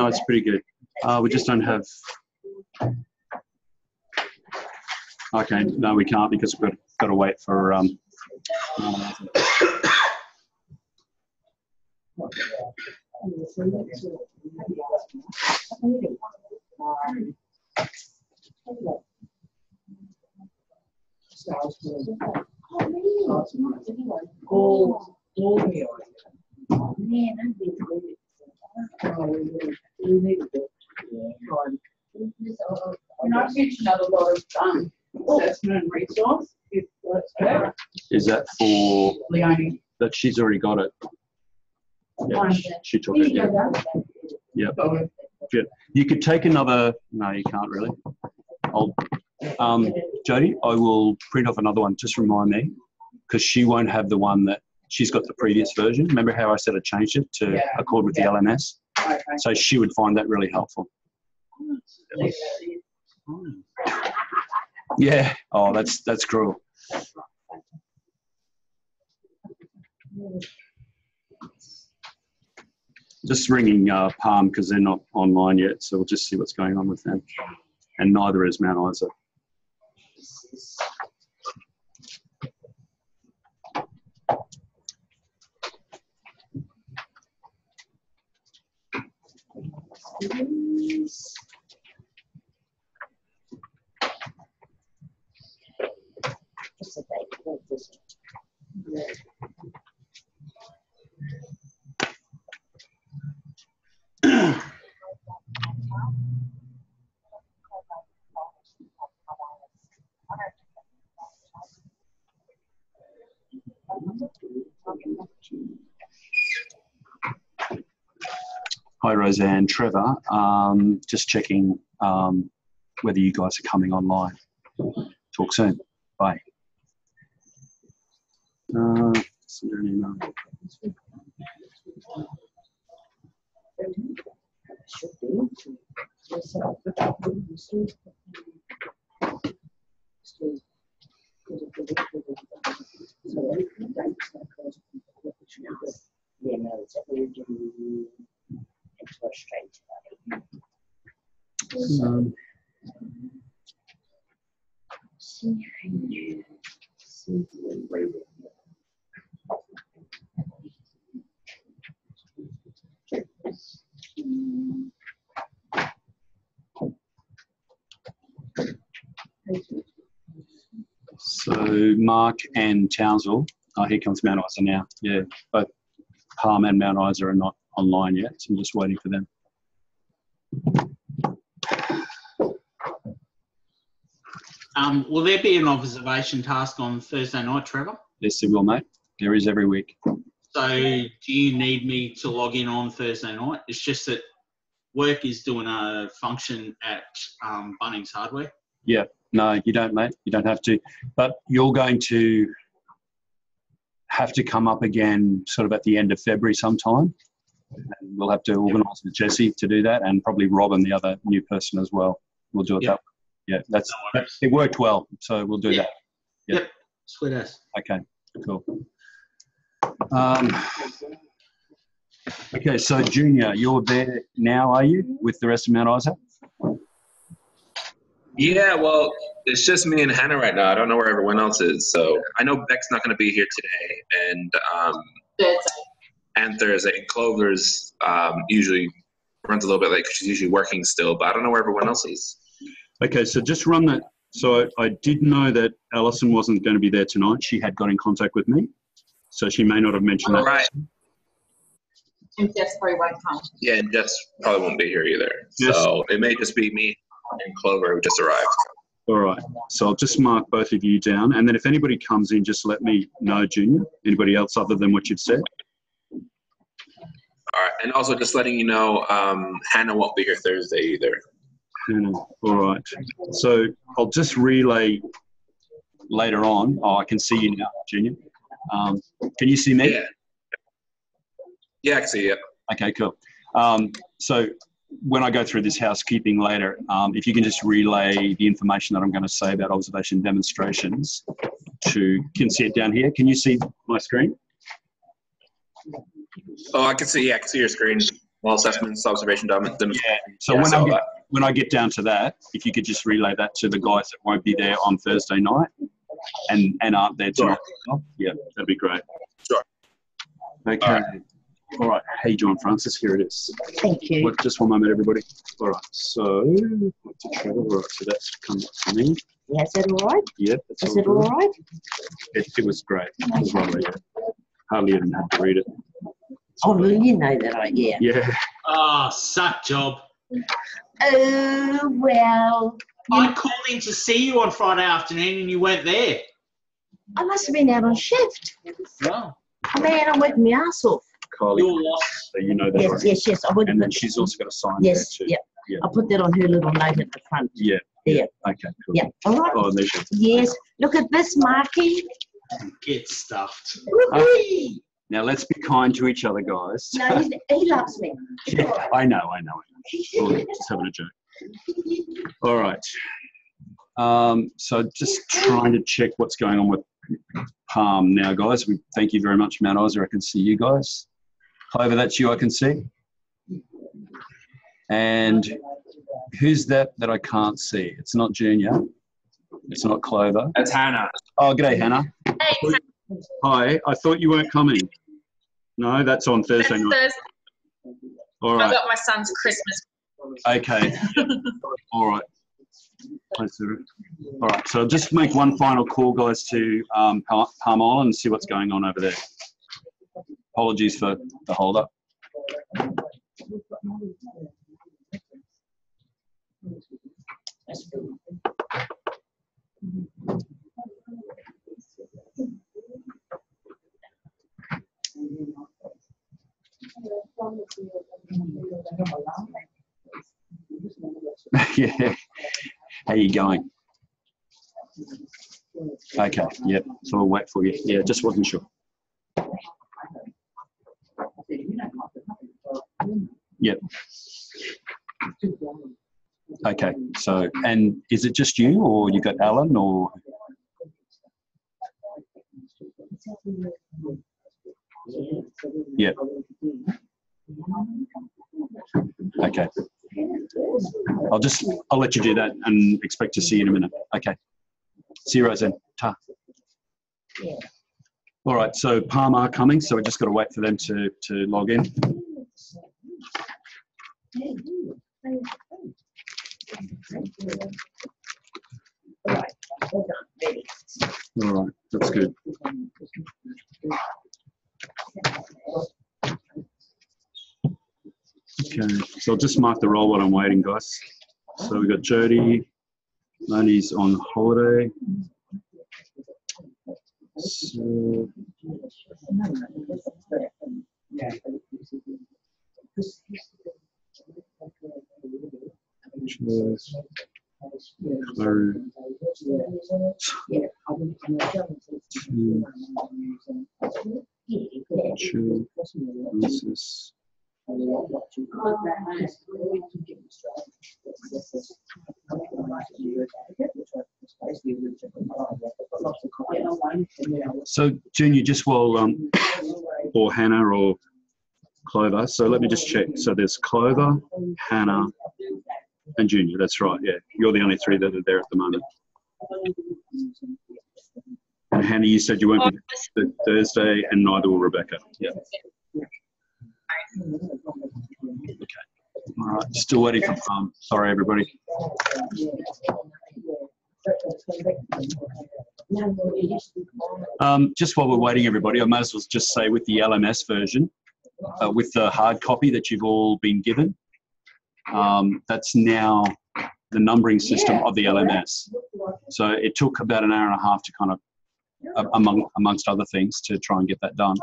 No, it's pretty good. We just don't have... Okay, no, we can't because we've got to wait for... And I've mentioned a lot of assessment and resource. Is that for... Leonie. That she's already got it. Yeah, she took it. Yeah. Good. You could take another... No, you can't really. Jodie, I will print off another one. Just remind me, because she won't have the one that... She's got the previous version. Remember how I said I changed it to accord with the LMS? Okay. So she would find that really helpful. Yeah. Oh, that's cruel. Just ringing Palm because they're not online yet, so we'll just see what's going on with them. And neither is Mount Isa. Hi, Roseanne. Trevor, just checking whether you guys are coming online. Talk soon. Bye. Send her an email. So Mark and Townsville, here comes Mount Isa now. Yeah, both Palm and Mount Isa are not online yet, so I'm just waiting for them. Will there be an observation task on Thursday night, Trevor? Yes, it will, mate. There is every week. So do you need me to log in on Thursday night? It's just that work is doing a function at Bunnings Hardware. Yeah, no, you don't, mate. You don't have to. But you're going to have to come up again sort of at the end of February sometime. And we'll have to organise with Jesse to do that, and probably Rob and the other new person as well. We'll do it that way. Yeah, it worked well, so we'll do that. Yep, sweet ass. Okay, cool. Okay, so Junior, you're there now, are you, with the rest of Mount Isa? Yeah, well, it's just me and Hannah right now. I don't know where everyone else is. So I know Beck's not going to be here today, and Thursday. And Clover's usually runs a little bit late because she's usually working still, but I don't know where everyone else is. Okay, so just run that. So I did know that Alison wasn't going to be there tonight. She had got in contact with me, so she may not have mentioned that. Right. And Jess probably won't come. Yeah, and Jess probably won't be here either. Yes. So it may just be me and Clover who just arrived. All right. So I'll just mark both of you down, and then if anybody comes in, just let me know, Junior. Anybody else other than what you've said? All right, and also just letting you know, Hannah won't be here Thursday either. Hannah. All right. So I'll just relay later on. Oh, I can see you now, Junior. Can you see me? Yeah. Yeah, I can see you. Okay, cool. So when I go through this housekeeping later, if you can just relay the information that I'm going to say about observation demonstrations can see it down here. Can you see my screen? Oh, I can see. Yeah, I can see your screen. All assessments, observation, demonstration. Yeah. So when I get down to that, if you could just relay that to the guys that won't be there on Thursday night and aren't there tonight. Sure. Yeah, that'd be great. Sure. Okay. All right. Hey, John Francis, here it is. Thank you. Wait, just 1 moment, everybody. All right. So, all right, so that's come to me. Yeah, is that all right? Yep. Is it all right? It was great. It was lovely. Hardly even had to read it. Oh, well, you know that, yeah. Yeah. Oh, suck job. Oh, well. I called in to see you on Friday afternoon and you weren't there. I must have been out on shift. Oh. Man, I'm working my ass off. Kylie, You're lost. so you know that. Yes, right? yes. I would. And then she's also got a sign yes, there too. Yep. Yeah. I'll put that on her little note at the front. Yeah. There. Okay, cool. Yeah. All right. Oh, and there's your... Yes. Look at this, Marky. Get stuffed. Now let's be kind to each other, guys. No, he loves me. Yeah, All right. I know. Oh, just having a joke. All right. So just trying to check what's going on with Palm now, guys. We thank you very much, Mount Isa. I can see you guys. Clover, that's you. I can see. And who's that I can't see? It's not Junior. It's not Clover. That's Hannah. Oh, g'day, Hannah. Hey, Hi. I thought you weren't coming. No, that's on Thursday night. Thursday. All I right. got my son's Christmas. Okay. All right. All right. So just make one final call, guys, to Palm Island and see what's going on over there. Apologies for the hold up. Yeah. How you going? Okay. Yep. So we'll wait for you. Yeah. Just wasn't sure. Yep. Okay. So, and is it just you, or you got Alan, or? Yep. Okay. I'll let you do that and expect to see you in a minute. Okay. See you, Roseanne. Ta. All right, so Palm are coming, so we just got to wait for them to log in. All right, that's good. Okay, so I'll just mark the roll while I'm waiting, guys. So we've got Jody, Lani's on holiday. So, so Junior, just while or Hannah or Clover, so let me just check. So there's Clover, Hannah, and Junior. That's right. Yeah, you're the only three that are there at the moment. And Hannah, you said you won't be there Thursday, and neither will Rebecca. Yeah. Okay. All right. Still waiting for Palm. Sorry, everybody. Just while we're waiting, everybody, I might as well just say with the LMS version, with the hard copy that you've all been given, that's now the numbering system of the LMS. So it took about an hour and a half to kind of, amongst other things, to try and get that done.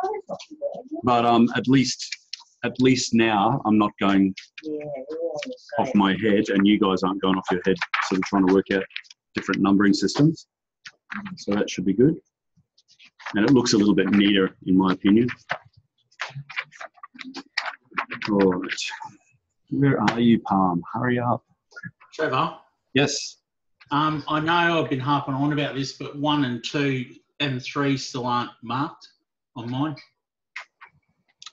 But at least now I'm not going off my head, and you guys aren't going off your head, sort of trying to work out different numbering systems. So that should be good. And it looks a little bit neater, in my opinion. All right. Where are you, Palm? Hurry up. Trevor? Yes? I know I've been harping on about this, but 1 and 2 and 3 still aren't marked on mine.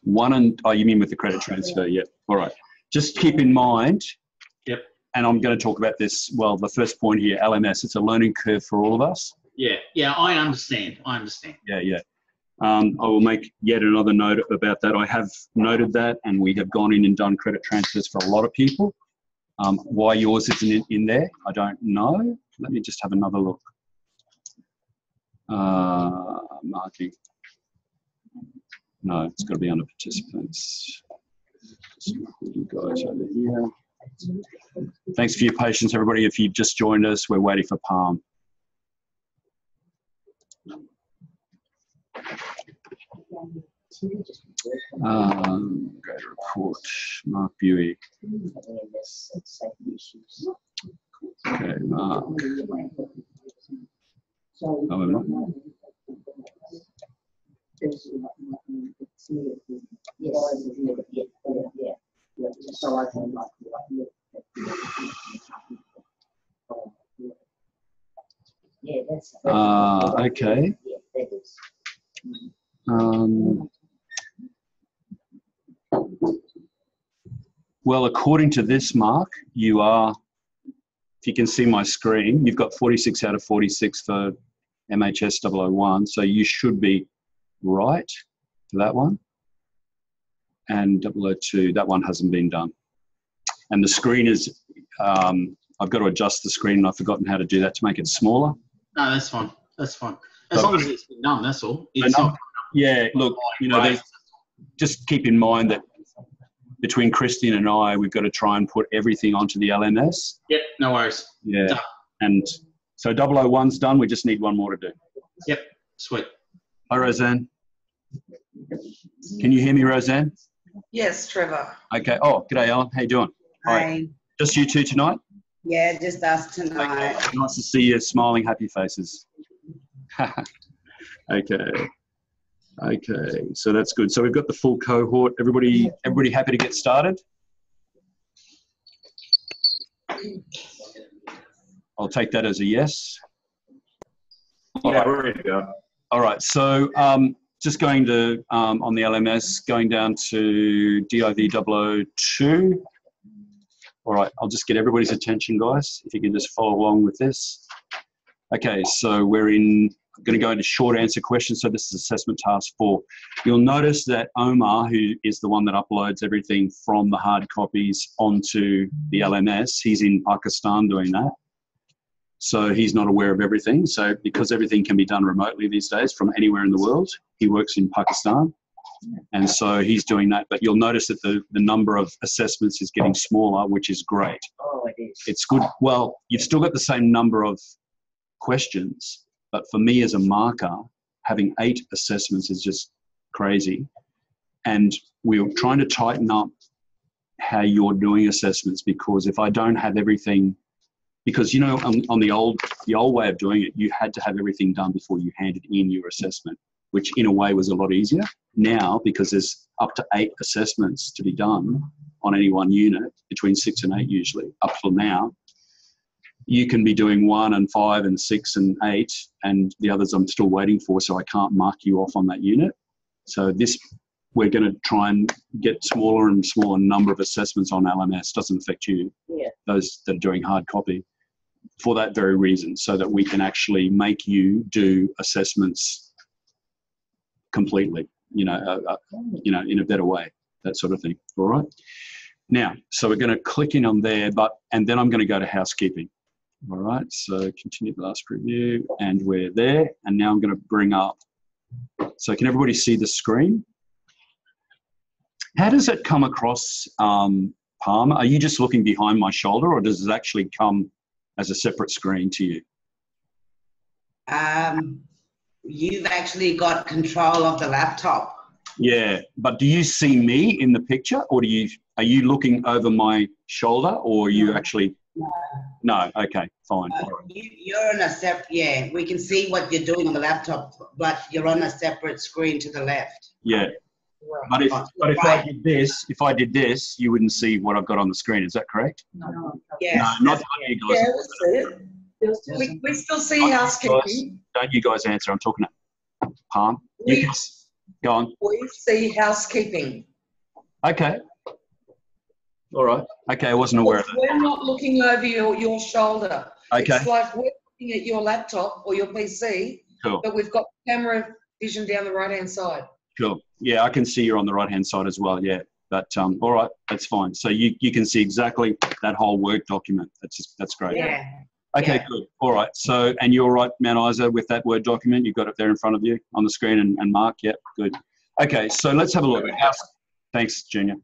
1 and, oh, you mean with the credit transfer? Yep. All right. Just keep in mind. Yep. And I'm going to talk about this. Well, the first point here, LMS. It's a learning curve for all of us. Yeah. Yeah. I understand. Yeah. Yeah. I will make yet another note about that. I have noted that, and we have gone in and done credit transfers for a lot of people. Why yours isn't in there, I don't know. Let me just have another look. Marking. No, it's got to be under participants. Just put you guys over here. Thanks for your patience, everybody. If you've just joined us, we're waiting for Palm. Go to report, Mark Buey. Okay, Mark. Oh, we're not. Okay. Well, according to this, Mark, you are, if you can see my screen, you've got 46 out of 46 for MHS 001, so you should be right for that one. And 002, that one hasn't been done. And the screen is, I've got to adjust the screen, and I've forgotten how to do that to make it smaller. No, that's fine. That's fine. As long as it's been done, that's all. It's not, yeah, look, you know, just keep in mind that between Christian and I, we've got to try and put everything onto the LMS. Yep, no worries. Yeah. Done. And so 001's done. We just need one more to do. Yep, sweet. Hi, Roseanne. Can you hear me, Roseanne? Yes, Trevor. Okay. Oh, g'day, Ellen. How you doing? Hi. Just you two tonight? Yeah, just us tonight. Okay. Nice to see your smiling, happy faces. Okay. Okay, so that's good. So we've got the full cohort. Everybody happy to get started? I'll take that as a yes. Yeah, we're ready to go. All right, so just going to, on the LMS, going down to DIV 002. All right, I'll just get everybody's attention, guys, if you can just follow along with this. Okay, so we're in, I'm going to go into short answer questions. So this is assessment task 4. You'll notice that Omar, who is the one that uploads everything from the hard copies onto the LMS, he's in Pakistan doing that. So he's not aware of everything. So because everything can be done remotely these days from anywhere in the world, he works in Pakistan. And so he's doing that. But you'll notice that the number of assessments is getting smaller, which is great. Oh, it is. It's good. Well, you've still got the same number of questions. But for me as a marker, having 8 assessments is just crazy. And we're trying to tighten up how you're doing assessments, because if I don't have everything, because, you know, on the old way of doing it, you had to have everything done before you handed in your assessment, which in a way was a lot easier. Now, because there's up to 8 assessments to be done on any one unit, between 6 and 8 usually, up till now, you can be doing 1 and 5 and 6 and 8, and the others I'm still waiting for, so I can't mark you off on that unit. So this, we're going to try and get smaller and smaller number of assessments on LMS. Doesn't affect you, those that are doing hard copy, for that very reason, so that we can actually make you do assessments completely, you know, in a better way, that sort of thing. All right. Now, so we're going to click in on there, and then I'm going to go to housekeeping. All right, so continue the last preview, and we're there. And now I'm going to bring up, so can everybody see the screen? How does it come across, Palm? Are you just looking behind my shoulder, or does it actually come as a separate screen to you? You've actually got control of the laptop. Yeah, but do you see me in the picture, or are you looking over my shoulder, or are you actually... No, okay, fine. You're on a separate, yeah, we can see what you're doing on the laptop, but you're on a separate screen to the left. Yeah, but if I did this, you wouldn't see what I've got on the screen. Is that correct? No. Yes. No, not you guys. Yeah, we still see housekeeping. Don't you guys answer. I'm talking to Palm. You can go on. We see housekeeping. Okay. All right. Okay, I wasn't aware of that. We're not looking over your shoulder. Okay. It's like we're looking at your laptop or your PC, Cool. but we've got camera vision down the right-hand side. Cool. Yeah, I can see you're on the right-hand side as well, yeah. But all right, that's fine. So you can see exactly that whole Word document. That's great. Yeah. Okay, Yeah. good. All right. So, and you're right, Mount Isa, with that Word document. You've got it there in front of you on the screen and Mark. Yep, good. Okay, so let's have a look. Thanks, Junior.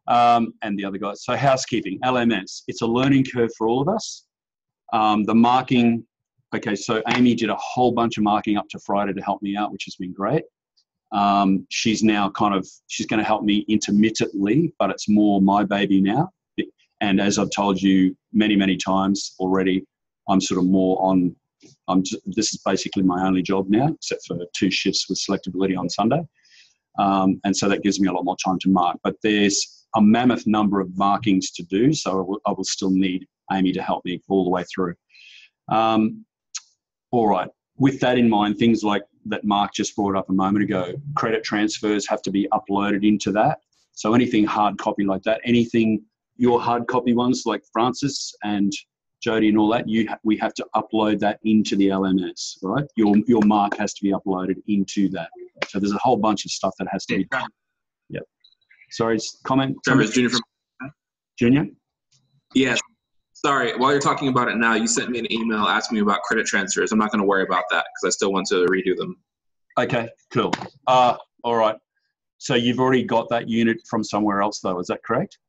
And the other guys. So housekeeping, LMS. It's a learning curve for all of us. The marking, okay, so Amy did a whole bunch of marking up to Friday to help me out, which has been great. She's now she's going to help me intermittently, but it's more my baby now. And as I've told you many, many times already, I'm sort of more on, this is basically my only job now, except for 2 shifts with selectability on Sunday. And so that gives me a lot more time to mark. But there's a mammoth number of markings to do, so I will still need Amy to help me all the way through. All right. With that in mind, things like that Mark just brought up a moment ago, credit transfers have to be uploaded into that. So anything hard copy like that, anything, your hard copy ones like Francis and Jody and all that, we have to upload that into the LMS, right? Your mark has to be uploaded into that. So there's a whole bunch of stuff that has to be done. Yep. Sorry, comment? Trevor, it's Junior from... Junior? Yes. Sorry, while you're talking about it now, you sent me an email asking me about credit transfers. I'm not going to worry about that because I still want to redo them. Okay, cool. All right. So you've already got that unit from somewhere else though, is that correct?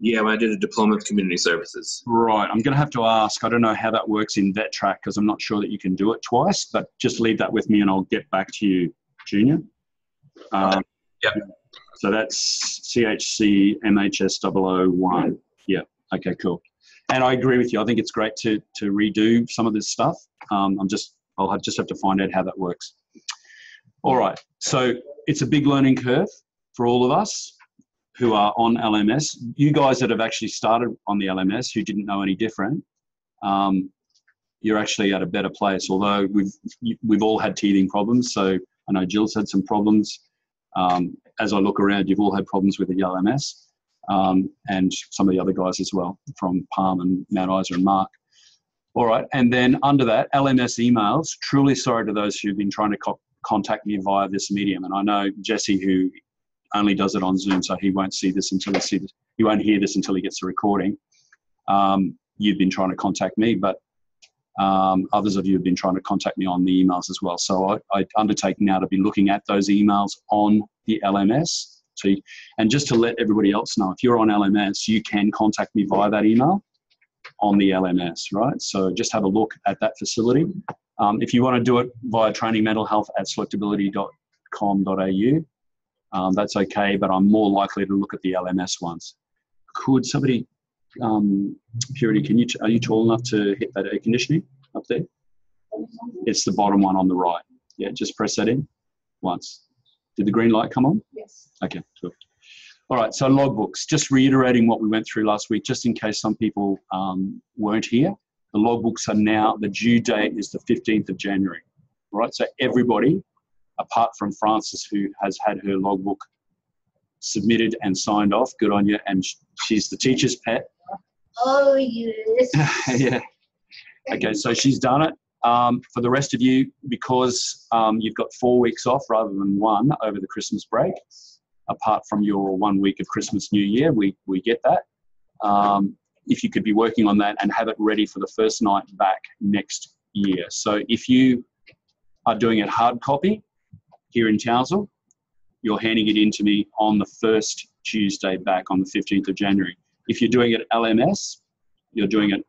Yeah, when I did a diploma of community services. Right. I'm going to have to ask. I don't know how that works in VetTrack because I'm not sure that you can do it twice, but just leave that with me and I'll get back to you, Junior. Yep. So that's C4MH 001. Yeah. Okay, cool. And I agree with you. I think it's great to redo some of this stuff. I'll just have to find out how that works. All right. So it's a big learning curve for all of us who are on LMS. You guys that have actually started on the LMS who didn't know any different, you're actually at a better place. Although we've all had teething problems. So I know Jill's had some problems. As I look around, you've all had problems with the LMS. And some of the other guys as well from Palm and Mount Isa and Mark. All right, and then under that, LMS emails, truly sorry to those who've been trying to contact me via this medium. And I know Jesse, who only does it on Zoom, so he won't see this until he won't hear this until he gets the recording. You've been trying to contact me, but others of you have been trying to contact me on the emails as well. So I undertake now to be looking at those emails on the LMS. So, and just to let everybody else know, if you're on LMS, you can contact me via that email on the LMS, right? So just have a look at that facility. If you want to do it via trainingmentalhealth@selectability.com.au, that's okay, but I'm more likely to look at the LMS ones. Could somebody, Purity, are you tall enough to hit that air conditioning up there? It's the bottom one on the right. Yeah, just press that in once. Did the green light come on? Yes. Okay, cool. All right, so logbooks, just reiterating what we went through last week, just in case some people weren't here. The logbooks are now, the due date is the 15th of January, right? So everybody, apart from Frances, who has had her logbook submitted and signed off, good on you, and she's the teacher's pet. Oh, yes. Yeah. Okay, so she's done it. For the rest of you, because you've got 4 weeks off rather than 1 over the Christmas break, apart from your 1 week of Christmas, New Year, we get that. If you could be working on that and have it ready for the first night back next year. So if you are doing it hard copy here in Townsville, you're handing it in to me on the first Tuesday back on the 15th of January. If you're doing it LMS, you're doing it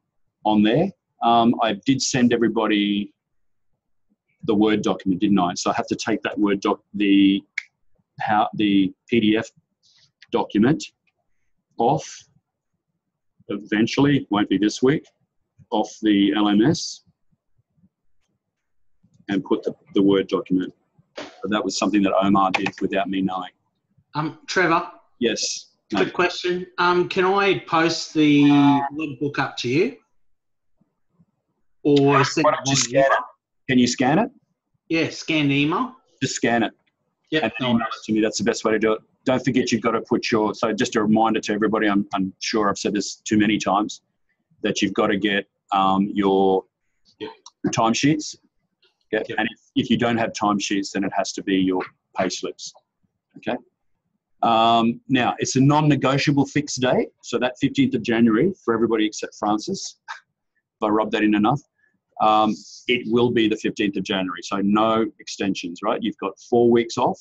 on there. I did send everybody the Word document, didn't I? So I have to take that Word the PDF document off eventually, won't be this week, off the LMS and put the Word document. But that was something that Omar did without me knowing. Trevor? Yes. No. Good question. Can I post the logbook up to you? Or send Why don't you scan it? Can you scan it? Yeah, scan the email. Just scan it. Yep. And then email it to me. That's the best way to do it. Don't forget you've got to put your, so just a reminder to everybody, I'm sure I've said this too many times, that you've got to get your timesheets. Yeah. And if you don't have timesheets, then it has to be your pay slips. Okay. Now, it's a non-negotiable fixed date. So that 15th of January, for everybody except Francis, if I rub that in enough, it will be the 15th of January. So no extensions, right? You've got 4 weeks off.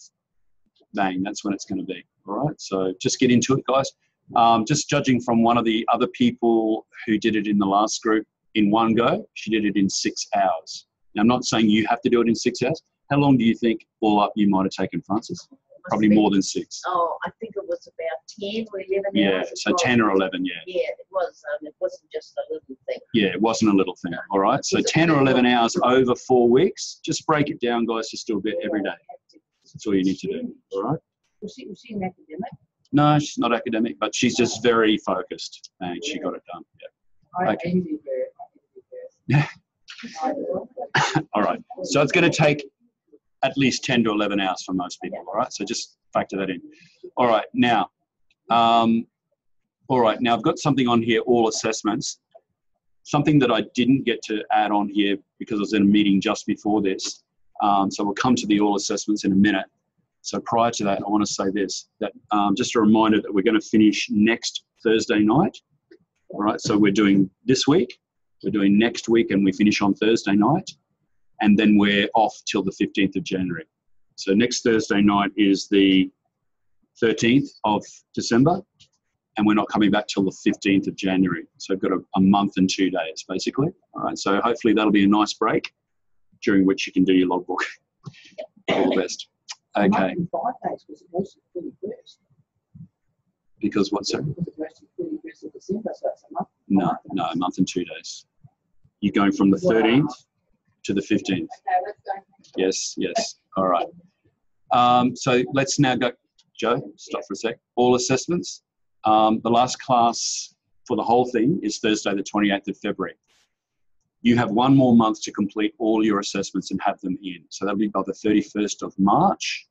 Bang, that's when it's going to be. All right. So just get into it, guys. Just judging from one of the other people who did it in the last group in one go, she did it in 6 hours. Now, I'm not saying you have to do it in 6 hours. How long do you think all up you might have taken, Francis? Probably more than 6. Oh, I think it was about 10 or 11 Yeah, hours. so 10 or 11, yeah. Yeah, it was. It wasn't just a little thing. Yeah, it wasn't a little thing. All right, so 10 or 11 hours over 4 weeks. Just break it down, guys, just do a bit every day. That's all you need to do. All right. Was she an academic? No, she's not academic, but she's just very focused, and she got it done. Yeah. I Okay. envy her. Yeah. All right. So it's going to take at least 10 to 11 hours for most people. All right. So just factor that in. All right. Now, I've got something on here, all assessments. Something that I didn't get to add on here because I was in a meeting just before this. So we'll come to the all assessments in a minute. So prior to that, I want to say this, that just a reminder that we're going to finish next Thursday night. All right. So we're doing this week, we're doing next week, and we finish on Thursday night. And then we're off till the 15th of January. So next Thursday night is the 13th of December, and we're not coming back till the 15th of January. So we've got a month and 2 days, basically. All right, so hopefully that'll be a nice break during which you can do your logbook. All the best. Okay. 5 days was supposed to be 21st. Because what, sir? Because it goes to the 21st of December, so it's a month. No, a month and 2 days. You're going from the 13th to the 15th. Okay, let's go. Yes. All right. So let's now go. Joe, stop for a sec. All assessments. The last class for the whole thing is Thursday, the 28th of February. You have 1 more month to complete all your assessments and have them in. So that'll be by the 31st of March.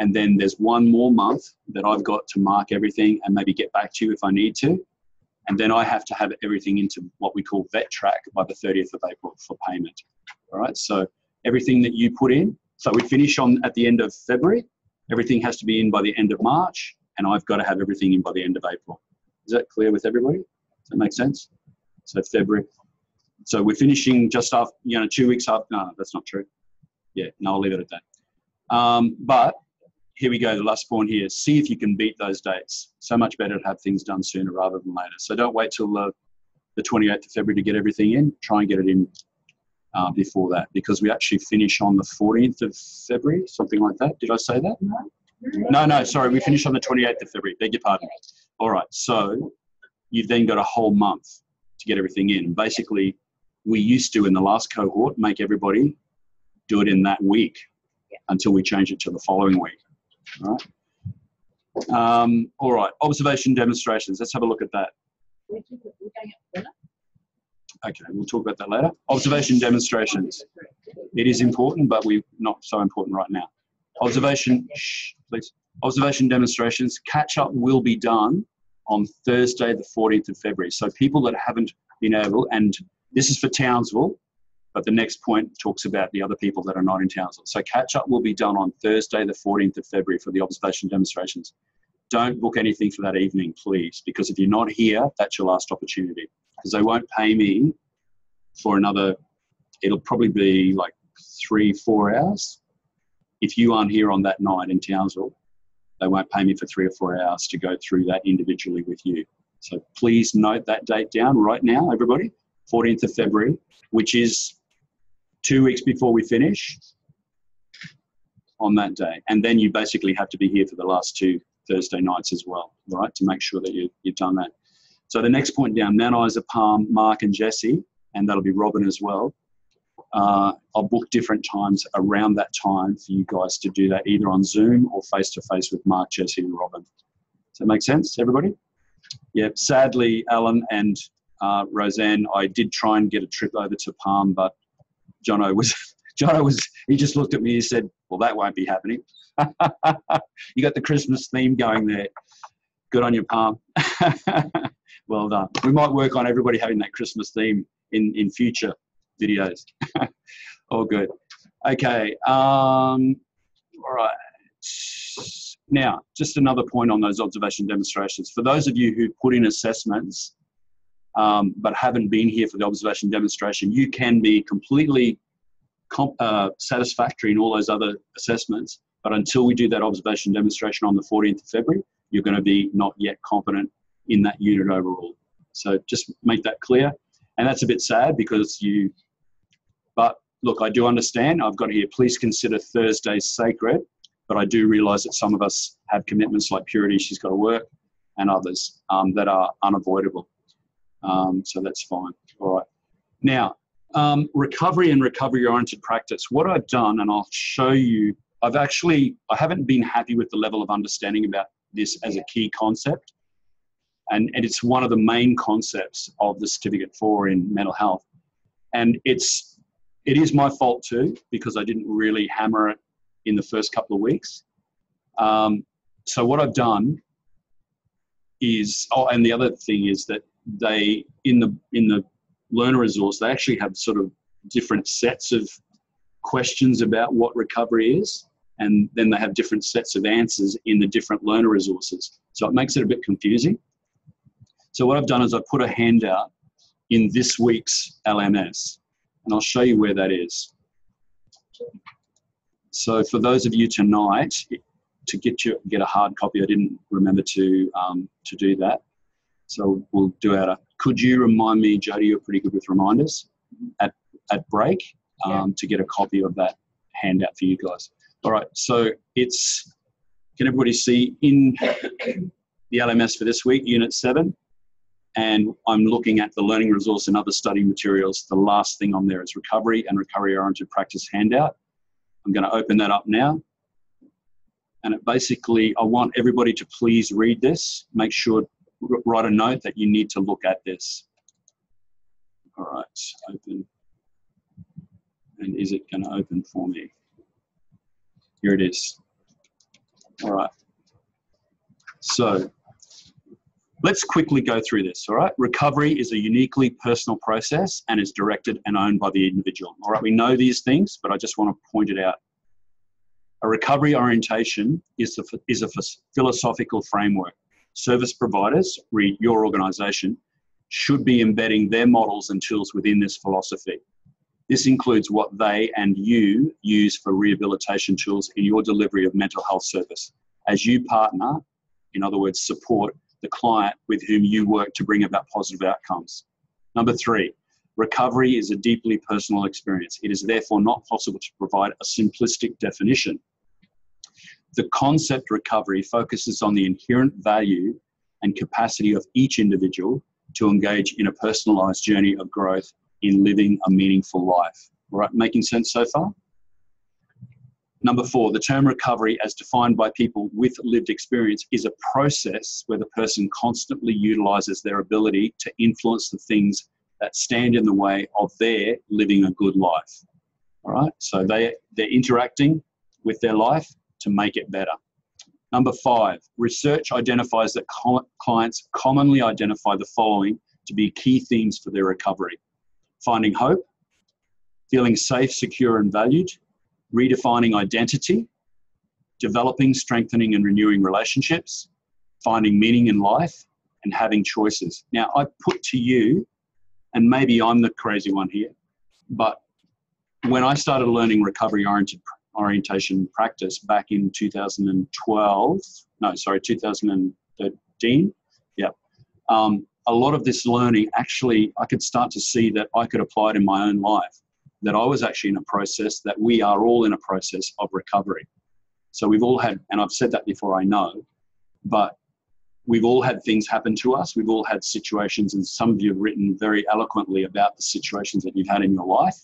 And then there's 1 more month that I've got to mark everything and maybe get back to you if I need to. And then I have to have everything into what we call vet track by the 30th of April for payment. All right, so everything that you put in, so we finish on at the end of February, everything has to be in by the end of March, and I've got to have everything in by the end of April. Is that clear with everybody? Does that make sense? So February. So we're finishing just after, 2 weeks after. No, that's not true. Yeah, no, I'll leave it at that. But here we go, the last point here. See if you can beat those dates. So much better to have things done sooner rather than later. So don't wait till the 28th of February to get everything in. Try and get it in before that, because we actually finish on the 14th of February, something like that. Did I say that? No, sorry. We finish on the 28th of February. Beg your pardon. All right. So you've then got a whole month to get everything in. And basically, we used to, in the last cohort, make everybody do it in that week until we change it to the following week. All right. All right. Observation demonstrations. Let's have a look at that. We're going up for dinner. Okay, we'll talk about that later. Observation demonstrations. It is important, but we're not so important right now. Observation demonstrations. Catch up will be done on Thursday, the 14th of February. So people that haven't been able, and this is for Townsville, but the next point talks about the other people that are not in Townsville. So catch up will be done on Thursday, the 14th of February for the observation demonstrations. Don't book anything for that evening, please, because if you're not here, that's your last opportunity. Because they won't pay me for another, it'll probably be like 3-4 hours. If you aren't here on that night in Townsville, they won't pay me for 3 or 4 hours to go through that individually with you. So please note that date down right now, everybody, 14th of February, which is 2 weeks before we finish on that day. And then you basically have to be here for the last 2 Thursday nights as well, right, to make sure that you've done that. So the next point down, Mount Isa, Palm, Mark and Jesse, and that'll be Robin as well. I'll book different times around that time for you guys to do that, either on Zoom or face-to-face with Mark, Jesse and Robin. Does that make sense, everybody? Yeah, sadly, Alan and Roseanne, I did try and get a trip over to Palm, but Jono was, he just looked at me and said, well, that won't be happening. You got the Christmas theme going there. Good on your palm. Well done. We might work on everybody having that Christmas theme in future videos. All good. Okay. All right. Now, just another point on those observation demonstrations. For those of you who put in assessments but haven't been here for the observation demonstration, you can be completely satisfactory in all those other assessments, but until we do that observation demonstration on the 14th of February, you're going to be not yet competent in that unit overall. So just make that clear. And that's a bit sad because but look, I do understand. I've got here, please consider Thursdays sacred, but I do realise that some of us have commitments like Purity, she's got to work, and others that are unavoidable. So that's fine. All right. Now, recovery and recovery-oriented practice. What I've done, and I'll show you, I haven't been happy with the level of understanding about this as a key concept. And it's one of the main concepts of the Certificate 4 in mental health. And it is my fault too, because I didn't really hammer it in the first couple of weeks. So what I've done is, and the other thing is that they, in the learner resource, they actually have sort of different sets of questions about what recovery is, and then they have different sets of answers in the different learner resources. So it makes it a bit confusing. So what I've done is I've put a handout in this week's LMS, and I'll show you where that is. So for those of you tonight, to get a hard copy, I didn't remember to do that. So we'll do could you remind me, Jody, you're pretty good with reminders, at break, to get a copy of that handout for you guys. All right, so can everybody see in the LMS for this week, Unit 7? And I'm looking at the learning resource and other study materials. The last thing on there is recovery and recovery-oriented practice handout. I'm going to open that up now. And it basically, I want everybody to please read this. Make sure, write a note that you need to look at this. All right, open. And is it going to open for me? Here it is. All right. So let's quickly go through this, all right? Recovery is a uniquely personal process and is directed and owned by the individual. All right, we know these things, but I just want to point it out. A recovery orientation is a philosophical framework. Service providers, read your organisation, should be embedding their models and tools within this philosophy. This includes what they and you use for rehabilitation tools in your delivery of mental health service. As you partner, in other words, support the client with whom you work to bring about positive outcomes. Number 3, recovery is a deeply personal experience. It is therefore not possible to provide a simplistic definition. The concept recovery focuses on the inherent value and capacity of each individual to engage in a personalised journey of growth in living a meaningful life. All right, making sense so far? Number 4, the term recovery as defined by people with lived experience is a process where the person constantly utilises their ability to influence the things that stand in the way of their living a good life. All right, so they're interacting with their life to make it better. Number 5, research identifies that clients commonly identify the following to be key themes for their recovery: finding hope, feeling safe, secure and valued, redefining identity, developing, strengthening and renewing relationships, finding meaning in life, and having choices. Now, I put to you, and maybe I'm the crazy one here, but when I started learning recovery orientation practice back in 2013, a lot of this learning, actually, I could start to see that I could apply it in my own life, that I was actually in a process, that we are all in a process of recovery. So we've all had, and I've said that before, I know, but we've all had things happen to us. We've all had situations, and some of you have written very eloquently about the situations that you've had in your life,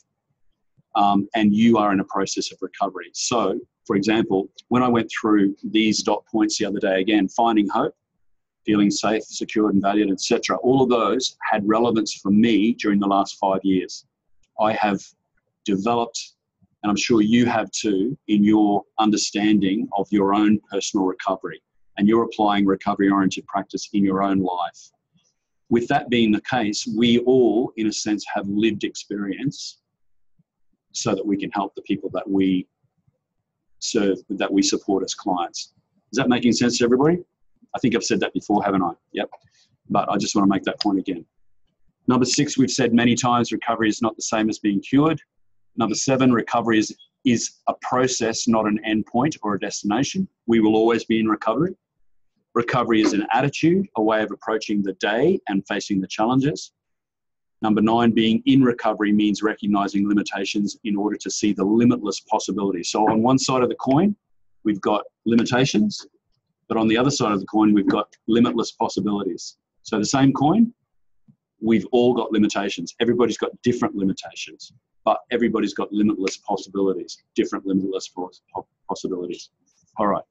and you are in a process of recovery. So, for example, when I went through these dot points the other day, again, finding hope, feeling safe, secured and valued, etc., all of those had relevance for me during the last 5 years. I have developed and I'm sure you have too, in your understanding of your own personal recovery, and you're applying recovery-oriented practice in your own life. With that being the case, we all, in a sense, have lived experience so that we can help the people that we serve, that we support as clients. Is that making sense to everybody? I think I've said that before, haven't I? Yep. But I just want to make that point again. Number 6, we've said many times, recovery is not the same as being cured. Number 7, recovery is a process, not an end point or a destination. We will always be in recovery. Recovery is an attitude, a way of approaching the day and facing the challenges. Number 9, being in recovery means recognizing limitations in order to see the limitless possibilities. So on one side of the coin, we've got limitations, but on the other side of the coin, we've got limitless possibilities. So the same coin, we've all got limitations. Everybody's got different limitations, but everybody's got limitless possibilities, different limitless possibilities. All right.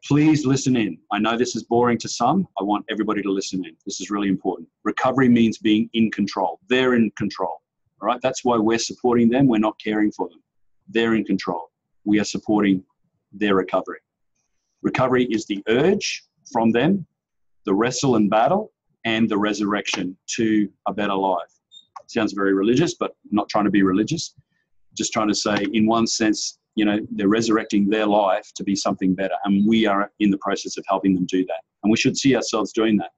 Please listen in. I know this is boring to some. I want everybody to listen in. This is really important. Recovery means being in control. They're in control. All right. That's why we're supporting them. We're not caring for them. They're in control. We are supporting their recovery. Recovery is the urge from them, the wrestle and battle, and the resurrection to a better life. Sounds very religious, but I'm not trying to be religious. Just trying to say, in one sense, you know, they're resurrecting their life to be something better. And we are in the process of helping them do that. And we should see ourselves doing that.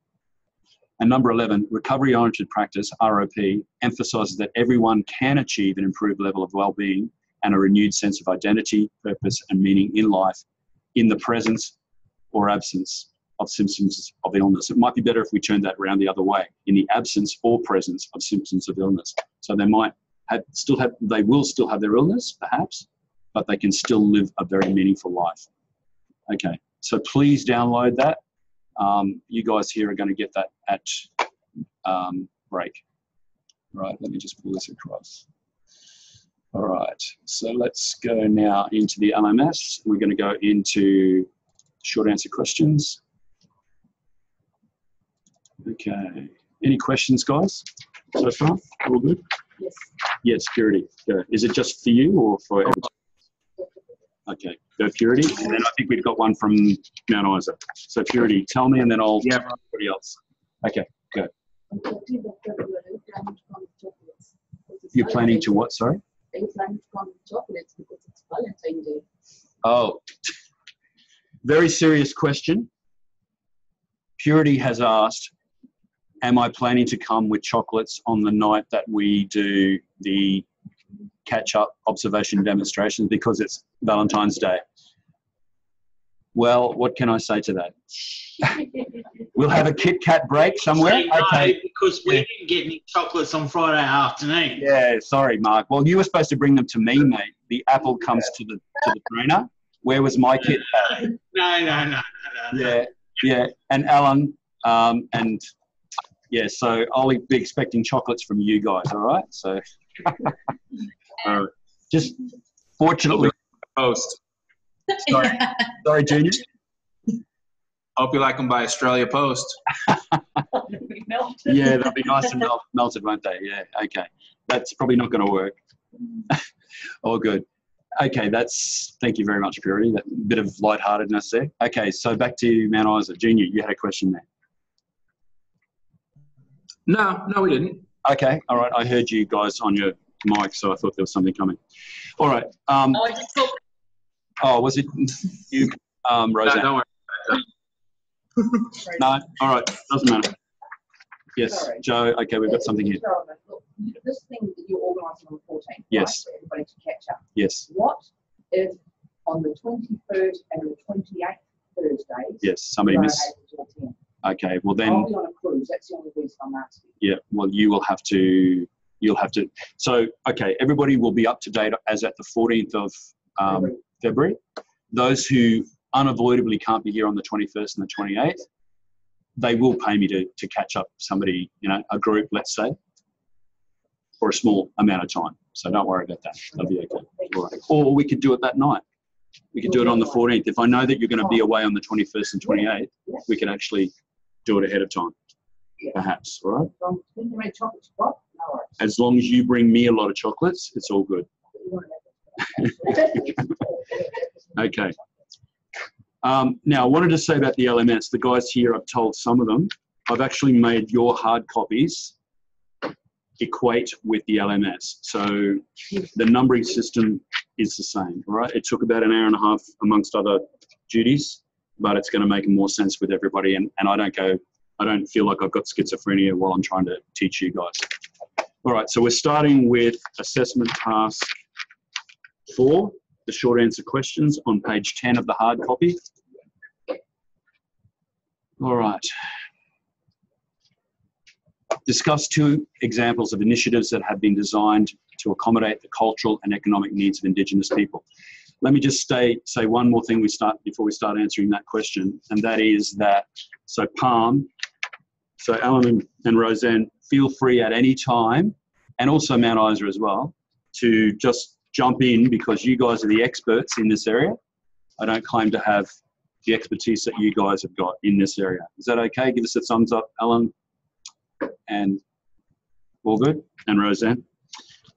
And number 11, recovery-oriented practice, ROP, emphasizes that everyone can achieve an improved level of well-being and a renewed sense of identity, purpose, and meaning in life in the presence or absence of symptoms of illness. It might be better if we turned that around the other way, in the absence or presence of symptoms of illness. So they might they will still have their illness, perhaps, but they can still live a very meaningful life. Okay, so please download that. You guys here are going to get that at break. Right, let me just pull this across. All right, so let's go now into the LMS. We're going to go into short answer questions. Okay, any questions, guys, so far? All good? Yes. Yes, Purity. Go. Is it just for you or for everybody? Okay, go Purity. And then I think we've got one from Mount Isa. So Purity, tell me and then I'll tell everybody else. Okay, go. You're planning to what, sorry? Are you planning to come with chocolates because it's Valentine's Day? Oh, very serious question. Purity has asked, am I planning to come with chocolates on the night that we do the catch-up observation demonstrations because it's Valentine's Day? Well, what can I say to that? We'll have a Kit Kat break somewhere. No, okay. Because we didn't get any chocolates on Friday afternoon. Yeah, sorry, Mark. Well, you were supposed to bring them to me, mate. The apple comes to the trainer. Where was my Kit Kat? No. Yeah. And Alan, and yeah, so I'll be expecting chocolates from you guys, all right? So, just fortunately, Post. Sorry, Junior. Hope you like them by Australia Post. Yeah, they'll be nice and melted, won't they? Yeah, okay. That's probably not going to work. All good. Okay, thank you very much, Purity. That bit of lightheartedness there. Okay, so back to Mount Isa. Junior, you had a question there. No, we didn't. Okay, all right. I heard you guys on your mic, so I thought there was something coming. All right. I just thought. Oh, was it you, Roseanne? No, don't worry. No? All right. Doesn't matter. Yes, Sorry. Joe. Okay, we've got something here. Look, this thing that you're organising on the 14th, Yes. right, for everybody to catch up. Yes. What if on the 23rd and the 28th Thursdays, Yes. Somebody you are missed. able to attend? Okay. Well, I'll then. be on a cruise. That's the only reason I'm asking. Yeah. Well, you'll have to. So, okay. Everybody will be up to date as at the 14th of February. Those who unavoidably can't be here on the 21st and the 28th, they will pay me to catch up somebody, a group, let's say, for a small amount of time. So don't worry about that. That'll be okay. All right. Or we could do it that night. We could do it on the 14th. If I know that you're going to be away on the 21st and 28th, we can actually do it ahead of time, perhaps. All right? As long as you bring me a lot of chocolates, it's all good. Okay. Now, I wanted to say about the LMS, the guys here, I've told some of them, I've actually made your hard copies equate with the LMS. So the numbering system is the same, all right? It took about an hour and a half amongst other duties, but it's going to make more sense with everybody. And I don't feel like I've got schizophrenia while I'm trying to teach you guys. All right, so we're starting with assessment task 4, the short answer questions on page 10 of the hard copy. All right. Discuss 2 examples of initiatives that have been designed to accommodate the cultural and economic needs of Indigenous people. Let me just say one more thing before we start answering that question, and that is that, so Palm, so Alan and Roseanne, feel free at any time, and also Mount Isa as well, to just jump in because you guys are the experts in this area. I don't claim to have the expertise that you guys have got in this area. Is that okay? Give us a thumbs up, Alan. And all good? And Roseanne?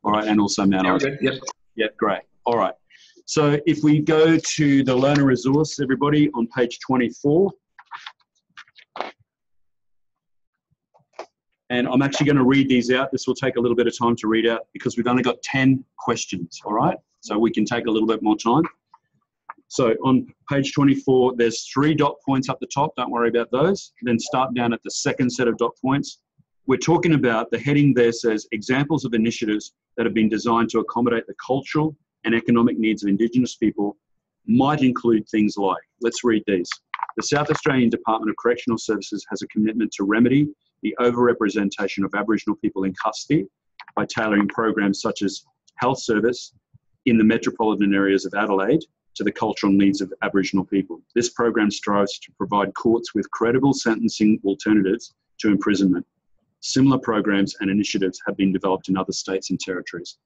All right, and also Mount Isa. Yep. Yep, great. All right. So if we go to the learner resource, everybody, on page 24. And I'm actually going to read these out. This will take a little bit of time to read out because we've only got 10 questions, all right? So we can take a little bit more time. So on page 24, there's 3 dot points up the top. Don't worry about those. Then start down at the second set of dot points. We're talking about, the heading there says, examples of initiatives that have been designed to accommodate the cultural and economic needs of Indigenous people might include things like, let's read these. The South Australian Department of Correctional Services has a commitment to remedy the overrepresentation of Aboriginal people in custody by tailoring programs such as health service in the metropolitan areas of Adelaide to the cultural needs of Aboriginal people. This program strives to provide courts with credible sentencing alternatives to imprisonment. Similar programs and initiatives have been developed in other states and territories.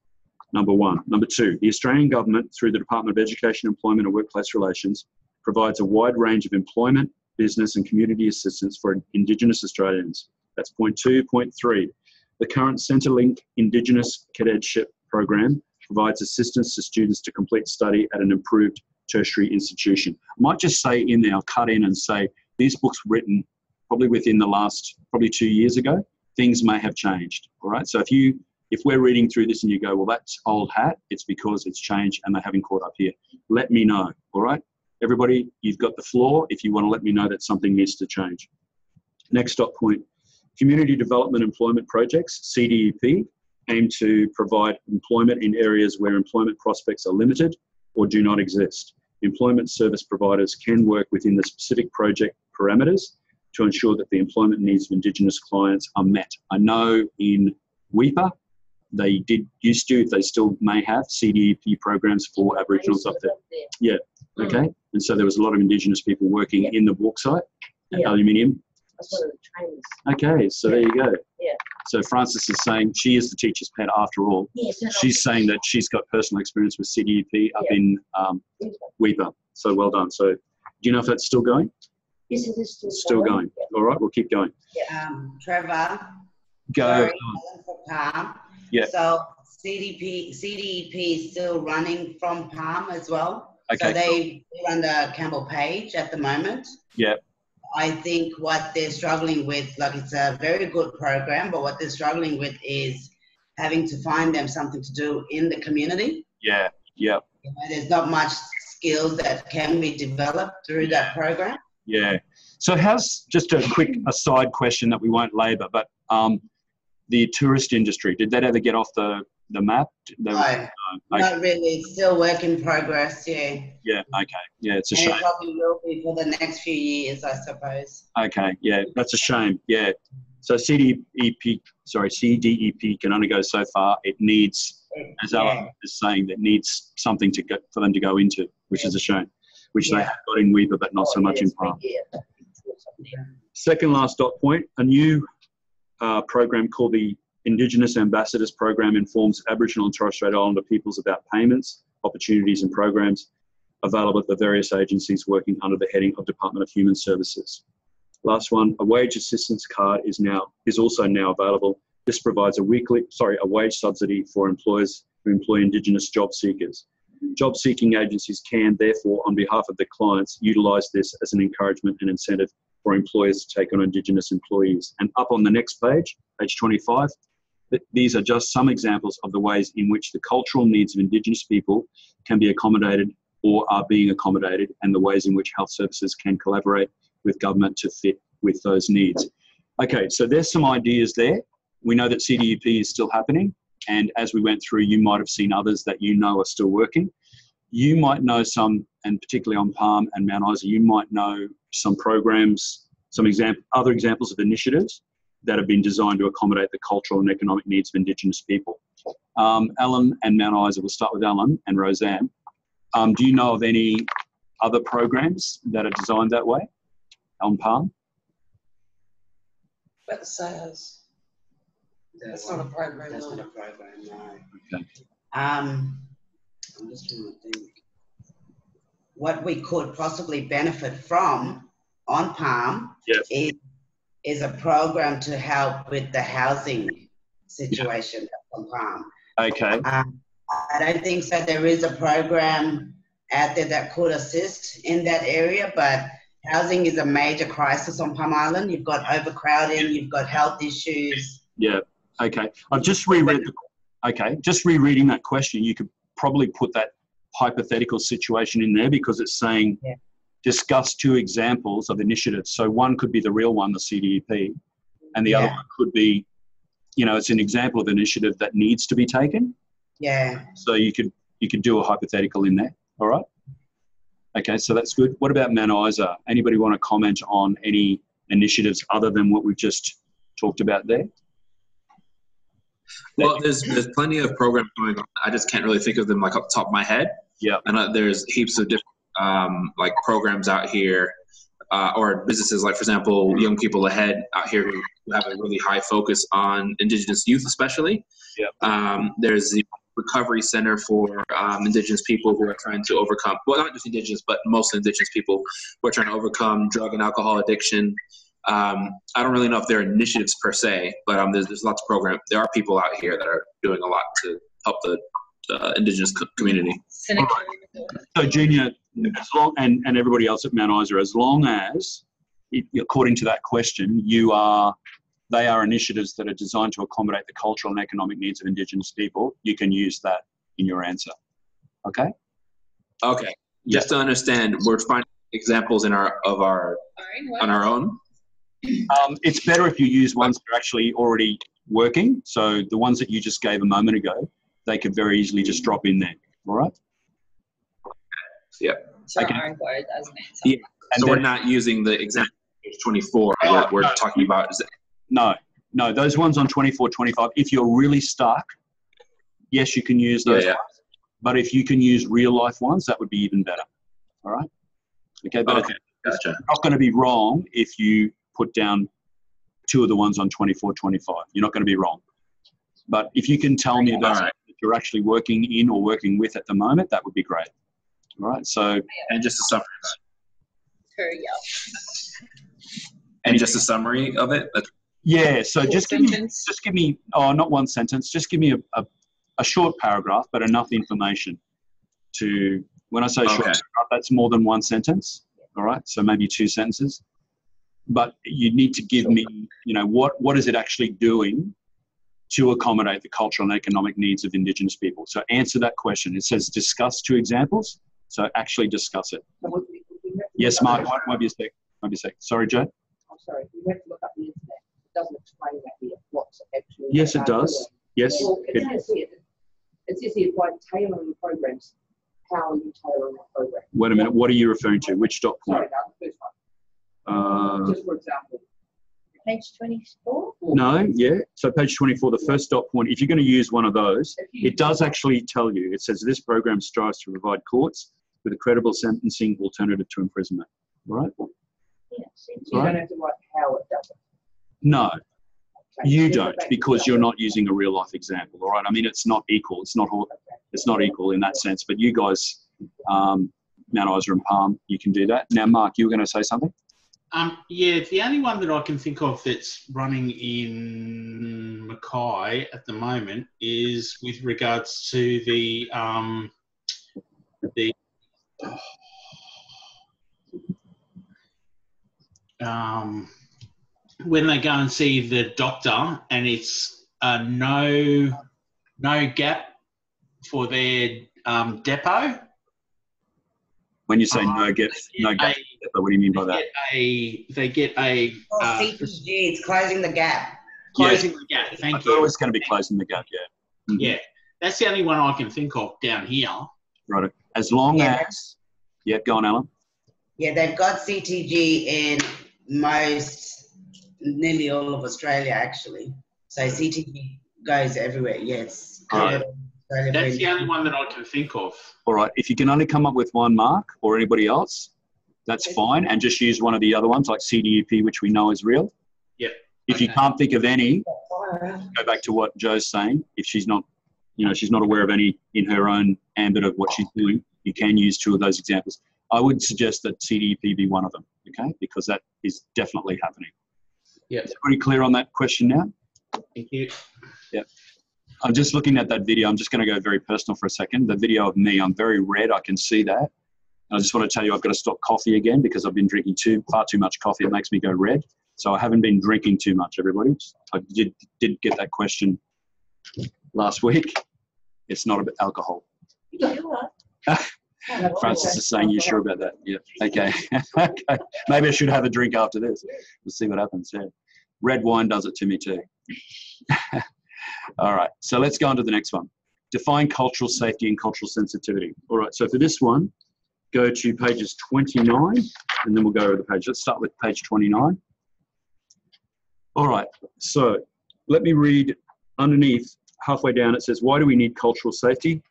Number 1. Number 2, the Australian Government, through the Department of Education, Employment and Workplace Relations, provides a wide range of employment, business and community assistance for Indigenous Australians. That's point 2. Point 3, the current Centrelink Indigenous Cadetship Program provides assistance to students to complete study at an improved tertiary institution. I might just say in there, I'll cut in and say, these books written probably within the last, 2 years ago, things may have changed, all right? So if we're reading through this and you go, well, that's old hat, it's because it's changed and they haven't caught up here. Let me know, all right? Everybody, you've got the floor if you want to let me know that something needs to change. Next dot point. Community Development Employment Projects, CDEP, aim to provide employment in areas where employment prospects are limited or do not exist. Employment service providers can work within the specific project parameters to ensure that the employment needs of Indigenous clients are met. I know in WEPA, they used to, they still may have CDEP programs for Aboriginals up there. Yeah, okay. And so there was a lot of Indigenous people working in the bauxite and aluminium. That's one of the trainers. Okay, so there you go. Yeah. So Frances is saying she is the teacher's pet after all. Yes, She's saying that she's got personal experience with CDEP up in WEPA. So well done. So do you know if that's still going? Yes, it is Still going. Yeah. All right, we'll keep going. Trevor. Go. Sorry, for Palm. Yeah. So CDEP is still running from Palm as well. Okay. So they're under Campbell Page at the moment. Yeah. I think what they're struggling with, like, it's a very good program, but what they're struggling with is having to find them something to do in the community. Yeah. Yeah. You know, there's not much skills that can be developed through that program. Yeah. So how's, just a quick aside question that we won't labour, but the tourist industry, did that ever get off the map? No, not really. It's still work in progress, yeah. Yeah, okay. Yeah, it's a and shame. It probably will be for the next few years, I suppose. Okay, yeah, that's a shame, yeah. So CDEP can only go so far. It needs, as Alan is saying, that needs something for them to go into, which is a shame, which they have got in Weaver, but not so much in Palm. Second last dot point, a new program called the Indigenous Ambassadors Program informs Aboriginal and Torres Strait Islander peoples about payments, opportunities and programs available at the various agencies working under the heading of Department of Human Services. Last one, a wage assistance card is also now available. This provides a wage subsidy for employers who employ Indigenous job seekers. Job-seeking agencies can, therefore, on behalf of their clients, utilise this as an encouragement and incentive for employers to take on Indigenous employees. And up on the next page, page 25, these are just some examples of the ways in which the cultural needs of Indigenous people can be accommodated or are being accommodated, and the ways in which health services can collaborate with government to fit with those needs. Okay, so there's some ideas there. We know that CDUP is still happening, and as we went through, you might have seen others that you know are still working. You might know some, and particularly on Palm and Mount Isa, you might know some programs, some other examples of initiatives that have been designed to accommodate the cultural and economic needs of Indigenous people. Alan and Mount Isa, we'll start with Alan and Roseanne. Do you know of any other programs that are designed that way on Palm? That says. That's not a program. That's no. not a program, no. Okay. I'm just trying to think. What we could possibly benefit from on Palm is a program to help with the housing situation on Palm. Okay. I don't think so. There is a program out there that could assist in that area, but housing is a major crisis on Palm Island. You've got overcrowding, you've got health issues. Yeah. Okay. I've just reread. Just rereading that question, you could probably put that hypothetical situation in there because it's saying discuss 2 examples of initiatives. So one could be the real one, the CDUP, and the other one could be, it's an example of an initiative that needs to be taken. Yeah. So you could do a hypothetical in there. All right. Okay, so that's good. What about Mount Isa? Anybody want to comment on any initiatives other than what we've just talked about there? Well, there's plenty of programs going on. I just can't really think of them like off the top of my head. Yeah. And there's heaps of different like programs out here, or businesses like, for example, Young People Ahead out here who have a really high focus on Indigenous youth, especially. Yeah. There's the Recovery Center for Indigenous people who are trying to overcome, well, not just Indigenous, but mostly Indigenous people who are trying to overcome drug and alcohol addiction. I don't really know if they're initiatives per se, but there's lots of programs. There are people out here that are doing a lot to help the Indigenous community. So, Junior, as long, and everybody else at Mount Isa, as long as, according to that question, they are initiatives that are designed to accommodate the cultural and economic needs of Indigenous people, you can use that in your answer. Okay? Okay. Just to understand, we're finding examples on our own. It's better if you use ones that are actually already working. So the ones that you just gave a moment ago, they could very easily just drop in there. All right? Yeah. It's your own word as an answer. Yeah. So we're not using the example page 24. We're talking about. No, those ones on 24, 25, if you're really stuck, yes, you can use those ones. But if you can use real life ones, that would be even better. All right? Okay, but it's not going to be wrong if you put down 2 of the ones on 24, 25. You're not going to be wrong. But if you can tell me about something that you're actually working in or working with at the moment, that would be great. All right, so... And just a summary of Very And just a summary of it? Yeah, so just give me, not one sentence, just give me a short paragraph, but enough information to, when I say short paragraph, that's more than 1 sentence, all right? So maybe 2 sentences. But you need to give me, what is it actually doing to accommodate the cultural and economic needs of Indigenous people? So answer that question. It says discuss 2 examples, so actually discuss it. Yes, Mark, might be a sec. Sorry, Joe? I'm sorry, you have to look up the internet. It doesn't explain that here, what's actually... Yes, it does. Yes. Well, it says here, by tailoring programs, how are you tailoring a program? Wait a minute, what are you referring to? Which dot point? Sorry, no, the first one. Just for example. Page 24? No, yeah. So page 24, the first dot point, if you're going to use one of those, it does actually tell you. It says this program strives to provide courts with a credible sentencing alternative to imprisonment. All right? Yes. You don't have to write how it does it. No, you don't, because you're not using a real life example. All right? I mean, it's not equal. It's not equal in that sense. But you guys, Mount Isa and Palm, you can do that. Now, Mark, you were going to say something? Yeah, the only one that I can think of that's running in Mackay at the moment is with regards to the when they go and see the doctor and it's no gap for their depot. When you say no gap, what do you mean by that? They get a CPG, it's closing the gap. Closing the gap. Thank you. I thought it was going to be closing the gap. Yeah. Mm-hmm. Yeah, that's the only one I can think of down here. Right. As long as, go on, Alan. Yeah, they've got CTG in nearly all of Australia, actually. So CTG goes everywhere. Yes. Right. That's the only one that I can think of. All right. If you can only come up with one, Mark, or anybody else, that's fine. And just use one of the other ones like CDUP, which we know is real. Yep. If you can't think of any, go back to what Joe's saying. If she's not, she's not aware of any in her own ambit of what she's doing, you can use two of those examples. I would suggest that CDUP be one of them, okay? Because that is definitely happening. Yeah. Is it pretty clear on that question now? Thank you. Yeah. I'm just looking at that video. I'm just going to go very personal for a second. The video of me, I'm very red. I can see that. I just want to tell you I've got to stop coffee again because I've been drinking far too much coffee. It makes me go red. So I haven't been drinking too much, everybody. I did get that question last week. It's not about alcohol. Francis is saying, you sure about that? Yeah. Okay. Okay. Maybe I should have a drink after this. We'll see what happens. Yeah. Red wine does it to me too. All right. So let's go on to the next one. Define cultural safety and cultural sensitivity. All right. So for this one, go to pages 29 and then we'll go over the page. Let's start with page 29. All right. So let me read underneath, halfway down, it says, why do we need cultural safety?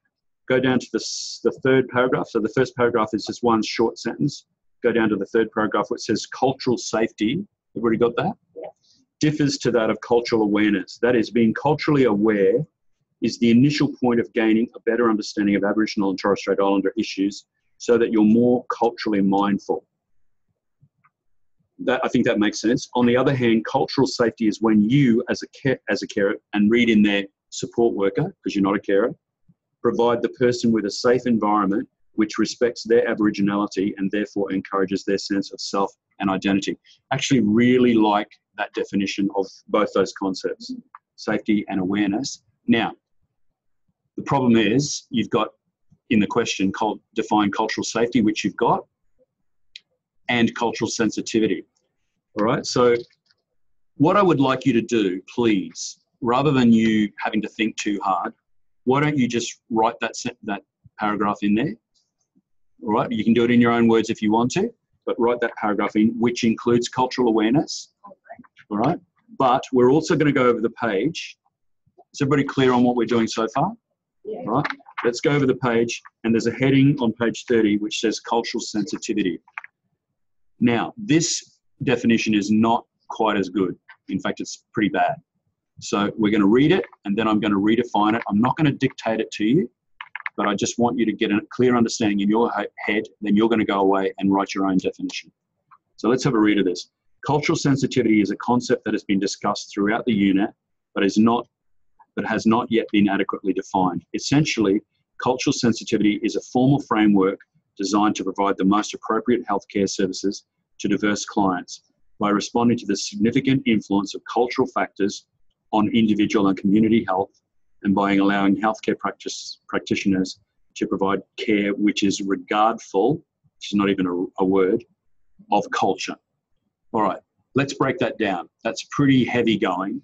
Go down to the third paragraph. So the first paragraph is just one short sentence. Go down to the third paragraph where it says cultural safety. Everybody got that? Yeah. Differs to that of cultural awareness. That is, being culturally aware is the initial point of gaining a better understanding of Aboriginal and Torres Strait Islander issues so that you're more culturally mindful. I think that makes sense. On the other hand, cultural safety is when you, as a carer, and read in there support worker, because you're not a carer, provide the person with a safe environment which respects their Aboriginality and therefore encourages their sense of self and identity. Actually really like that definition of both those concepts, safety and awareness. Now, the problem is you've got in the question define cultural safety, which you've got, and cultural sensitivity. All right, so what I would like you to do, please, rather than you having to think too hard, why don't you just write that paragraph in there? All right, you can do it in your own words if you want to, but write that paragraph in, which includes cultural awareness. All right, but we're also going to go over the page. Is everybody clear on what we're doing so far? Yeah. All right, let's go over the page, and there's a heading on page 30 which says cultural sensitivity. Now, this definition is not quite as good. In fact, it's pretty bad. So we're going to read it, and then I'm going to redefine it. I'm not going to dictate it to you, but I just want you to get a clear understanding in your head. Then you're going to go away and write your own definition. So let's have a read of this. Cultural sensitivity is a concept that has been discussed throughout the unit, but has not yet been adequately defined. Essentially, cultural sensitivity is a formal framework designed to provide the most appropriate healthcare services to diverse clients by responding to the significant influence of cultural factors on individual and community health, and by allowing healthcare practitioners to provide care which is regardful, which is not even a word, of culture. All right, let's break that down. That's pretty heavy going.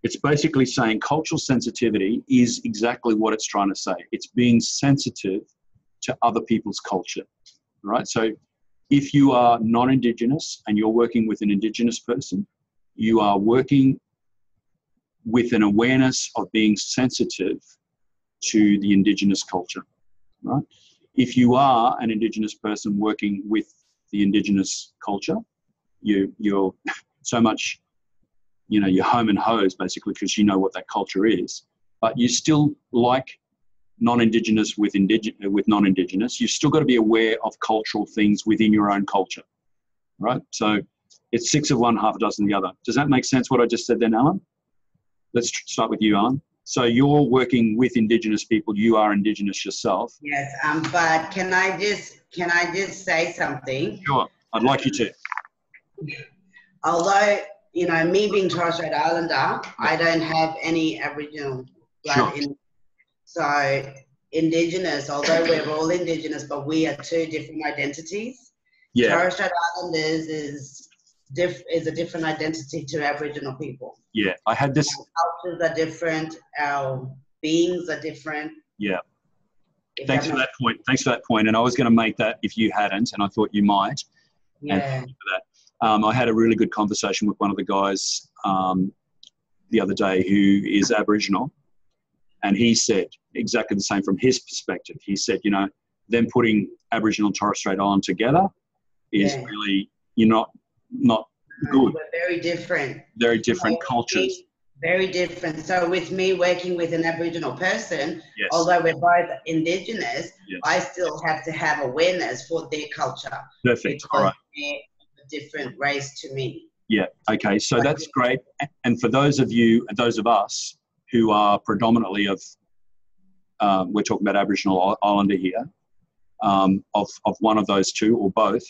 It's basically saying cultural sensitivity is exactly what it's trying to say. It's being sensitive to other people's culture, right? So if you are non-Indigenous and you're working with an Indigenous person, you are working with an awareness of being sensitive to the Indigenous culture, right? If you are an Indigenous person working with the Indigenous culture, you're so much, you're home and hose basically because you know what that culture is, but you still like non-Indigenous with non-Indigenous, you've still got to be aware of cultural things within your own culture, right? So it's 6 of one, half a dozen of the other. Does that make sense what I just said then, Alan? Let's start with you, Alan. So you're working with Indigenous people. You are Indigenous yourself. Yes, but can I just say something? Sure, I'd like you to. Although, you know, me being Torres Strait Islander, I don't have any Aboriginal blood in. So Indigenous, although we're all Indigenous, but we are two different identities. Yeah. Torres Strait Islanders is a different identity to Aboriginal people. Yeah, I had this. Our cultures are different. Our beings are different. Yeah. Thanks for that point. Thanks for that point. And I was going to make that if you hadn't, and I thought you might. Yeah. And thank you for that. I had a really good conversation with one of the guys the other day who is Aboriginal, and he said exactly the same from his perspective. He said, you know, them putting Aboriginal and Torres Strait Island together is really, you're not good. We're very different. Very different cultures. Very different. So with me working with an Aboriginal person, although we're both Indigenous, I still have to have awareness for their culture. Perfect. All right. They're a different race to me. Yeah. Okay. So that's great. And for those of you, those of us who are predominantly of, we're talking about Aboriginal Islander here, of one of those two or both,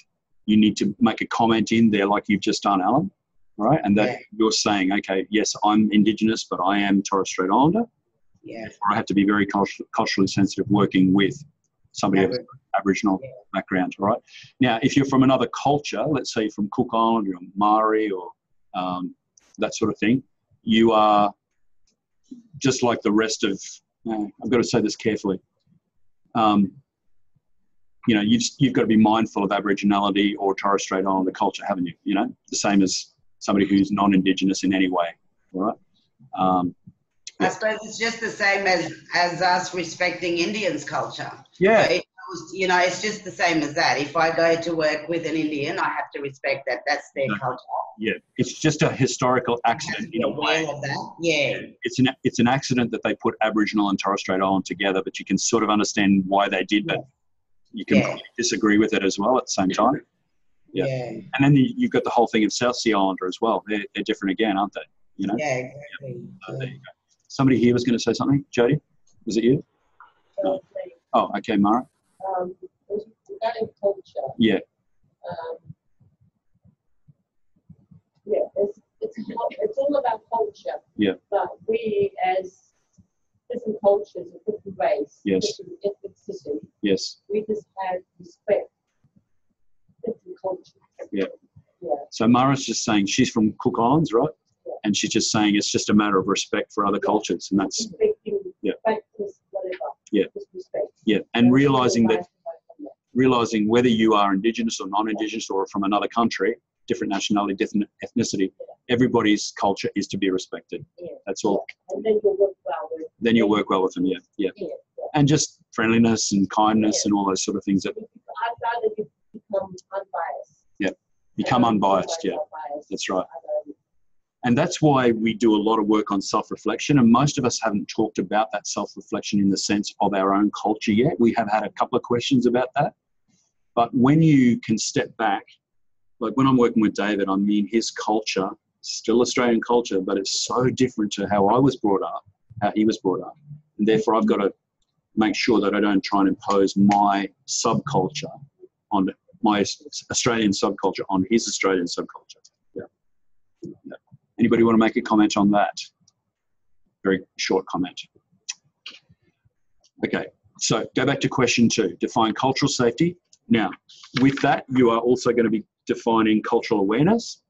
you need to make a comment in there like you've just done, Alan, right? And that you're saying, okay, yes, I'm Indigenous, but I am Torres Strait Islander. Yeah. Or I have to be very culturally sensitive working with somebody of Aboriginal background, all right? Now, if you're from another culture, let's say from Cook Island or Maori or that sort of thing, you are just like the rest of, I've got to say this carefully, you know, you've got to be mindful of Aboriginality or Torres Strait Islander culture, haven't you? You know, the same as somebody who's non-Indigenous in any way, all right? I suppose it's just the same as us respecting Indians' culture. Yeah. So you know, it's just the same as that. If I go to work with an Indian, I have to respect that. That's their culture. Yeah, it's just a historical accident in a way. Of that. Yeah. It's an accident that they put Aboriginal and Torres Strait Island together, but you can sort of understand why they did that. You can disagree with it as well at the same time. Yeah. And then you've got the whole thing of South Sea Islander as well. They're different again, aren't they? You know? Yeah, exactly. So there you go. Somebody here was going to say something. Jody, was it you? No. Oh, okay, Mara. Regarding culture. Yeah. It's all about culture. Yeah. But we as different cultures, a different race, different ethnicity. Yes. We just have respect different cultures. Yeah. So Mara's just saying she's from Cook Islands, right? Yeah. And she's just saying it's just a matter of respect for other cultures, and that's practice, whatever. Yeah. Just respect. Yeah. And realizing whether you are Indigenous or non-Indigenous or from another country, different nationality, different ethnicity, everybody's culture is to be respected. Yeah. That's all. And then you'll work well with them. Then you'll work well with them, yeah. And just friendliness and kindness and all those sort of things. I'd rather you become unbiased. Yeah. Become unbiased, yeah. That's right. And that's why we do a lot of work on self-reflection, and most of us haven't talked about that self-reflection in the sense of our own culture yet. We have had a couple of questions about that. But when you can step back, like when I'm working with David, I mean his culture, still Australian culture, but it's so different to how I was brought up, how he was brought up. And therefore I've got to make sure that I don't try and impose my subculture on my Australian subculture on his Australian subculture. Yeah. Anybody want to make a comment on that? Very short comment. Okay, so go back to question 2. Define cultural safety. Now, with that, you are also going to be defining cultural awareness.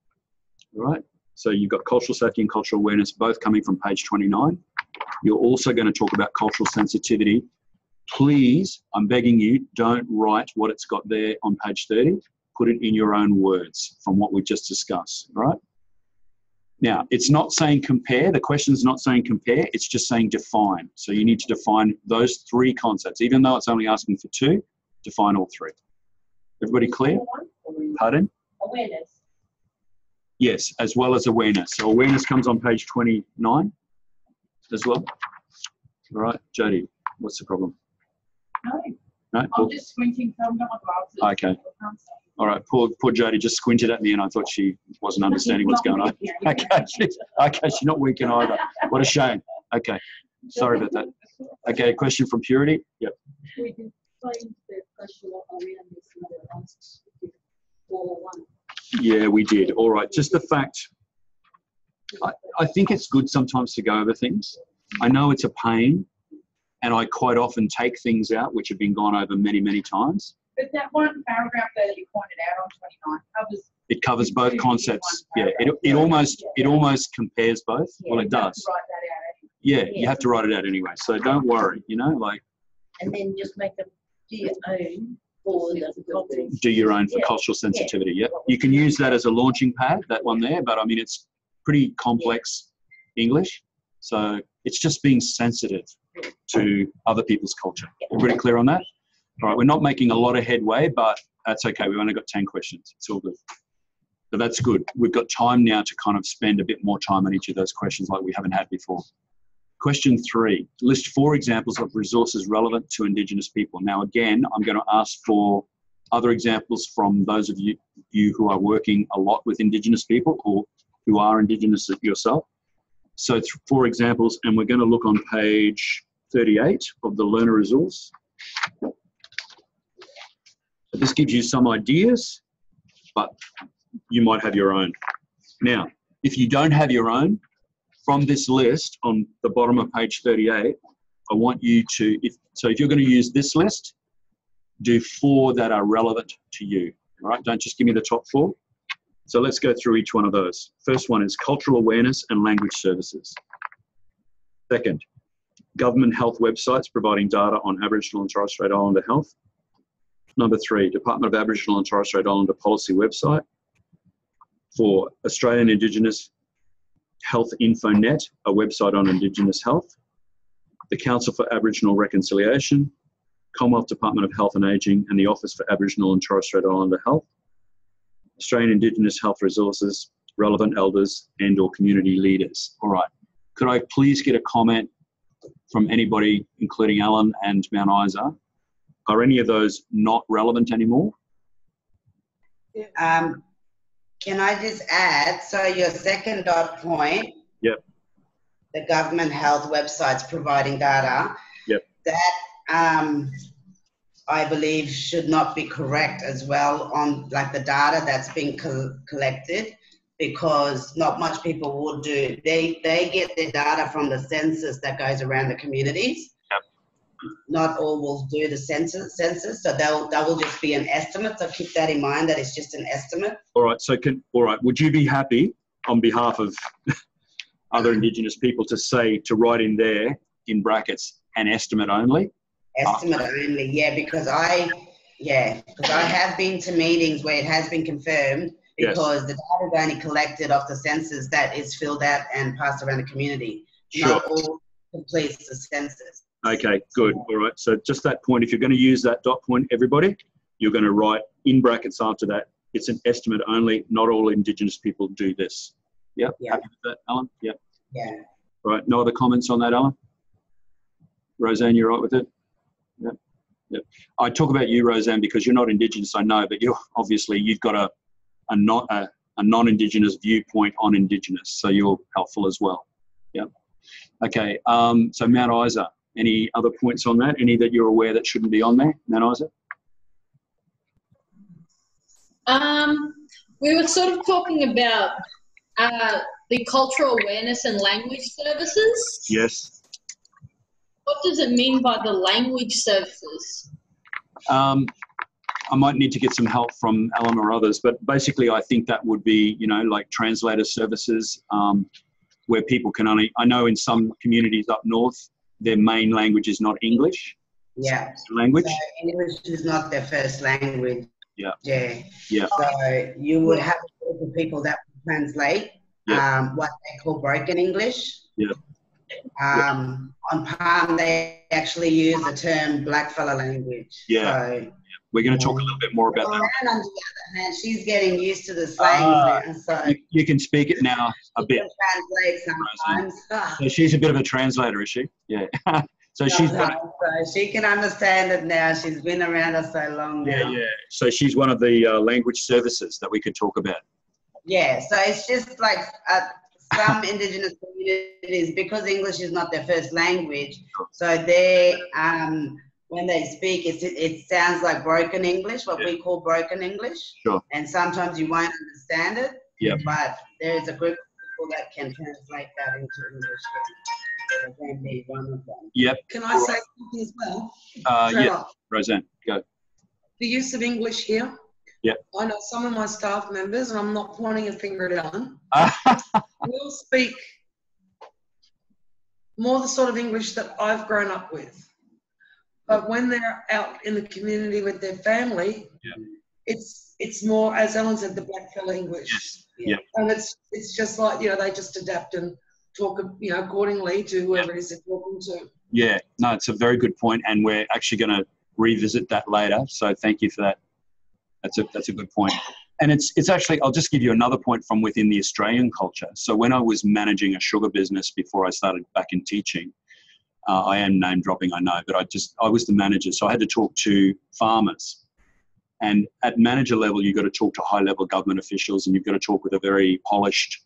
All right? So you've got cultural safety and cultural awareness both coming from page 29. You're also going to talk about cultural sensitivity. Please, I'm begging you, don't write what it's got there on page 30. Put it in your own words from what we just discussed, all right? Now, it's not saying compare. The question's not saying compare. It's just saying define. So you need to define those 3 concepts. Even though it's only asking for 2, define all 3. Everybody clear? Pardon? Awareness. Yes, as well as awareness. So awareness comes on page 29 as well. All right, Jody, what's the problem? No? I'm just squinting, so I've got my glasses. Okay. All right, poor Jody just squinted at me and I thought she wasn't understanding what's going on. Okay, she's not winking either. What a shame. Okay, Sorry about that. Okay, question from Purity. Yep. We can find the question around this in the last 401. Yeah, we did. All right. Just the fact, I think it's good sometimes to go over things. I know it's a pain, and I quite often take things out which have been gone over many, many times. But that one paragraph that you pointed out on 29 covers. It covers both concepts. Yeah, it almost compares both. Yeah, well, it does. Write that out. Yeah, you have to write it out anyway. So don't worry. You know, like. And then just make a do your own for the cultural. Do your own for cultural sensitivity. Yeah, you can use that as a launching pad. That one there, but I mean it's pretty complex English, so it's just being sensitive to other people's culture. Everybody clear on that? All right, we're not making a lot of headway, but that's okay. We've only got 10 questions. It's all good. So that's good. We've got time now to kind of spend a bit more time on each of those questions like we haven't had before. Question 3, list 4 examples of resources relevant to Indigenous people. Now, again, I'm going to ask for other examples from those of you who are working a lot with Indigenous people or who are Indigenous yourself. So 4 examples, and we're going to look on page 38 of the learner resource. This gives you some ideas, but you might have your own. Now, if you don't have your own, from this list on the bottom of page 38, I want you to, if you're going to use this list, do 4 that are relevant to you. All right, don't just give me the top 4. So let's go through each one of those. First one is cultural awareness and language services. Second, government health websites providing data on Aboriginal and Torres Strait Islander health. Number 3, Department of Aboriginal and Torres Strait Islander policy website. 4, Australian Indigenous Health Infonet, a website on Indigenous health. The Council for Aboriginal Reconciliation, Commonwealth Department of Health and Ageing, and the Office for Aboriginal and Torres Strait Islander Health. Australian Indigenous Health Resources, relevant elders and or community leaders. All right. Could I please get a comment from anybody, including Alan and Mount Isa? Are any of those not relevant anymore? Can I just add, so your second dot point, yep, the government health websites providing data, yep, that I believe should not be correct as well on like the data that's being collected, because not much people would do. They get their data from the census that goes around the communities. Yep. Not all will do the census, so that will just be an estimate. So keep that in mind, that it's just an estimate. All right. So would you be happy on behalf of other Indigenous people to write in there in brackets an estimate only? Estimate only, yeah, because I have been to meetings where it has been confirmed, because the data is only collected off the census that is filled out and passed around the community. Sure. Not all completes the census. Okay, good. All right. So just that point, if you're going to use that dot point, everybody, you're going to write in brackets after that, it's an estimate only. Not all Indigenous people do this. Yep. Yeah. Happy with that, Alan? Yep. Yeah. All right. No other comments on that, Alan? Roseanne, you're right with it? Yep. Yep. I talk about you, Roseanne, because you're not Indigenous, I know, but you've got a non-Indigenous viewpoint on Indigenous, so you're helpful as well. Yep. Okay. So Mount Isa, any other points on that? Any that you're aware that shouldn't be on there, Mount Isa? We were sort of talking about the cultural awareness and language services. Yes. What does it mean by the language services? I might need to get some help from Alan or others, but basically I think that would be, like translator services, where people can only, I know in some communities up north, their main language is not English. Yeah. Language. So English is not their first language. Yeah. Yeah. Yeah. So you would have a group of people that would translate what they call broken English. Yeah. On Palm, they actually use the term blackfella language. Yeah. So, we're going to talk a little bit more about that. And on the other hand, she's getting used to the slang now, so you can speak it now a bit. Translate sometimes. So she's a bit of a translator, is she? Yeah. So she's so she can understand it now. She's been around us so long now. Yeah. So she's one of the language services that we could talk about. Yeah. So it's just like some Indigenous communities, because English is not their first language, so they, when they speak, it sounds like broken English, what we call broken English. Sure. And sometimes you won't understand it. Yeah. But there is a group of people that can translate that into English. So they can be one of them. Yep. Can I say something as well? Yeah, Roseanne, go. The use of English here. Yep. I know some of my staff members, and I'm not pointing a finger at Ellen, will speak more the sort of English that I've grown up with. But when they're out in the community with their family, it's more, as Ellen said, the blackfella English. Yes. Yeah. And it's just like, you know, they just adapt and talk, you know, accordingly to whoever it is they're talking to. Yeah, no, it's a very good point, and we're actually going to revisit that later. So thank you for that. That's a good point. And it's actually, I'll just give you another point from within the Australian culture. So when I was managing a sugar business before I started back in teaching, I am name dropping, I know, but I was the manager. So I had to talk to farmers. And at manager level, you've got to talk to high level government officials, and you've got to talk with a very polished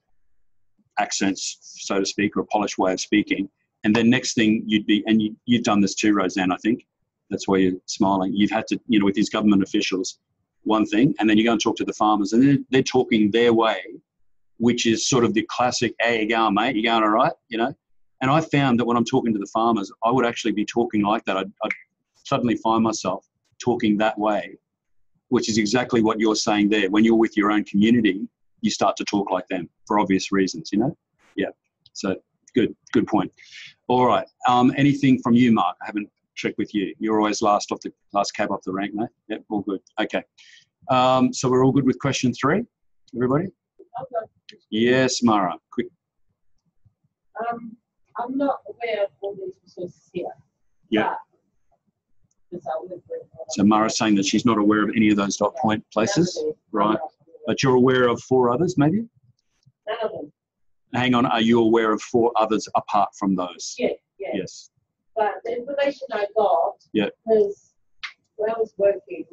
accents, so to speak, or a polished way of speaking. And then next thing you've done this too, Roseanne, I think. That's why you're smiling. You've had to, you know, with these government officials, one thing, and then you go and talk to the farmers, and they're talking their way, which is sort of the classic, hey, you going, mate? You going all right? You know? And I found that when I'm talking to the farmers, I would actually be talking like that. I'd suddenly find myself talking that way, which is exactly what you're saying there. When you're with your own community, you start to talk like them for obvious reasons, you know? Yeah. So good point. All right. Anything from you, Mark? I haven't checked with you. You're always last cab off the rank, mate. Yep, all good. Okay. So we're all good with question 3, everybody? Yes, Mara, quick. I'm not aware of all these resources here. Yeah. So Mara's saying that she's not aware of any of those dot point places, right? But you're aware of 4 others, maybe? None of them. Hang on, are you aware of 4 others apart from those? Yeah. Yes. But the information I got, because when I was working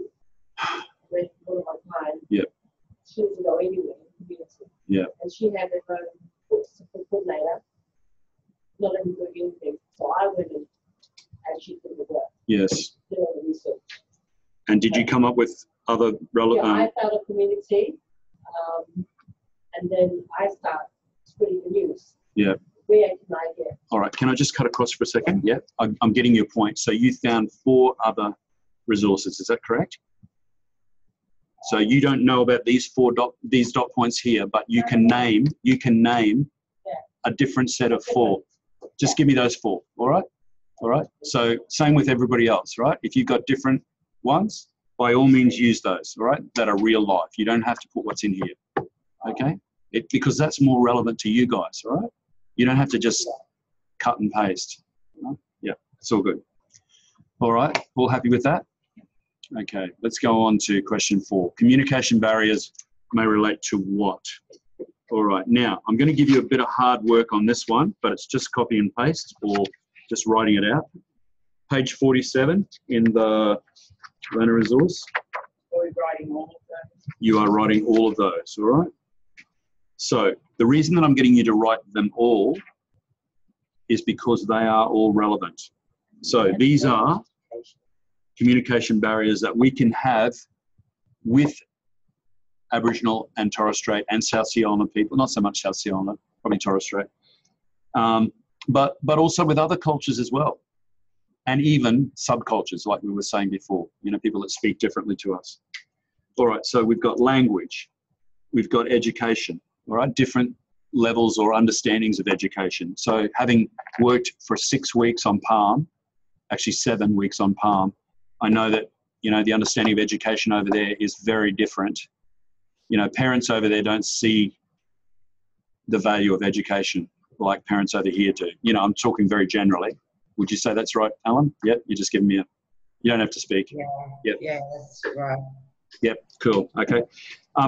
with one of my clients, she doesn't go anywhere in the community. Yeah. And she had her own books for coordinator, not even doing anything. So I went in and she did the work. Yes. Did all the research. And did you come up with other relevant? Yeah, I found a community, and then I start spreading the news. Yeah. Where can I get? All right. Can I just cut across for a second? Yeah. I'm getting your point. So you found 4 other resources. Is that correct? So you don't know about these dot points here, but you can name a different set of 4. Just give me those 4. All right. All right. So same with everybody else, right? If you've got different ones, by all means use those, all right? That are real life. You don't have to put what's in here. Okay. Because that's more relevant to you guys, all right? You don't have to just cut and paste. Yeah, it's all good. All right, all happy with that? Okay, let's go on to question 4. Communication barriers may relate to what? All right, now I'm going to give you a bit of hard work on this one, but it's just copy and paste or just writing it out. Page 47 in the learner resource. Are we writing all of those? You are writing all of those, all right? So the reason that I'm getting you to write them all is because they are all relevant. So these are communication barriers that we can have with Aboriginal and Torres Strait and South Sea Islander people, not so much South Sea Islander, probably Torres Strait, but also with other cultures as well. And even subcultures, like we were saying before, you know, people that speak differently to us. All right, so we've got language, we've got education, all right, different levels or understandings of education. So having worked for 6 weeks on Palm, actually 7 weeks on Palm, I know that, you know, the understanding of education over there is very different. You know, parents over there don't see the value of education like parents over here do. You know, I'm talking very generally. Would you say that's right, Alan? Yep, you're just giving me you don't have to speak. Yeah, yep. Yeah, that's right. Yep, cool, okay.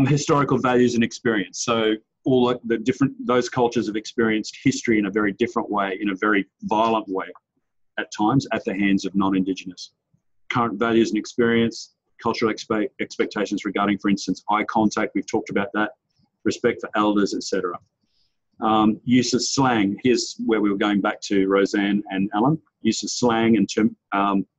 Historical values and experience. So all those cultures have experienced history in a very different way, in a very violent way at times at the hands of non-Indigenous. Current values and experience, cultural expectations regarding, for instance, eye contact, we've talked about that, respect for elders, etc. Use of slang. Here's where we were going back to Roseanne and Alan. Use of slang and term.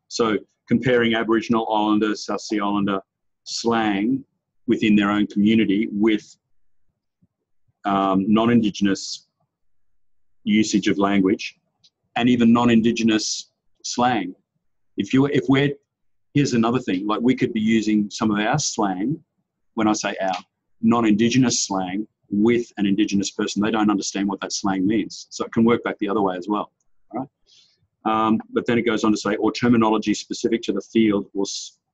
So comparing Aboriginal Islander, South Sea Islander slang within their own community with non-Indigenous usage of language, and even non-Indigenous slang. Here's another thing, like we could be using some of our slang, when I say our, non-Indigenous slang with an Indigenous person. They don't understand what that slang means. So it can work back the other way as well, all right? But then it goes on to say, or terminology specific to the field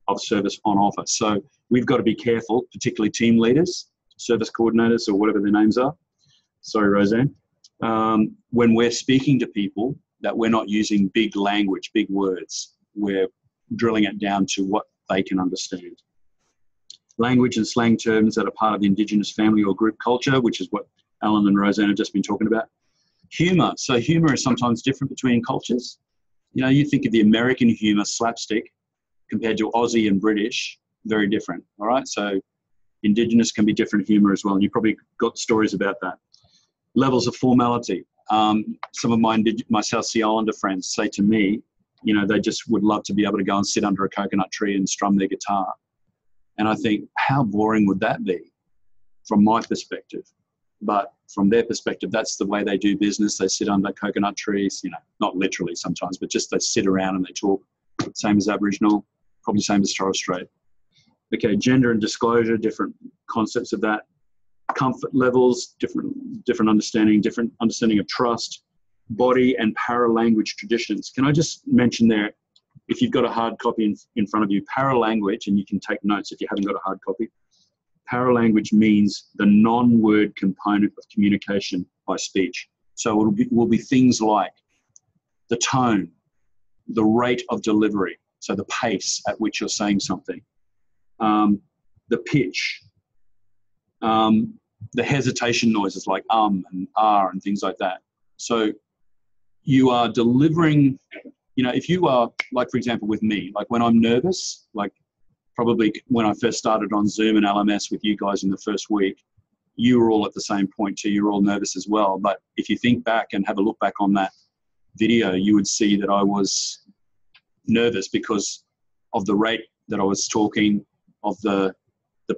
of service on offer. So we've got to be careful, particularly team leaders, service coordinators, or whatever their names are. Sorry, Roseanne. When we're speaking to people, that we're not using big language, big words. We're drilling it down to what they can understand. Language and slang terms that are part of the Indigenous family or group culture, which is what Alan and Roseanne have just been talking about. Humour. So humour is sometimes different between cultures. You know, you think of the American humour, slapstick, compared to Aussie and British, very different, all right? So Indigenous can be different humour as well, and you probably got stories about that. Levels of formality. Some of my South Sea Islander friends say to me, you know, they just would love to be able to go and sit under a coconut tree and strum their guitar. And I think, how boring would that be from my perspective? But from their perspective, that's the way they do business. They sit under coconut trees, you know, not literally sometimes, but just they sit around and they talk. Same as Aboriginal, probably same as Torres Strait. Okay, gender and disclosure, different concepts of that. Comfort levels, different understanding of trust. Body and para-language traditions. Can I just mention there, if you've got a hard copy in front of you, para-language, and you can take notes if you haven't got a hard copy, para-language means the non-word component of communication by speech. So it will be things like the tone, the rate of delivery, so the pace at which you're saying something, the pitch, the hesitation noises like and and things like that. So you are delivering, you know, if you are, like, for example, with me, like when I'm nervous, like probably when I first started on Zoom and LMS with you guys in the first week, you were all at the same point too. You were all nervous as well. But if you think back and have a look back on that video, you would see that I was nervous because of the rate that I was talking, of the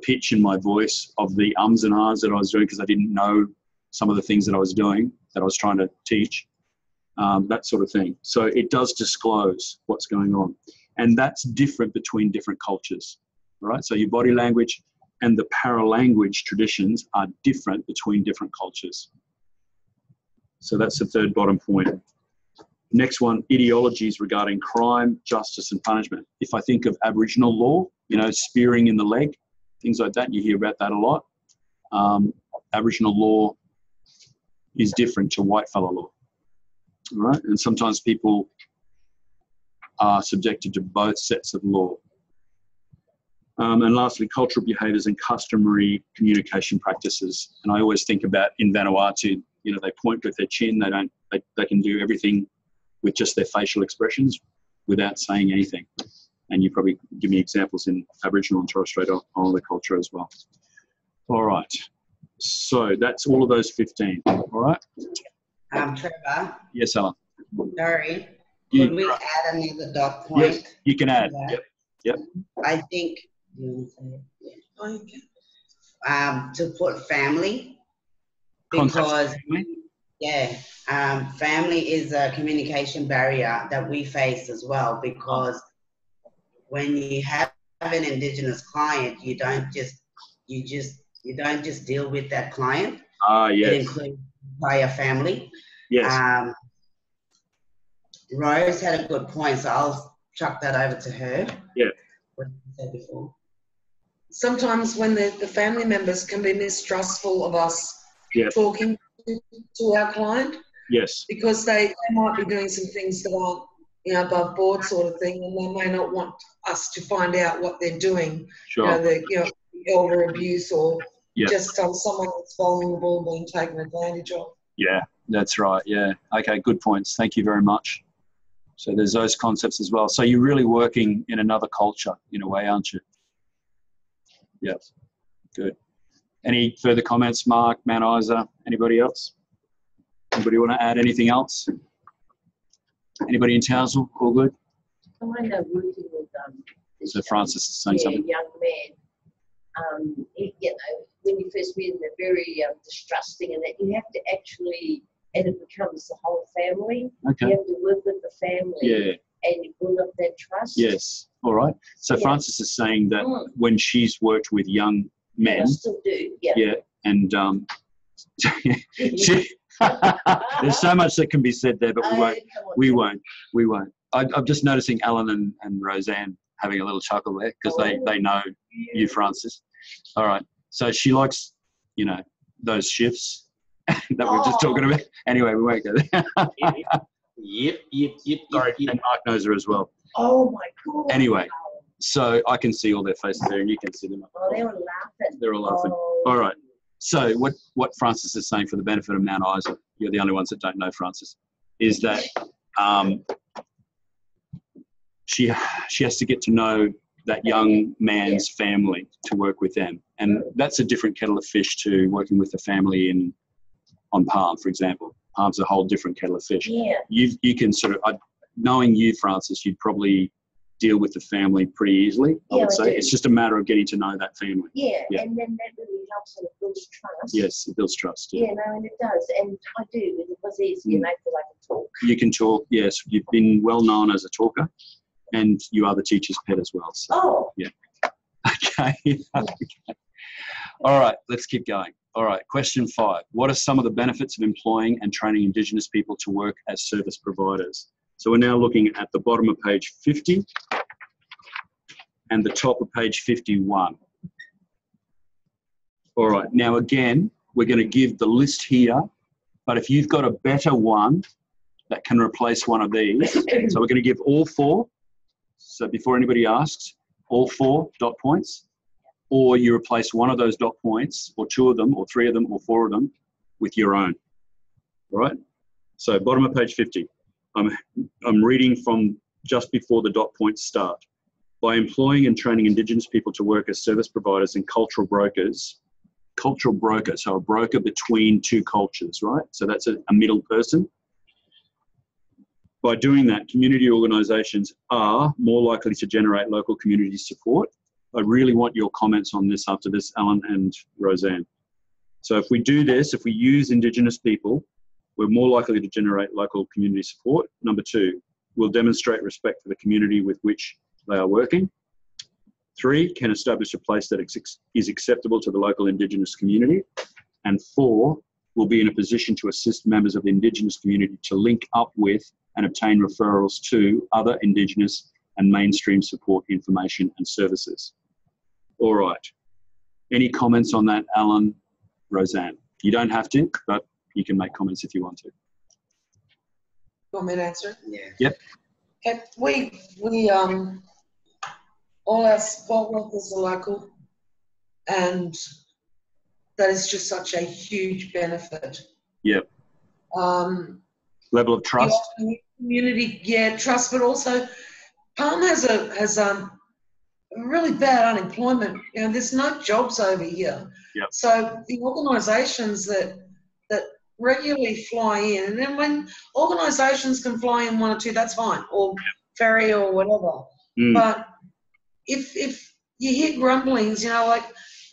pitch in my voice, of the ums and ahs that I was doing because I didn't know some of the things that I was doing, that I was trying to teach, that sort of thing. So it does disclose what's going on. And that's different between different cultures, all right? So your body language and the para-language traditions are different between different cultures. So that's the third bottom point. Next one, ideologies regarding crime, justice and punishment. If I think of Aboriginal law, you know, spearing in the leg, things like that, you hear about that a lot. Aboriginal law is different to whitefella law, all right? And sometimes people are subjected to both sets of law. And lastly, cultural behaviours and customary communication practices. And I always think about in Vanuatu, you know, they point with their chin, they can do everything with just their facial expressions without saying anything. And you probably give me examples in Aboriginal and Torres Strait Islander culture as well. All right. So that's all of those 15. All right. Trevor. Yes, Alan. Sorry. Could we add another dot point? Yes, you can add. Yep. I think to put family, because family is a communication barrier that we face as well, because when you have an Indigenous client, you don't just deal with that client. Yes. It includes entire family. Yes. Rose had a good point, so I'll chuck that over to her. Yeah. What you said before. Sometimes when the family members can be mistrustful of us talking to our client. Yes. Because they might be doing some things that aren't, you know, above board sort of thing, and they may not want us to find out what they're doing. Sure. You know, elder abuse or just someone that's vulnerable being taken advantage of. Yeah, that's right. Yeah. Okay, good points. Thank you very much. So there's those concepts as well. So you're really working in another culture in a way, aren't you? Yes. Good. Any further comments, Mark, Mount Isa, anybody else? Anybody want to add anything else? Anybody in Townsville? All good? I know working with So Francis is saying something. young man. You know, when you first meet him, they're very distrusting, and that you have to actually, and it becomes the whole family. Okay. You have to work with the family, and you build up that trust. Yes. All right. So Francis is saying that when she's worked with young men, I still do. and there's so much that can be said there, but we won't. I'm just noticing Alan and Roseanne having a little chuckle there because they know you, Francis. All right. So she likes, you know, those shifts that we're just talking about. Anyway, we won't go there. Yep. Sorry, and Mark knows her as well. Oh my God. Anyway, so I can see all their faces there, and you can see them. Oh, they were laughing. They're all laughing. All right. So what Francis is saying for the benefit of Mount Isa, you're the only ones that don't know Francis, is that she has to get to know that young man's family to work with them, and that's a different kettle of fish to working with the family on Palm, for example. Palm's a whole different kettle of fish. Yeah. You can sort of, knowing you, Francis, you'd probably deal with the family pretty easily, I would say. It's just a matter of getting to know that family. Yeah, and then that really helps and it builds trust. Yes, it builds trust. Yeah, no, and it does. And I do. It was easy, and I feel like I can talk. You can talk, yes. You've been well known as a talker, and you are the teacher's pet as well. So, yeah. Okay. All right, let's keep going. All right, question 5. What are some of the benefits of employing and training Indigenous people to work as service providers? So we're now looking at the bottom of page 50 and the top of page 51. All right, now again, we're going to give the list here, but if you've got a better one that can replace one of these, so we're going to give all 4. So before anybody asks, all 4 dot points, or you replace one of those dot points, or 2 of them, or 3 of them, or 4 of them with your own. All right? So bottom of page 50. I'm reading from just before the dot points start. By employing and training Indigenous people to work as service providers and cultural brokers, so a broker between 2 cultures, right? So that's a middle person. By doing that, community organisations are more likely to generate local community support. I really want your comments on this after this, Alan and Roseanne. So if we do this, if we use Indigenous people, we're more likely to generate local community support. Number 2, we'll demonstrate respect for the community with which they are working. 3, can establish a place that is acceptable to the local Indigenous community. And 4, will be in a position to assist members of the Indigenous community to link up with and obtain referrals to other Indigenous and mainstream support information and services. All right. Any comments on that, Alan, Roseanne? You don't have to, but you can make comments if you want to. You want me to answer? Yeah. Yep. Okay. We all our support workers are local, and that is just such a huge benefit. Yep. Level of trust. Community, trust, but also Palm has a really bad unemployment. You know, there's no jobs over here. Yep. So the organisations that regularly fly in, and then when organisations can fly in 1 or 2, that's fine, or ferry or whatever. But if you hear grumblings, you know, like,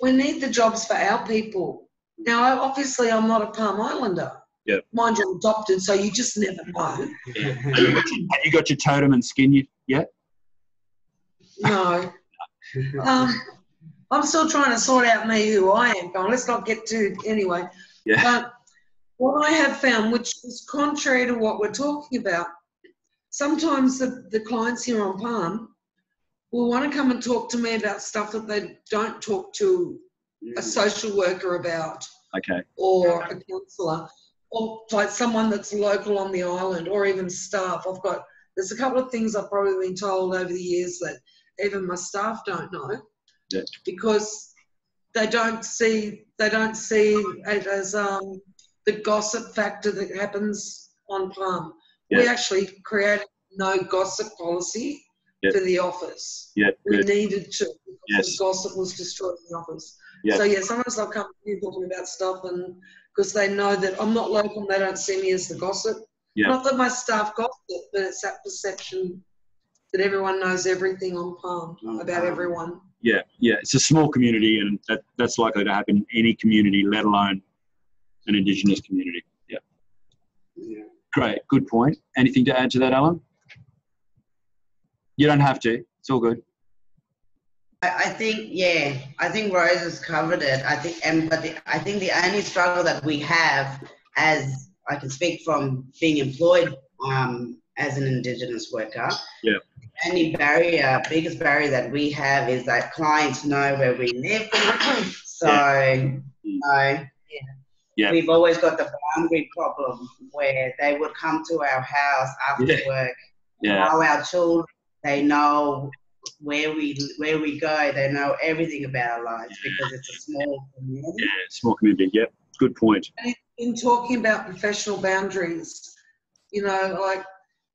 we need the jobs for our people. Now, obviously, I'm not a Palm Islander. Yep. Mind you, adopted, so you just never know. Yeah. Have you got your totem and skin yet? No. I'm still trying to sort out me who I am. Let's not get to anyway. Yeah. But what I have found, which is contrary to what we're talking about, sometimes the clients here on Palm will want to come and talk to me about stuff that they don't talk to a social worker about. Okay. Or a counsellor, or like someone that's local on the island, or even staff. There's a couple of things I've probably been told over the years that even my staff don't know. Yeah. Because they don't see it as the gossip factor that happens on Palm. Yeah. We actually created no gossip policy for the office. Yeah, we needed to, because yes. the gossip was destroyed in the office. Yeah. So sometimes I'll come here talking about stuff, and because they know that I'm not local and they don't see me as the gossip. Yeah. Not that my staff gossip, but it's that perception that everyone knows everything on Palm about everyone. Yeah, yeah. It's a small community, and that's likely to happen in any community, let alone an Indigenous community. Yeah. Yeah. Great. Good point. Anything to add to that, Alan? You don't have to. It's all good. I think Rose has covered it. I think the only struggle that we have, as I can speak from being employed as an Indigenous worker, yeah, the biggest barrier that we have is that clients know where we live. So, we've always got the boundary problem where they would come to our house after work, know our children, they know where we go, they know everything about our lives because it's a small community. Yeah, small community, yep. Good point. And in talking about professional boundaries, you know, like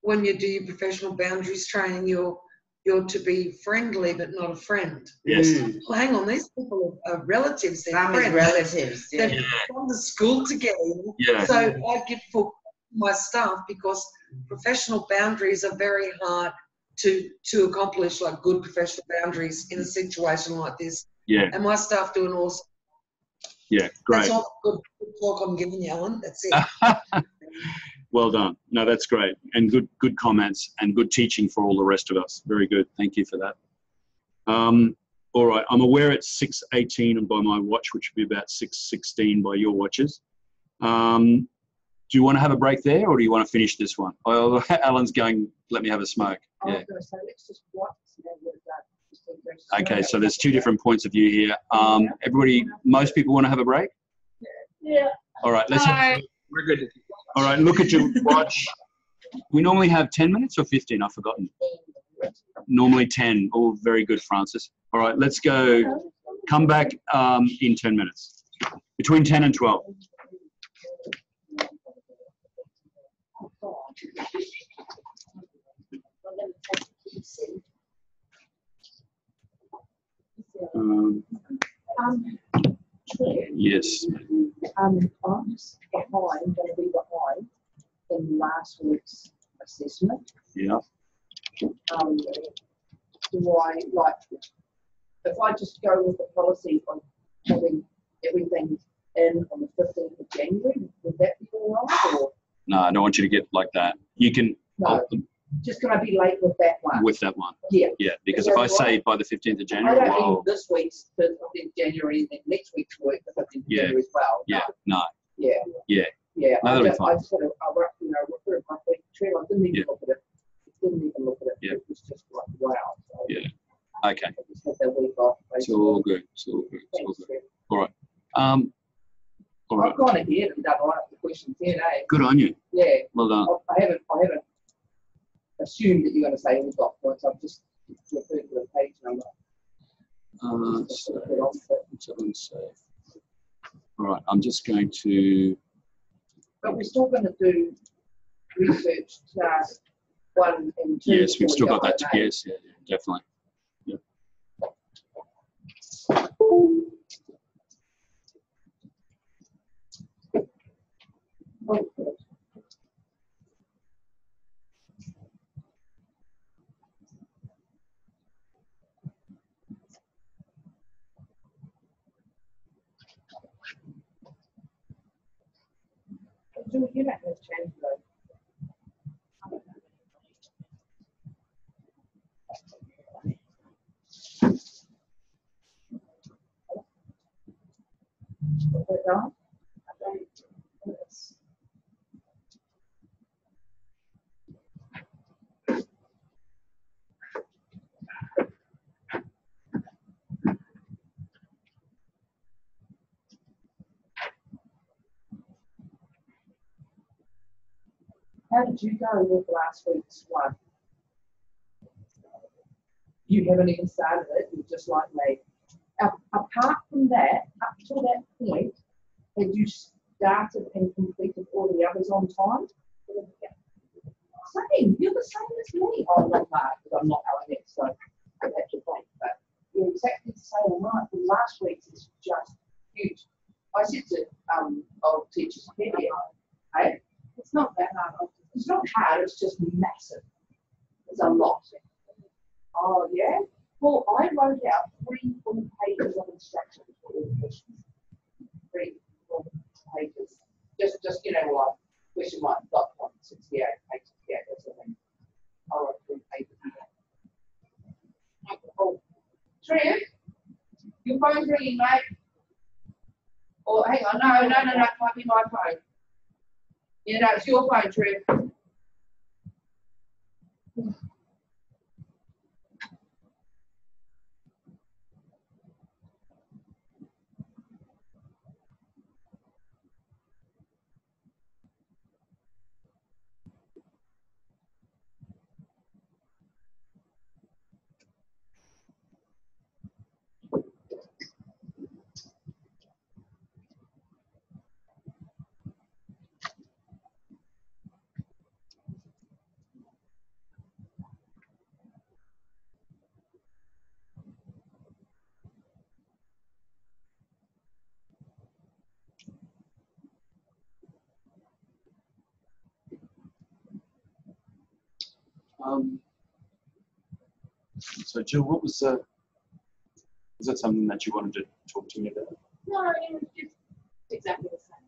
when you do your professional boundaries training, you're to be friendly but not a friend. Yes. Well, hang on, these people are relatives, they're Family friends. relatives. Yeah. They've gone to school together. Yeah. So I give for my staff because professional boundaries are very hard to accomplish, like good professional boundaries in a situation like this. Yeah. And my staff do an awesome. Yeah, great. That's all good talk I'm giving you, Alan. That's it. Well done. No, that's great. And good comments and good teaching for all the rest of us. Very good. Thank you for that. All right. I'm aware it's 6:18 by my watch, which would be about 6:16 by your watches. Do you want to have a break there, or do you want to finish this one? Oh, Alan's going, let me have a smoke. I Yeah. was going to say, let's just watch. Okay, so there's two different points of view here. Most people want to have a break? Yeah. All right, We're good. All right, look at your watch. We normally have 10 minutes or 15, I've forgotten. Normally 10. Oh, very good, Francis. All right, let's go. Come back in 10 minutes. Between 10 and 12. Yes. I'm just going to be behind in last week's assessment. Yeah. Do I, like, if I just go with the policy of having everything in on the 15th of January, would that be all right? Or? No, I don't want you to get like that. You can... No. Just going to be late with that one. With that one. Yeah. Yeah, because if I say by the 15th of January, I don't mean this week's 15th of January and then next week's work, the 15th of January as well. Yeah, no. Yeah. Yeah. Yeah. No, I just sort of, referred my week trip. I didn't even look at it. Yeah. It was just like, wow. So yeah. Okay. I just had that week off. It's all good. It's all good. It's all good. All right. All right. I've gone ahead and done all the questions here, eh? Good on you. Yeah. Well done. I haven't assumed that you're going to say we've got points. I've just referred to the page number. All right, I'm just going to... But we're still going to do research task 1 and 2. Yes, we've still got that. Yes, yeah, definitely. Yeah. You're not going to change those. How did you go with last week's one? You haven't even started it, you're just like me. Apart from that, up to that point, had you started and completed all the others on time? Same, you're the same as me. Oh, not Mark, because I'm not LMS, so I have to think. But you're exactly the same amount. Last week's is just huge. I said to of teachers' video. Hey, it's not that hard. It's not hard, it's just massive. It's a lot. Oh, yeah? Well, I wrote out 3 full pages of instructions for all the questions. 3 full pages. Just you know, like, question 1, dot 1, 68, 68, that's the thing. I wrote 3 pages. Oh, Trev, your phone's ringing, mate. Oh, hang on, no, it might be my phone. Yeah, no, it's your phone, Trev. So Jill, what was that something that you wanted to talk to me about? No, it was just exactly the same.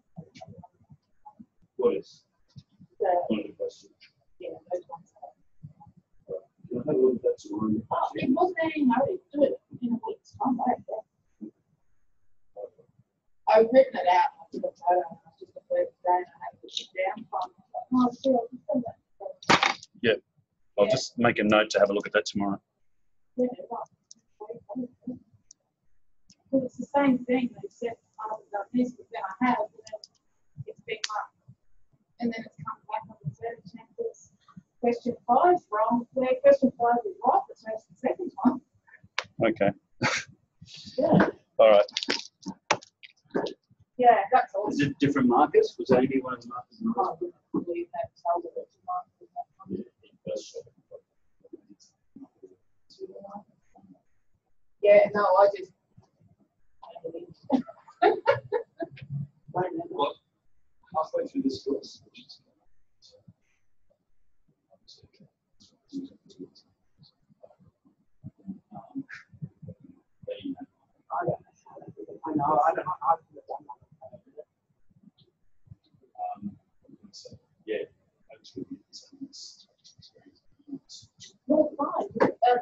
What is? One of the questions. Yeah, those ones. Can I have a look at that tomorrow? Oh, it wasn't any hurry. Do it in a week's time. I've written it out after the photo. I was just the first day and I had to sit down. Oh, sure, I'll send that. Yeah, I'll just make a note to have a look at that tomorrow. Yeah, but it's the same thing, except this, but then I have, and then it's been up. And then it's come back on the third attempt. Question 5's wrong. Where question 5 is right, but so it's the second one. Okay. Yeah. All right. Yeah, that's all. Is it different markers? Was that any one of the markers? I wouldn't believe that tells it it's markers. Yeah, no, I just. What? Halfway through this course. I know, I don't know. Yeah. Well, fine.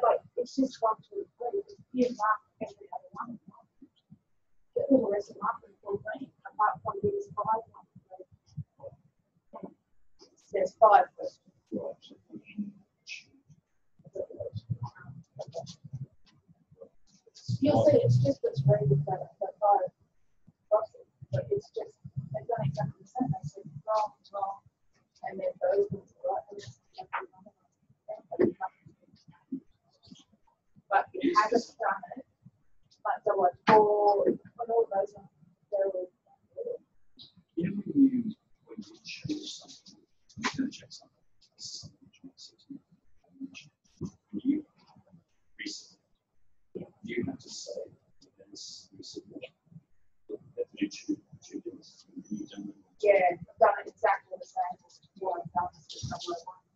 Like, it's just 1, 2, 3. You mark every other one. Get all the rest of them up in full green, apart from these 5 ones. There's 5 questions. You'll see, it's just what's read with the 5 boxes, but it's just, they've done exactly the same. They said wrong, and then those ones are right. And it's exactly wrong. But it hasn't done it. But so what, all those ones, they're all. Yeah, when you choose something, you're going to check something. This is something which makes sense. You recently, you have to say this recently. That you choose. Yeah, I've done it exactly the same as what I've done with the couple of ones.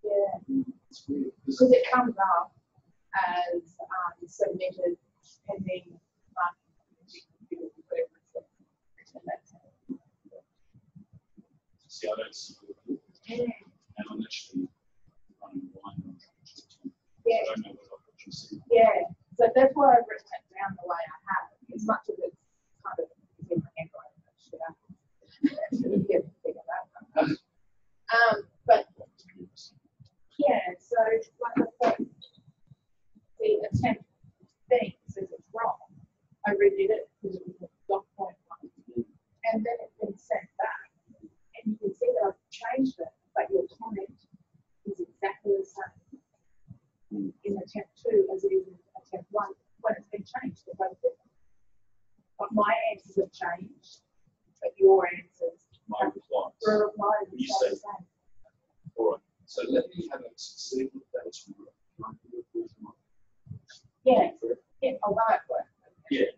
Yeah. Because it comes up as submitted pending see, I don't see it. Yeah. And I'm actually running blind on yeah. I don't know what you see. Yeah. So that's why I've written it down the way I have, as much as it's kind of in my handwriting. But yeah, so like I said, the attempt thing says it's wrong. I redid it because it was a .1, and then it's been sent back, and you can see that I've changed it, but your comment is exactly the same in attempt 2 as it is in attempt 1 when it's been changed. They're both different. But my answers have changed, but your answers my replies. Were replies You the say, same. all right. So let me have a specific that tomorrow. Yeah. Yeah. Oh, that worked. Yeah.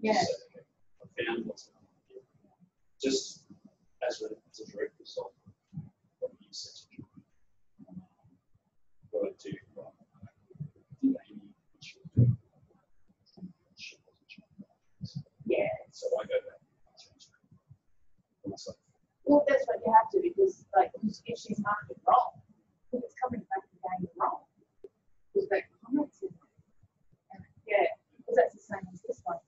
Yeah. Okay. like, if she's marked it wrong, if it's coming back again wrong, because that comments in there. And yeah, because that's the same as this one.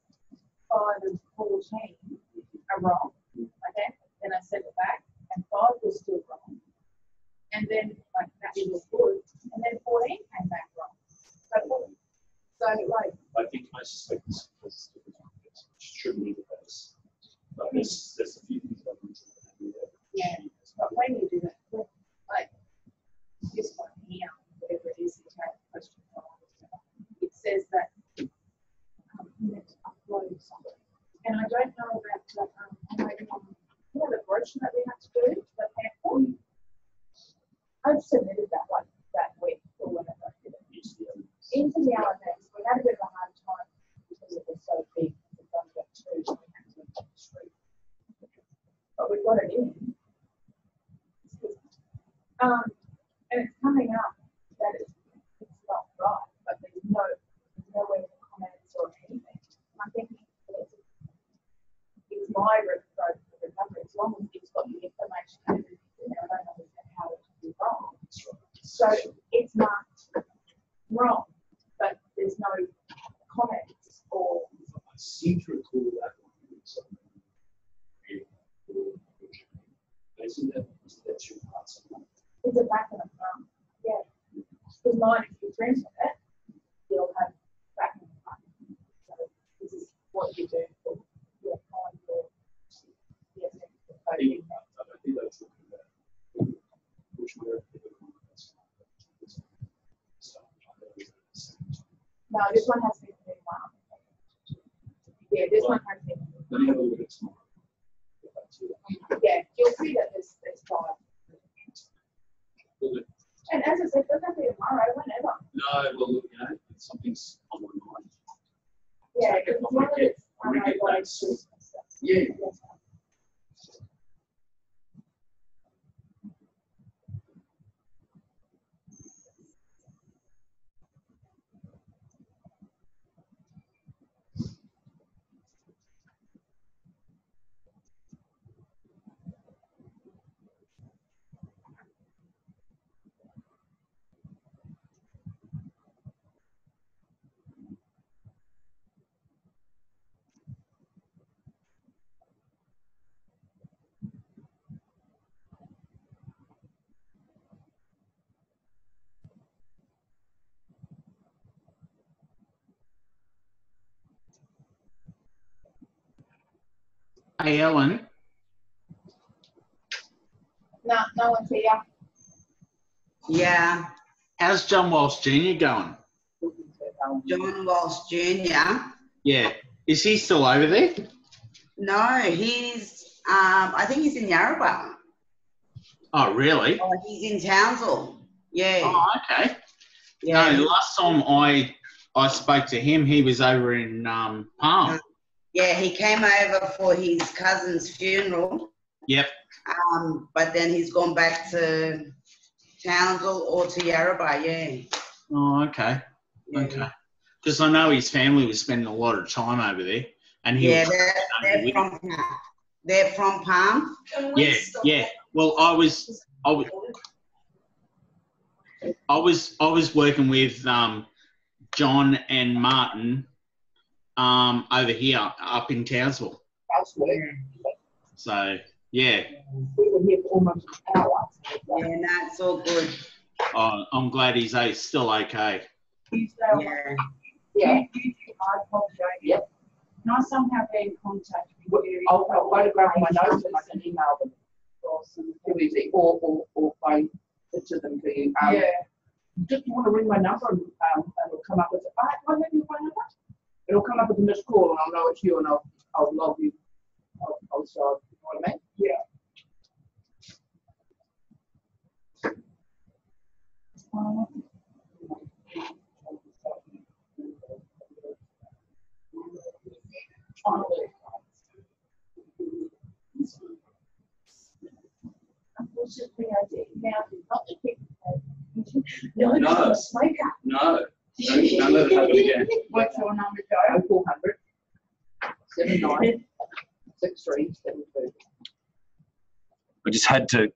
5 and 14 are wrong. Okay, then I sent it back, and 5 was still wrong. And then like that was good, and then 14 came back wrong. So like. I think I suspect this shouldn't be the case. But there's a few things that I'm doing. Yeah, but when you do that, like this one here, whatever it is, question, it says that you have to upload something. And I don't know about the brochure that we have to do, the pamphlet. I've submitted that one that week or whenever I did it. Into the LMS, we had a bit of a hard time because it was so big. We've done that too, so we had to make it straight. But we got it in. And it's coming up that it's not right, but there's nowhere for comments or anything. I'm thinking it's my recovery, as long as it's got the information and everything in there, I don't understand how it can be wrong. So it's marked wrong, but there's no comments or. I seem to recall that one. Isn't that 2 parts of that? It's a back and a front, yeah. Because mine, if you print it, you'll have back and front. So this is what you do for your time for I think that's about which we're no, this one has been moved up. Yeah, this one has been moved. Let me have a look at it tomorrow. Yeah, you'll see that there's 5. And as I said, doesn't have to be tomorrow, whenever. No, well, you know, something's on my mind. Yeah, because one of it's yeah. Hey, Ellen. No one's here. Yeah, How's John Walsh Jr. going? John Walsh Jr. Yeah. Is he still over there? No, he's, I think he's in Yarrabah. Oh, really? Oh, he's in Townsville. Yeah. Oh, okay. Yeah. No, last time I spoke to him, he was over in Palm. Yeah, he came over for his cousin's funeral. Yep. But then he's gone back to Townsville or to Yarrabah, yeah. Oh, okay. Yeah. Okay. Because I know his family was spending a lot of time over there. And he was they're from Palm. Yeah, yeah. Well, I was working with John and Martin over here up in Townsville. So yeah. We were here for almost an hour. Yeah, that's all good. Oh, I'm glad he's still okay. Yeah. Yep. Can I somehow be in contact with you? I'll photograph my notes and I can email them. Awesome. Too easy. Or phone picture them to you. Yeah. Just want to ring my number and it'll come up with do I have your phone number? It'll come up with a missed call and I'll know it's you and I'll log you. I'll you know what I mean? Yeah. Unfortunately, I did. Now, not the quick. No, I'm a smoker. No. Don't let it happen again. What's your number, Joe? 0400 79 6372. I just had to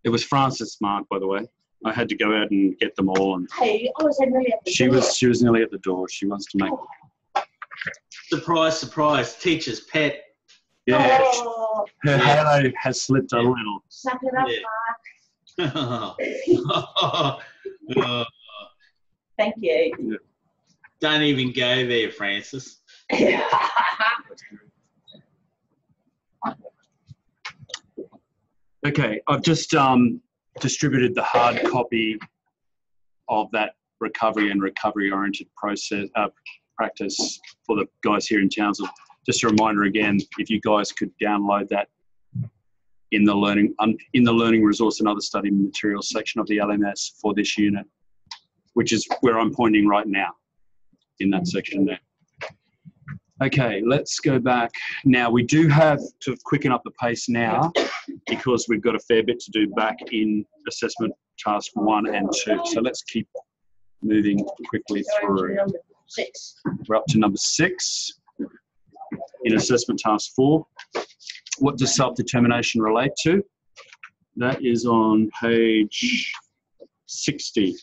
It was Frances' mark, by the way. I had to go out and get them all. And Hey, I was nearly at the she door. was nearly at the door. She wants to make. Surprise, surprise. Teacher's pet. Yeah. Oh, Her halo has slipped a little. suck it up, Mark. Thank you. Yeah. Don't even go there, Francis. Okay, I've just distributed the hard copy of that recovery and recovery-oriented practice for the guys here in Townsville. Just a reminder again, if you guys could download that in the learning resource and other study materials section of the LMS for this unit, which is where I'm pointing right now in that section there. Okay, let's go back. Now, we do have to quicken up the pace now because we've got a fair bit to do back in assessment task 1 and 2. So let's keep moving quickly through. We're up to number 6 in assessment task 4. What does self-determination relate to? That is on page 60.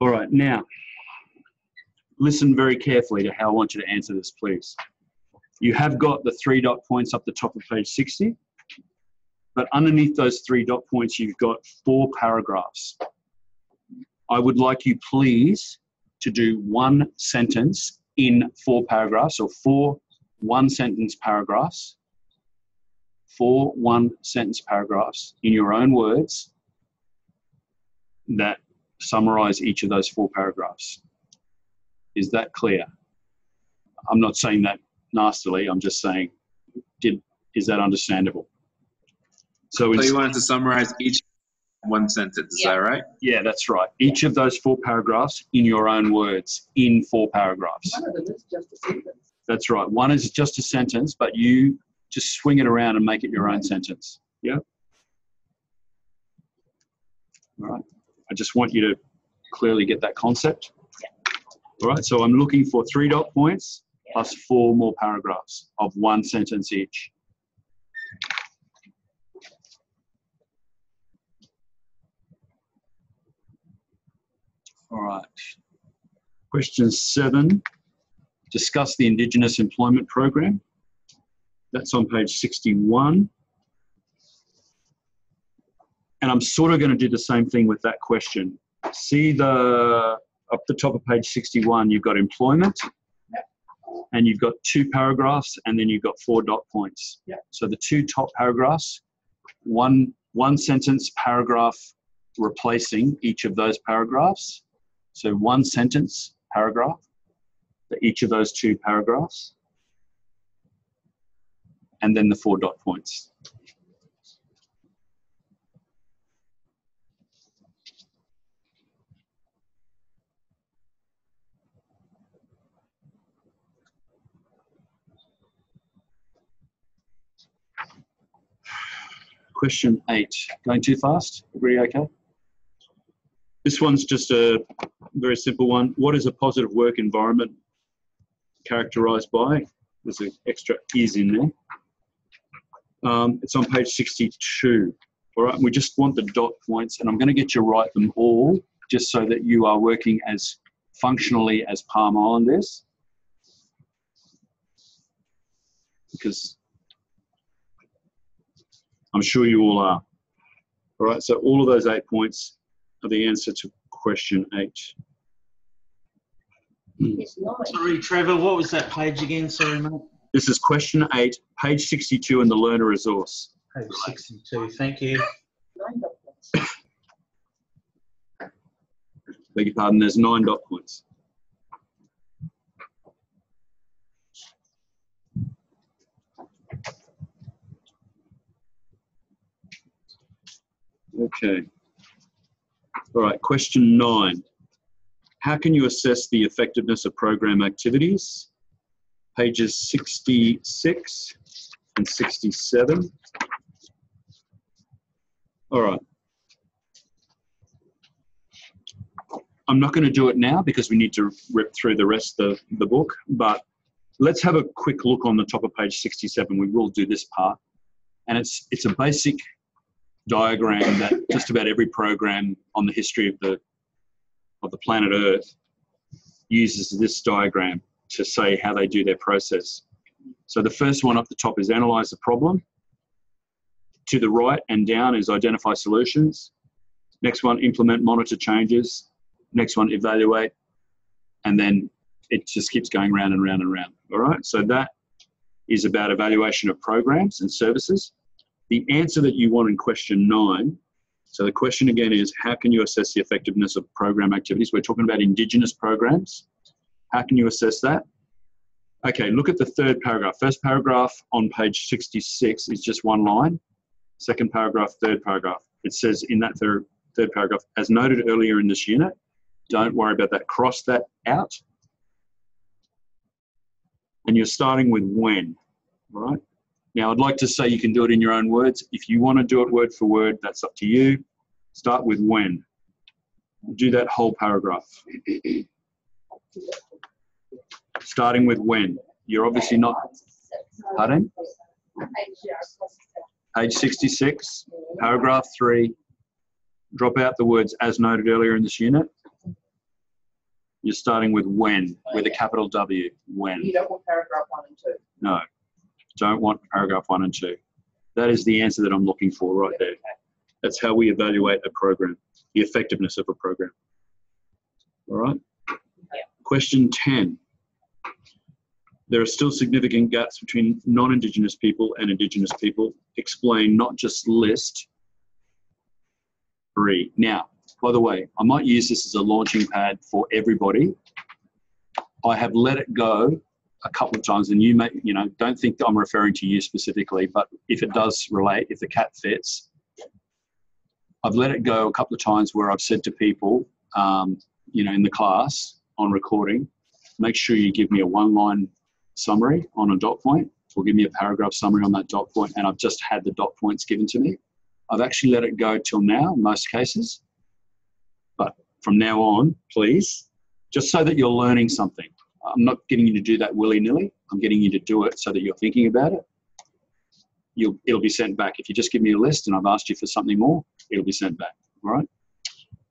All right, now, listen very carefully to how I want you to answer this, please. You have got the 3 dot points up the top of page 60, but underneath those 3 dot points, you've got 4 paragraphs. I would like you, please, to do 1 sentence in 4 paragraphs, or 4 one-sentence paragraphs, 4 one-sentence paragraphs in your own words that summarize each of those 4 paragraphs. Is that clear? I'm not saying that nastily, I'm just saying, is that understandable? So you wanted to summarize each 1 sentence, is that right? Yeah, that's right. Each of those 4 paragraphs in your own words, in 4 paragraphs. One of them is just a sentence. That's right. One is just a sentence, but you just swing it around and make it your own sentence. Yeah? All right. I just want you to clearly get that concept. All right, so I'm looking for 3 dot points plus 4 more paragraphs of 1 sentence each. All right. Question 7, discuss the Indigenous Employment Program. That's on page 61. And I'm sort of going to do the same thing with that question. See up the top of page 61, you've got employment, and you've got 2 paragraphs, and then you've got 4 dot points. So the 2 top paragraphs, one sentence paragraph replacing each of those paragraphs. So 1 sentence paragraph for each of those 2 paragraphs, and then the 4 dot points. Question 8. Going too fast? Everybody okay? This one's just a very simple one. What is a positive work environment characterised by? There's an extra is in there. It's on page 62. All right, we just want the dot points, and I'm going to get you to write them all just so that you are working as functionally as Palm Islanders. Because I'm sure you all are. All right, so all of those 8 points are the answer to question 8. Sorry, Trevor, what was that page again? Sorry, mate. This is question 8, page 62 in the learner resource. Page 62, thank you. Beg your pardon, there's 9 dot points. Okay. All right, question 9. How can you assess the effectiveness of program activities? Pages 66 and 67. All right. I'm not going to do it now because we need to rip through the rest of the book, but let's have a quick look on the top of page 67. We will do this part. And it's a basic diagram that just about every program on the history of the planet Earth uses this diagram to say how they do their process. So the first one up the top is analyze the problem. To the right and down is identify solutions. Next one, implement, monitor changes. Next one, evaluate. And then it just keeps going round and round and round. All right, so that is about evaluation of programs and services. The answer that you want in question 9, so the question again is, how can you assess the effectiveness of program activities? We're talking about Indigenous programs. How can you assess that? Okay, look at the third paragraph. First paragraph on page 66 is just one line. Second paragraph, third paragraph. It says in that third paragraph, as noted earlier in this unit, don't worry about that, cross that out. And you're starting with when, all right? Now, I'd like to say you can do it in your own words. If you want to do it word for word, that's up to you. Start with when. Do that whole paragraph. Starting with when. You're obviously not... Pardon? Page 66, paragraph 3. Drop out the words as noted earlier in this unit. You're starting with when, with a capital W, when. You don't want paragraph 1 and 2. No, don't want paragraph 1 and 2. That is the answer that I'm looking for right there. That's how we evaluate a program, the effectiveness of a program. All right? Yeah. Question 10. There are still significant gaps between non-Indigenous people and Indigenous people. Explain, not just list. 3. Now, by the way, I might use this as a launching pad for everybody. I have let it go a couple of times, and you may, don't think that I'm referring to you specifically, but if it does relate, if the cat fits, I've let it go a couple of times where I've said to people, in the class on recording, make sure you give me a 1-line summary on a dot point, or give me a paragraph summary on that dot point, and I've just had the dot points given to me. I've actually let it go till now in most cases, but from now on, please, just so that you're learning something. I'm not getting you to do that willy-nilly. I'm getting you to do it so that you're thinking about it. It'll be sent back. If you just give me a list and I've asked you for something more, it'll be sent back, all right?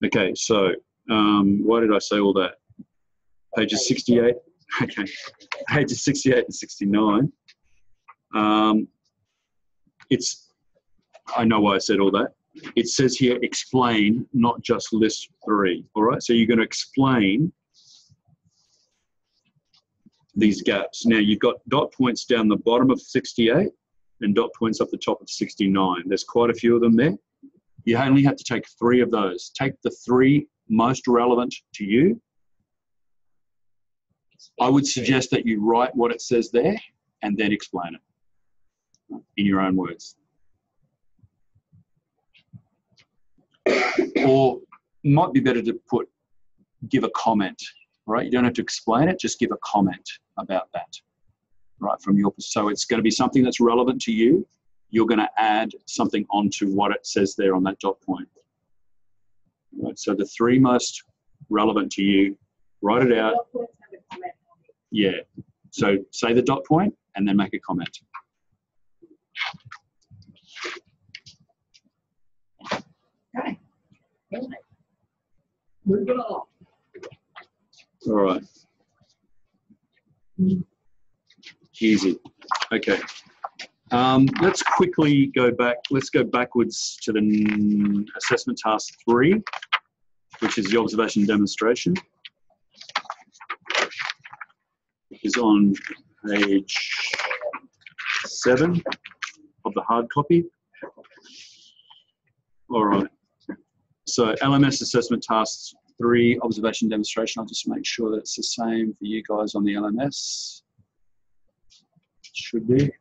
Okay, so why did I say all that? Pages 68, okay, pages 68 and 69. I know why I said all that. It says here, explain, not just list 3, all right? So you're going to explain these gaps. Now, you've got dot points down the bottom of 68 and dot points up the top of 69. There's quite a few of them there. You only have to take 3 of those. Take the 3 most relevant to you. I would suggest that you write what it says there and then explain it in your own words. Or might be better to give a comment, right? You don't have to explain it, just give a comment about that, right? So it's going to be something that's relevant to you. You're going to add something onto what it says there on that dot point. Right, so the 3 most relevant to you, write it out. Yeah, so say the dot point and then make a comment. Okay. Move it along. All right. Easy. Okay. Let's quickly go back. Let's go backwards to the assessment task 3, which is the observation demonstration. Is on page 7 of the hard copy. All right. So LMS assessment tasks 3, observation demonstration. I'll just make sure that it's the same for you guys on the LMS. It should be.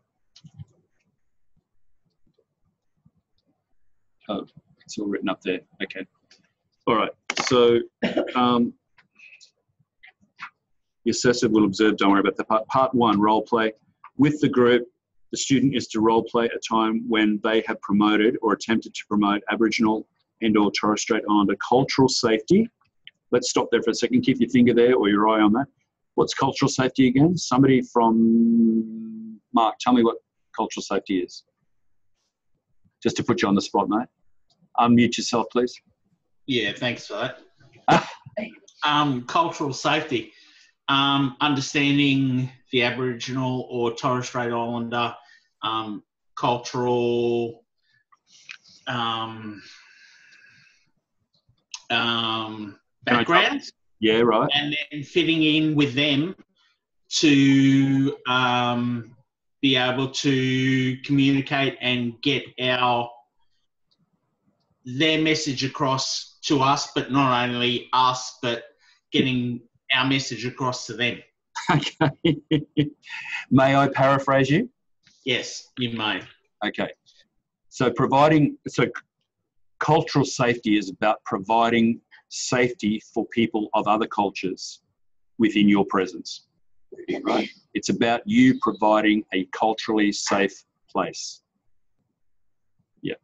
Oh, it's all written up there. Okay. All right. So the assessor will observe, don't worry about the part 1, role play. With the group, the student is to role play a time when they have promoted or attempted to promote Aboriginal and/or Torres Strait Islander cultural safety. Let's stop there for a second. Keep your finger there or your eye on that. What's cultural safety again? Somebody from Mark, tell me what cultural safety is. Just to put you on the spot, mate. Unmute yourself, please. Yeah, thanks for that. Cultural safety, understanding the Aboriginal or Torres Strait Islander cultural backgrounds. Yeah, right. And then fitting in with them to be able to communicate and get their message across to us, but not only us, but getting our message across to them. Okay. May I paraphrase you? Yes, you may. Okay. So cultural safety is about providing safety for people of other cultures within your presence, right? It's about you providing a culturally safe place. Yeah.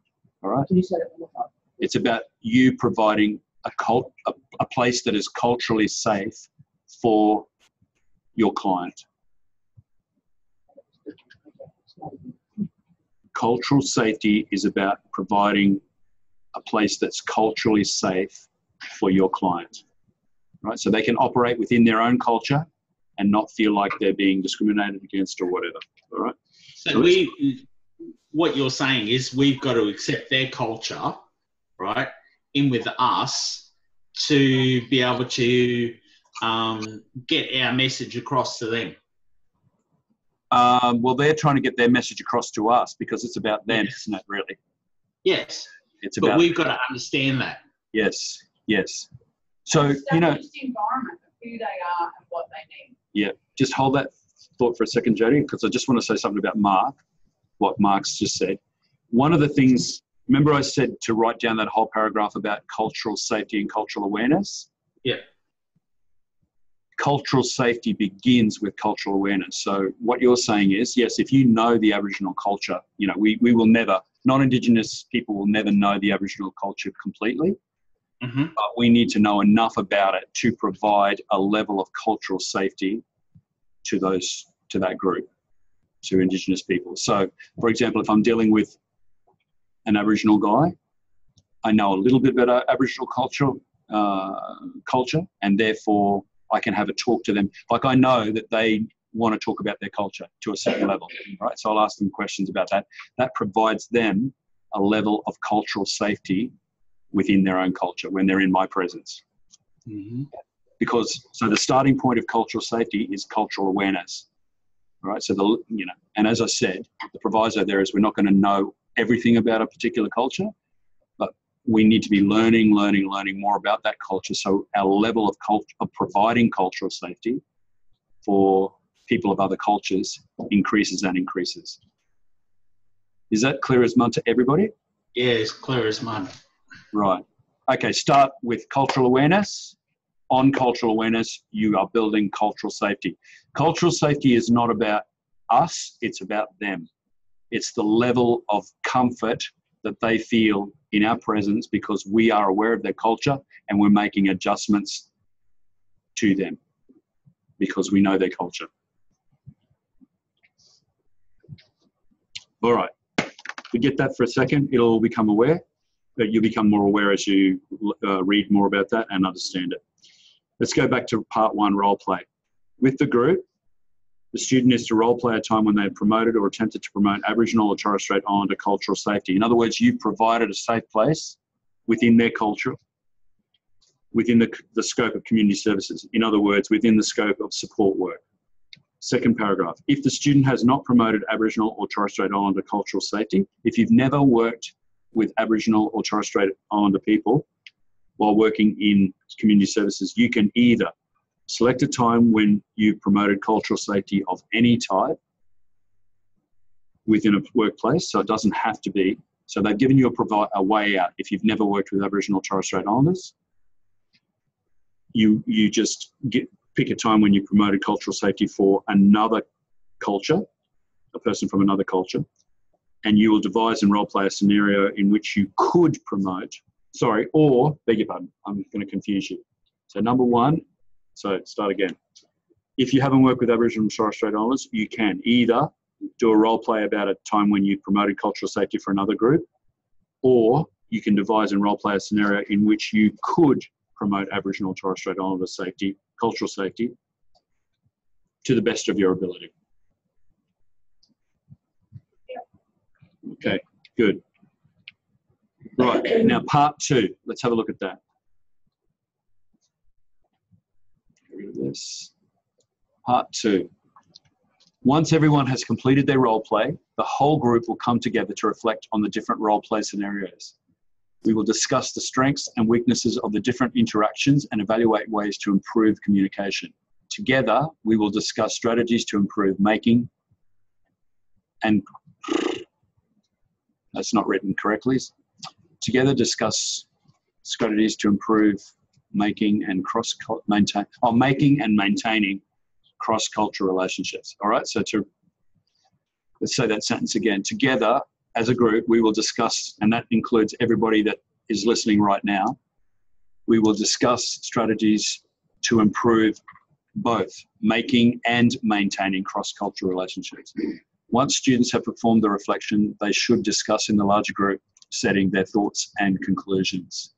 All right. Can you say that one more time? It's about you providing a place that is culturally safe for your client. Cultural safety is about providing a place that's culturally safe for your client, right? So they can operate within their own culture and not feel like they're being discriminated against or whatever, all right? So what you're saying is we've got to accept their culture, right, in with us to be able to get our message across to them. Well, they're trying to get their message across to us because it's about them, isn't it, really? Yes. But we've got to understand that. Yes, yes. So, you know... the environment of who they are and what they need. Yeah, just hold that thought for a second, Jodie, because I just want to say something about Mark, what Mark's just said. One of the things, remember I said to write down that whole paragraph about cultural safety and cultural awareness? Yeah. Cultural safety begins with cultural awareness. So what you're saying is, yes, if you know the Aboriginal culture, you know, we will never, non-Indigenous people will never know the Aboriginal culture completely, but we need to know enough about it to provide a level of cultural safety to that group, to Indigenous people. So, for example, if I'm dealing with an Aboriginal guy, I know a little bit about Aboriginal culture, and therefore I can have a talk to them. Like I know that they want to talk about their culture to a certain level, right? So I'll ask them questions about that. That provides them a level of cultural safety within their own culture when they're in my presence. Because, so the starting point of cultural safety is cultural awareness, right? So, and as I said, the proviso there is we're not going to know everything about a particular culture, but we need to be learning more about that culture. So our level of providing cultural safety for people of other cultures increases and increases. Is that clear as mud to everybody? Yeah, it's clear as mud. Right. Okay, start with cultural awareness. On cultural awareness, you are building cultural safety. Cultural safety is not about us, it's about them. It's the level of comfort that they feel in our presence because we are aware of their culture and we're making adjustments to them because we know their culture. All right, forget that for a second. It'll become aware. You'll become more aware as you read more about that and understand it. Let's go back to part one, role play. With the group, the student is to role play a time when they promoted or attempted to promote Aboriginal or Torres Strait Islander cultural safety. In other words, you've provided a safe place within their culture, within the scope of community services. In other words, within the scope of support work. Second paragraph, if the student has not promoted Aboriginal or Torres Strait Islander cultural safety, if you've never worked with Aboriginal or Torres Strait Islander people while working in community services, you can either select a time when you've promoted cultural safety of any type within a workplace, so it doesn't have to be. So they've given you a way out. If you've never worked with Aboriginal or Torres Strait Islanders, you just pick a time when you promoted cultural safety for another culture, a person from another culture, and you will devise and role play a scenario in which you could promote, beg your pardon, I'm going to confuse you. So number one, so start again. if you haven't worked with Aboriginal and Torres Strait Islanders, you can either do a role play about a time when you promoted cultural safety for another group, or you can devise and role play a scenario in which you could promote Aboriginal and Torres Strait Islander safety, cultural safety, to the best of your ability. Okay, good. Right, now part 2. Let's have a look at that. Get rid of this. Part 2. Once everyone has completed their role play, the whole group will come together to reflect on the different role play scenarios. We will discuss the strengths and weaknesses of the different interactions and evaluate ways to improve communication. Together, we will discuss strategies to improve making and... That's not written correctly. Together, discuss strategies to improve making and maintaining cross-cultural relationships. All right, so let's say that sentence again. Together, as a group, we will discuss, and that includes everybody that is listening right now, we will discuss strategies to improve both making and maintaining cross-cultural relationships. Once students have performed the reflection, they should discuss in the larger group setting their thoughts and conclusions.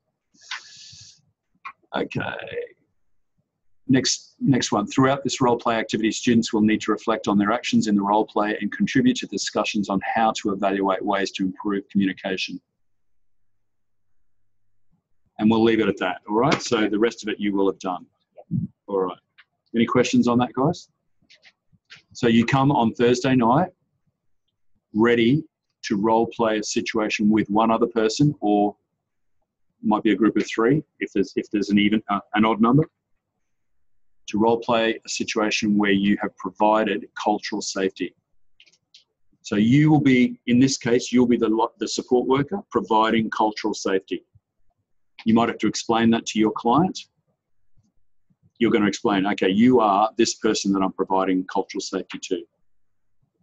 Okay. Next one. Throughout this role play activity, students will need to reflect on their actions in the role play and contribute to discussions on how to evaluate ways to improve communication. And we'll leave it at that, all right? So the rest of it you will have done. All right. Any questions on that, guys? So you come on Thursday night ready to role play a situation with one other person, or might be a group of 3 if there's an odd number, to role play a situation where you have provided cultural safety. So you will be, in this case, you'll be the support worker providing cultural safety. You might have to explain that to your client. You're going to explain, okay, you are this person that I'm providing cultural safety to.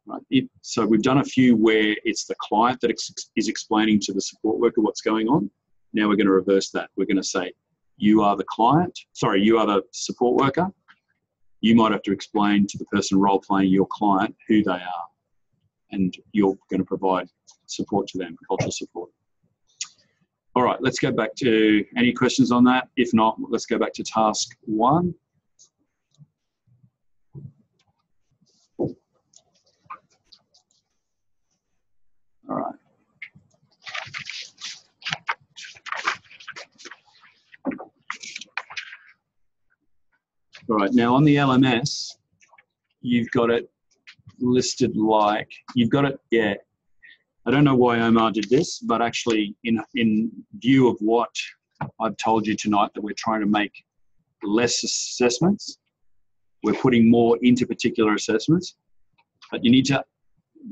Right? So we've done a few where it's the client that is explaining to the support worker what's going on. Now we're going to reverse that. We're going to say, you are the client, sorry, you are the support worker. You might have to explain to the person role-playing your client who they are, and you're going to provide support to them, cultural support. All right, let's go back to any questions on that. If not, let's go back to task 1. All right. All right, now on the LMS, you've got it listed like, you've got it, yeah. I don't know why Omar did this, but actually in view of what I've told you tonight, that we're trying to make less assessments, we're putting more into particular assessments, but you need to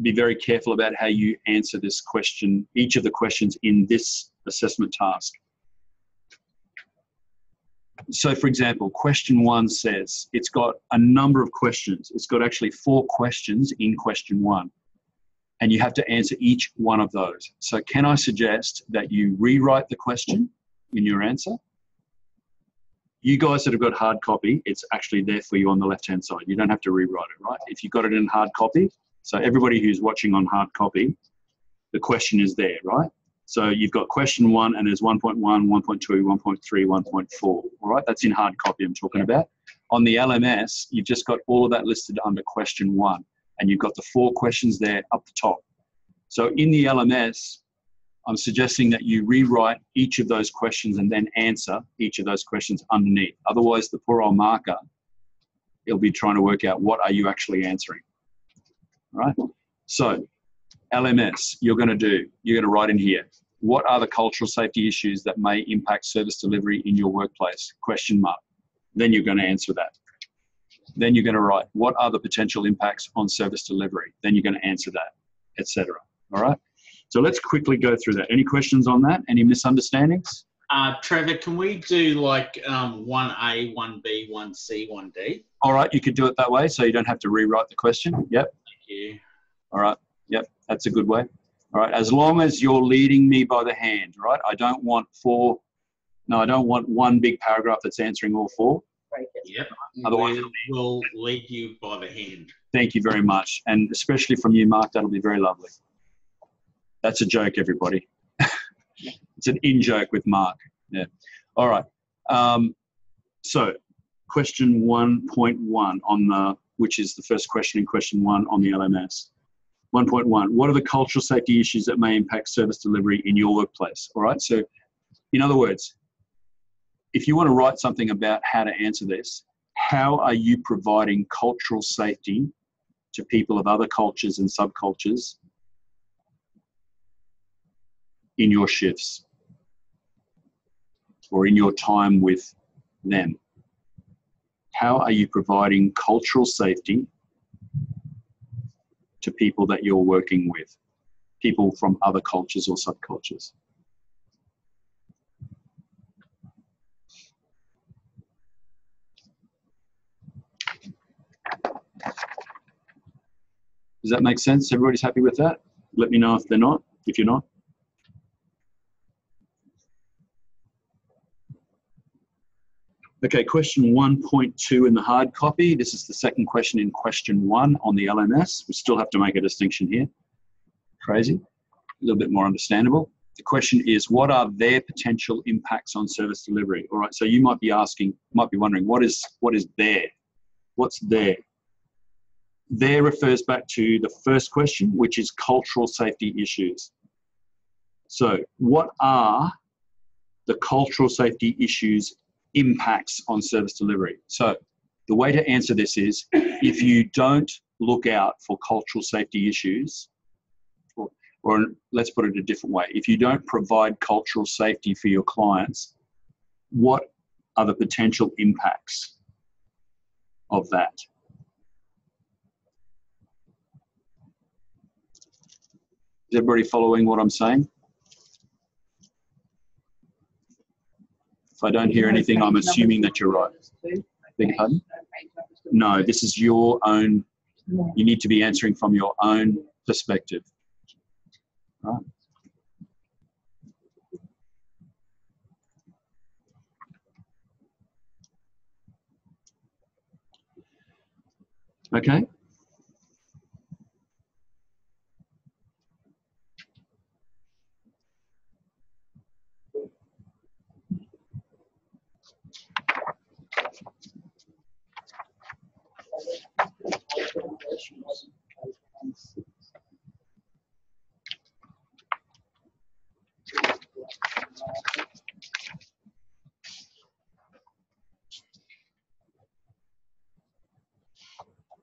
be very careful about how you answer this question, each of the questions in this assessment task. So for example, question 1 says, it's got a number of questions. It's got actually 4 questions in question 1. And you have to answer each one of those. So can I suggest that you rewrite the question in your answer? You guys that have got hard copy, it's actually there for you on the left-hand side. You don't have to rewrite it, right? If you've got it in hard copy, so everybody who's watching on hard copy, the question is there, right? So you've got question 1 and there's 1.1, 1.2, 1.3, 1.4, all right? That's in hard copy I'm talking about. On the LMS, you've just got all of that listed under question 1. And you've got the 4 questions there up the top. So in the LMS, I'm suggesting that you rewrite each of those questions and then answer each of those questions underneath. Otherwise, the poor old marker, it'll be trying to work out what are you actually answering, all right? So LMS, you're going to write in here, what are the cultural safety issues that may impact service delivery in your workplace? Question mark. Then you're going to answer that. Then you're going to write, what are the potential impacts on service delivery? Then you're going to answer that, etc. All right? So let's quickly go through that. Any questions on that? Any misunderstandings? Trevor, can we do like 1A, 1B, 1C, 1D? All right, you could do it that way so you don't have to rewrite the question. Yep. Thank you. All right. Yep, that's a good way. All right, as long as you're leading me by the hand, right? I don't want 1 big paragraph that's answering all 4. break it. Yep. Otherwise, we'll lead you by the hand. Thank you very much. And especially from you, Mark, that'll be very lovely. That's a joke, everybody. It's an in-joke with Mark. Yeah. All right. So question 1.1 on the, which is the first question in question 1 on the LMS. 1.1, what are the cultural safety issues that may impact service delivery in your workplace? All right. So in other words, if you want to write something about how to answer this, how are you providing cultural safety to people of other cultures and subcultures in your shifts or in your time with them? How are you providing cultural safety to people that you're working with, people from other cultures or subcultures? Does that make sense? Everybody's happy with that? Let me know if they're not, if you're not. Okay, question 1.2 in the hard copy. This is the second question in question 1 on the LMS. We still have to make a distinction here. Crazy, a little bit more understandable. The question is, what are their potential impacts on service delivery? All right, so you might be asking, might be wondering, what is there? What's there? There refers back to the first question, which is cultural safety issues. So what are the cultural safety issues impacts on service delivery? So the way to answer this is, if you don't look out for cultural safety issues, or let's put it a different way, if you don't provide cultural safety for your clients, what are the potential impacts of that? Is everybody following what I'm saying? If I don't hear anything, I'm assuming that you're right. Beg your pardon? No, this is your own, you need to be answering from your own perspective. Right? Okay.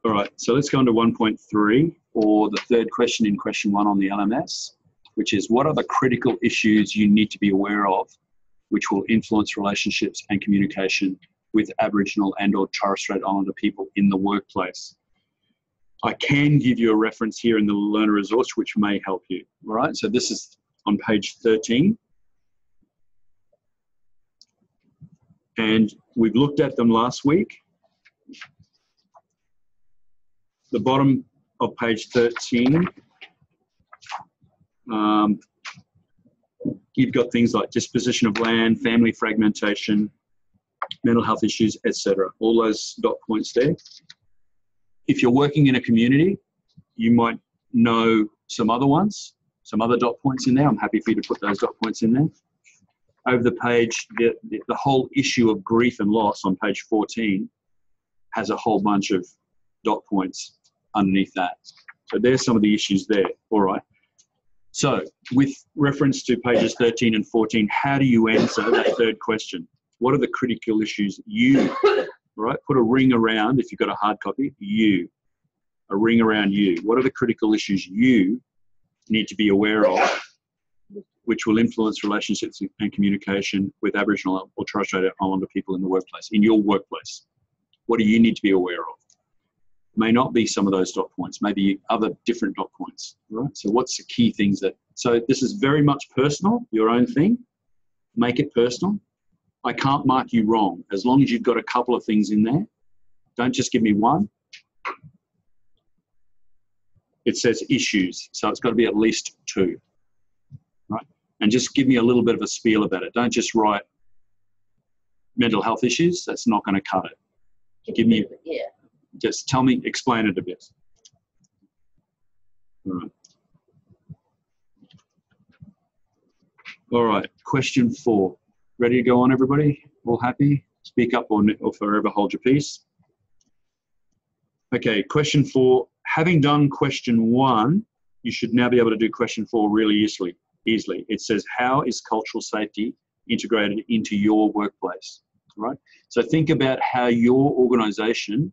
All right, so let's go on to 1.3, or the third question in question 1 on the LMS, which is, what are the critical issues you need to be aware of which will influence relationships and communication with Aboriginal and or Torres Strait Islander people in the workplace? I can give you a reference here in the learner resource which may help you. All right, so this is on page 13. And we've looked at them last week. The bottom of page 13, you've got things like disposition of land, family fragmentation, mental health issues, etc. All those dot points there. If you're working in a community, you might know some other ones, some other dot points in there. I'm happy for you to put those dot points in there. Over the page, the whole issue of grief and loss on page 14 has a whole bunch of dot points underneath that. So there's some of the issues there. All right. So with reference to pages 13 and 14, how do you answer that third question? What are the critical issues you, right? Put a ring around, if you've got a hard copy, you, a ring around you. What are the critical issues you need to be aware of which will influence relationships and communication with Aboriginal or Torres Strait Islander people in the workplace, in your workplace? What do you need to be aware of? May not be some of those dot points, maybe other different dot points, right? So what's the key things that, so this is very much personal, your own thing. Make it personal. I can't mark you wrong. As long as you've got a couple of things in there, don't just give me one. It says issues, so it's got to be at least 2, right? And just give me a little bit of a spiel about it. Don't just write mental health issues, that's not going to cut it. Give me, just tell me, explain it a bit. All right. All right, question 4. Ready to go on, everybody? All happy? Speak up or forever hold your peace. Okay, question 4. Having done question 1, you should now be able to do question 4 really easily. It says, how is cultural safety integrated into your workplace? Right? So think about how your organisation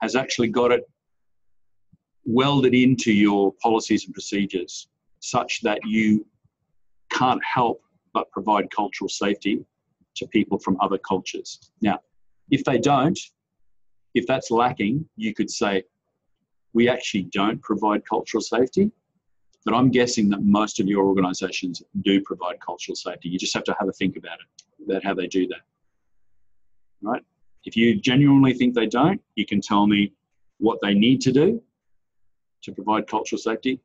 has actually got it welded into your policies and procedures such that you can't help but provide cultural safety to people from other cultures. Now, if they don't, if that's lacking, you could say, we actually don't provide cultural safety, but I'm guessing that most of your organisations do provide cultural safety. You just have to have a think about it, about how they do that, right? If you genuinely think they don't, you can tell me what they need to do to provide cultural safety.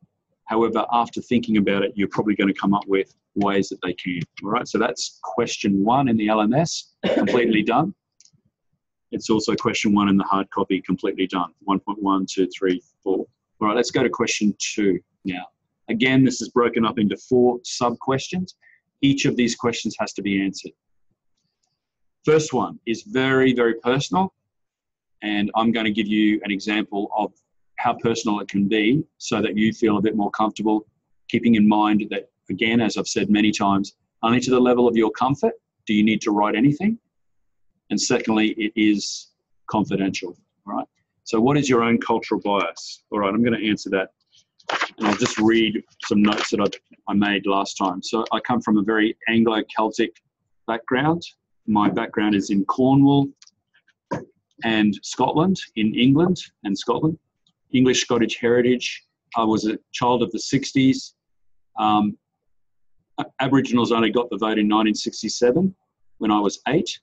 However, after thinking about it, you're probably going to come up with ways that they can, all right? So that's question 1 in the LMS, completely done. It's also question 1 in the hard copy, completely done. 1.1, 2, 3, 4. All right, let's go to question 2 now. Again, this is broken up into 4 sub-questions. Each of these questions has to be answered. First one is very, very personal, and I'm going to give you an example of how personal it can be so that you feel a bit more comfortable, keeping in mind that, again, as I've said many times, only to the level of your comfort do you need to write anything. And secondly, it is confidential, all right? So what is your own cultural bias? All right, I'm going to answer that. And I'll just read some notes that I made last time. So I come from a very Anglo-Celtic background. My background is in Cornwall and Scotland, in England and Scotland. English-Scottish heritage. I was a child of the 60s. Aboriginals only got the vote in 1967 when I was 8.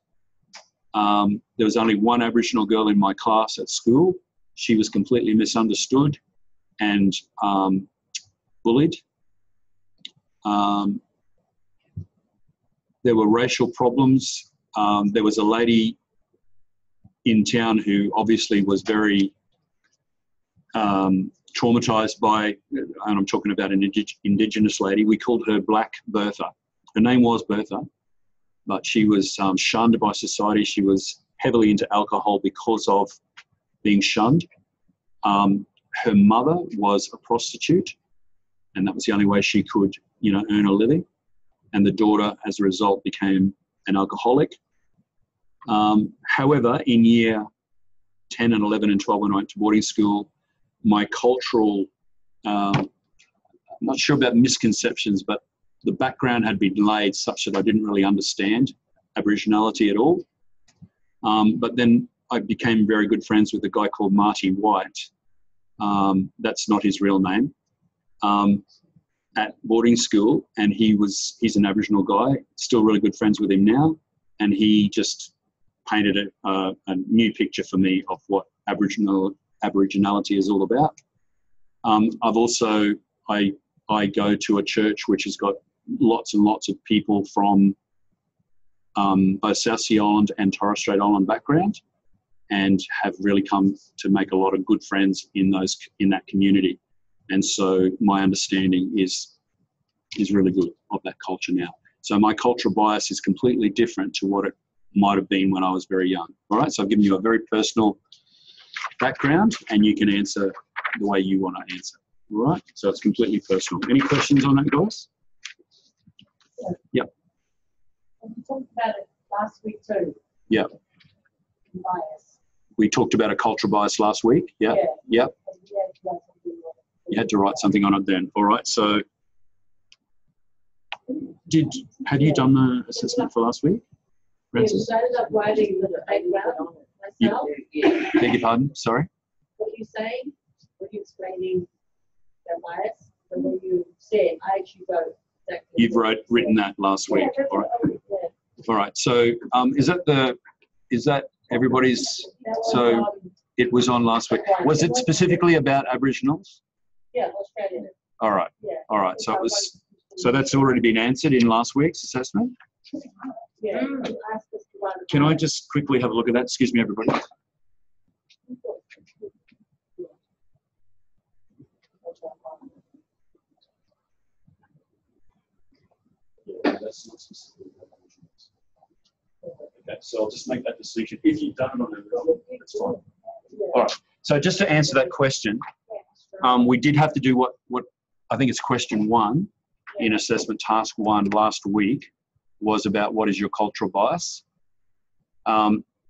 There was only one Aboriginal girl in my class at school. She was completely misunderstood and bullied. There were racial problems. There was a lady in town who obviously was very traumatized by, and I'm talking about an Indigenous lady. We called her Black Bertha. Her name was Bertha, but she was shunned by society. She was heavily into alcohol because of being shunned. Her mother was a prostitute, and that was the only way she could, earn a living. And the daughter, as a result, became an alcoholic. However, in year 10 and 11 and 12, when I went to boarding school, my cultural, I'm not sure about misconceptions, but the background had been laid such that I didn't really understand Aboriginality at all. But then I became very good friends with a guy called Marty White. That's not his real name. At boarding school, and he's an Aboriginal guy, still really good friends with him now, and he just painted a new picture for me of what Aboriginality is all about. I've also, I go to a church which has got lots and lots of people from both South Sea Island and Torres Strait Island background, and have really come to make a lot of good friends in that community. And so my understanding is really good of that culture now. So my cultural bias is completely different to what it might have been when I was very young. All right, so I've given you a very personal background, and you can answer the way you want to answer. All right, so it's completely personal. Any questions on that, guys? Yep. We talked about it last week too. Yep. Bias. We talked about a cultural bias last week. Yep. Yeah. Yep. You had to write something on it then. All right, so had you done the assessment for last week? Francis? Yeah, I ended up writing the background on it myself. Beg your pardon, sorry? What are you saying? What are you explaining the bias? The way you said, I actually wrote exactly. You've written that last week. Yeah, all right. yeah. All right, so is that everybody's, so it was on last week. Was it specifically about Aboriginals? Yeah, Australian. All right. Yeah. All right. So that's already been answered in last week's assessment? Yeah. You asked us to Can I just quickly have a look at that? Excuse me, everybody. Okay, so I'll just make that distinction. If you've done it on the level, that's fine. All right. So just to answer that question, we did have to do what I think it's question 1 in assessment task 1 last week was about what is your cultural bias.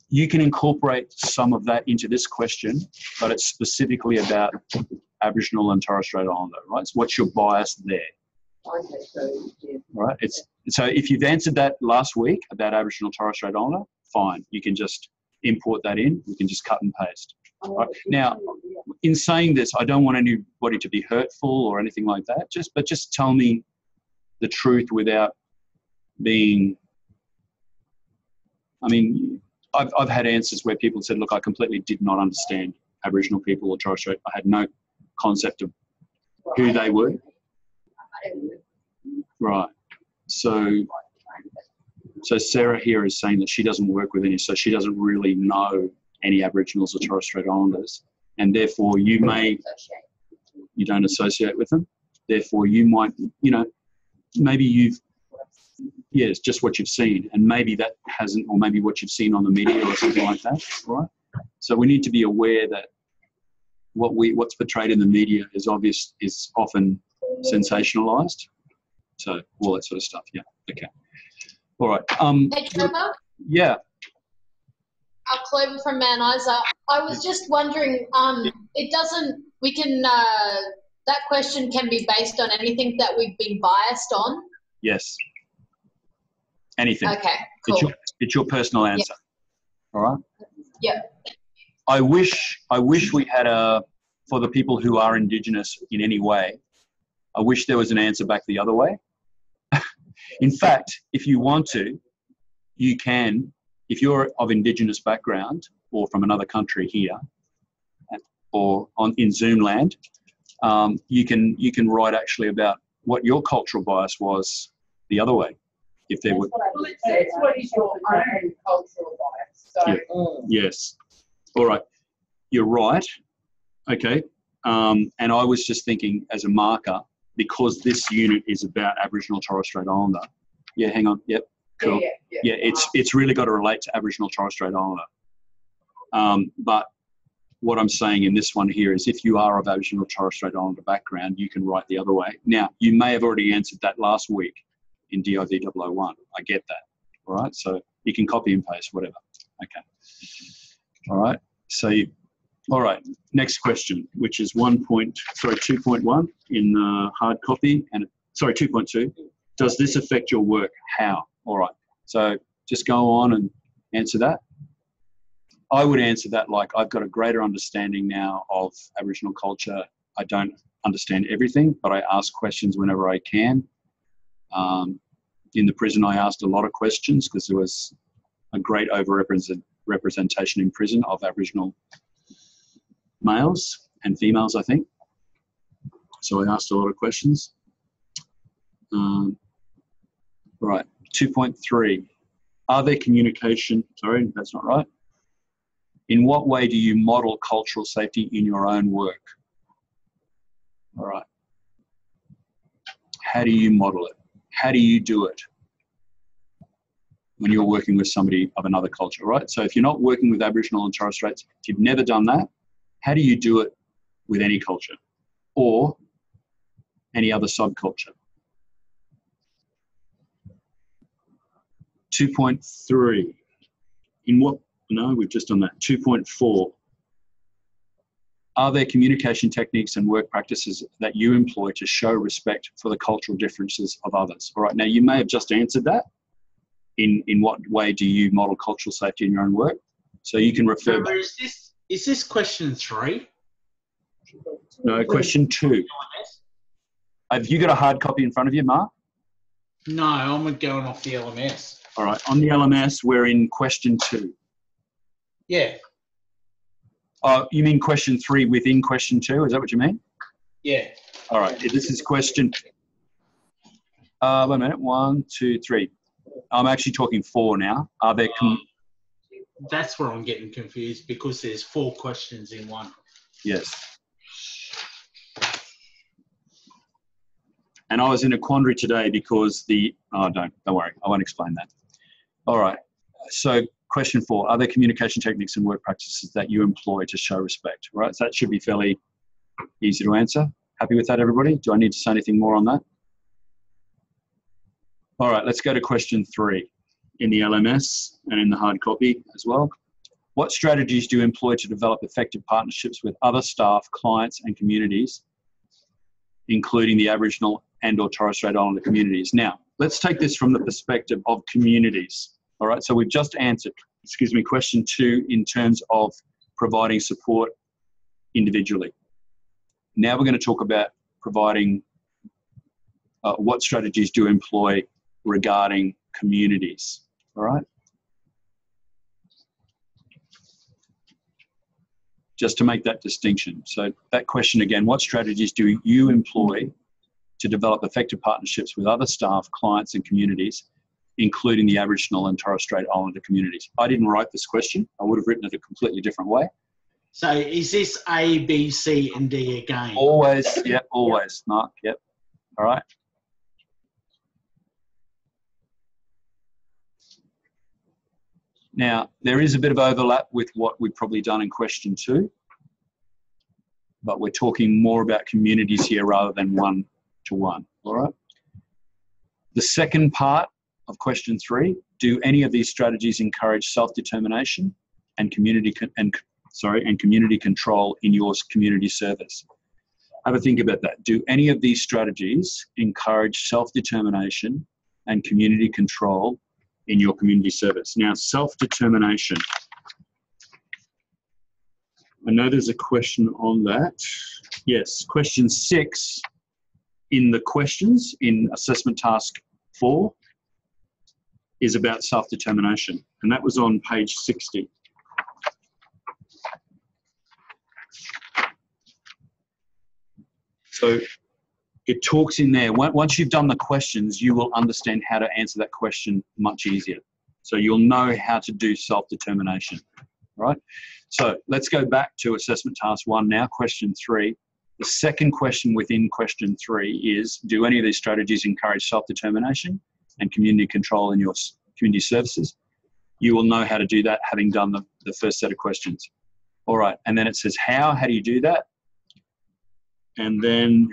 You can incorporate some of that into this question, but it's specifically about Aboriginal and Torres Strait Islander, right? So what's your bias there? Okay, so, yeah. Right. So if you've answered that last week about Aboriginal Torres Strait Islander, fine. You can just import that in. You can just cut and paste. Right. Now, in saying this, I don't want anybody to be hurtful or anything like that. But just tell me the truth without being. I mean, I've had answers where people said, "Look, I completely did not understand Aboriginal people or Torres Strait. I had no concept of who they were." Right. So Sarah here is saying that she doesn't work with any, so she doesn't really know any Aboriginals or Torres Strait Islanders, and therefore you don't associate with them. Therefore, you might, maybe it's just what you've seen, and maybe that hasn't, or maybe what you've seen on the media or something like that, right? So we need to be aware that what's portrayed in the media is often sensationalized. So all that sort of stuff. Yeah. Okay. All right. Hey, Trevor. Yeah. Clover from Mount Isa. I was just wondering, that question can be based on anything that we've been biased on? Yes. Anything. Okay, cool. It's your personal answer. Yeah. All right? Yeah. I wish we had for the people who are Indigenous in any way, I wish there was an answer back the other way. In fact, if you want to, you can, if you're of Indigenous background or from another country here or in Zoom land, you can write actually about what your cultural bias was the other way. If there were. Well, it says what is your own cultural bias. So. Yeah. Yes. All right. You're right. Okay. And I was just thinking as a marker, because this unit is about Aboriginal Torres Strait Islander. Yeah, hang on. Yep. Cool. Yeah, it's really got to relate to Aboriginal Torres Strait Islander. But what I'm saying in this one here is if you are of Aboriginal Torres Strait Islander background, you can write the other way. Now, you may have already answered that last week in DIV 001. I get that. All right. So you can copy and paste, whatever. Okay. All right. So all right, next question, which is 2.1 in hard copy, and 2.2. Does this affect your work? How? All right, so just go on and answer that. I would answer that like I've got a greater understanding now of Aboriginal culture. I don't understand everything, but I ask questions whenever I can. In the prison, I asked a lot of questions because there was a great representation in prison of Aboriginal males and females, I think. So I asked a lot of questions. Right, 2.3. Are there communication, sorry, that's not right. In what way do you model cultural safety in your own work? All right. How do you model it? How do you do it when you're working with somebody of another culture, right? So if you're not working with Aboriginal and Torres Straits, if you've never done that, how do you do it with any culture or any other subculture? 2.3. No, we've just done that. 2.4. Are there communication techniques and work practices that you employ to show respect for the cultural differences of others? All right, now you may have just answered that. In what way do you model cultural safety in your own work? So you can refer back. Is this question 3? No, question 2. Have you got a hard copy in front of you, Mark? No, I'm going off the LMS. All right, on the LMS, we're in question 2. Yeah. Oh, you mean question 3 within question 2? Is that what you mean? Yeah. All right, this is question. Wait a minute. 1, 2, 3. I'm actually talking 4 now. Are there... That's where I'm getting confused because there's 4 questions in one. Yes. And I was in a quandary today because don't worry, I won't explain that. All right. So question 4, are there communication techniques and work practices that you employ to show respect? Right. So that should be fairly easy to answer. Happy with that, everybody? Do I need to say anything more on that? All right, let's go to question 3 in the LMS and in the hard copy as well. What strategies do you employ to develop effective partnerships with other staff, clients, and communities, including the Aboriginal and or Torres Strait Islander communities? Now, let's take this from the perspective of communities. All right, so we've just answered, question 2 in terms of providing support individually. Now we're going to talk about providing what strategies do you employ regarding communities. All right. Just to make that distinction. So that question again, what strategies do you employ to develop effective partnerships with other staff, clients, and communities, including the Aboriginal and Torres Strait Islander communities? I didn't write this question. I would have written it a completely different way. So is this A, B, C, and D again? Always, yep, always, Mark, yep. All right. Now, there is a bit of overlap with what we've probably done in question 2, but we're talking more about communities here rather than one-to-one, all right? The second part of question 3, do any of these strategies encourage self-determination and community control in your community service? Have a think about that. Do any of these strategies encourage self-determination and community control in your community service? Now, self-determination. I know there's a question on that. Yes, question 6 in the questions in assessment task 4 is about self-determination, and that was on page 60. So it talks in there. Once you've done the questions, you will understand how to answer that question much easier. So you'll know how to do self-determination, right? So let's go back to assessment task 1 now, question 3. The second question within question 3 is, do any of these strategies encourage self-determination and community control in your community services? You will know how to do that having done the first set of questions. All right, and then it says how do you do that? And then,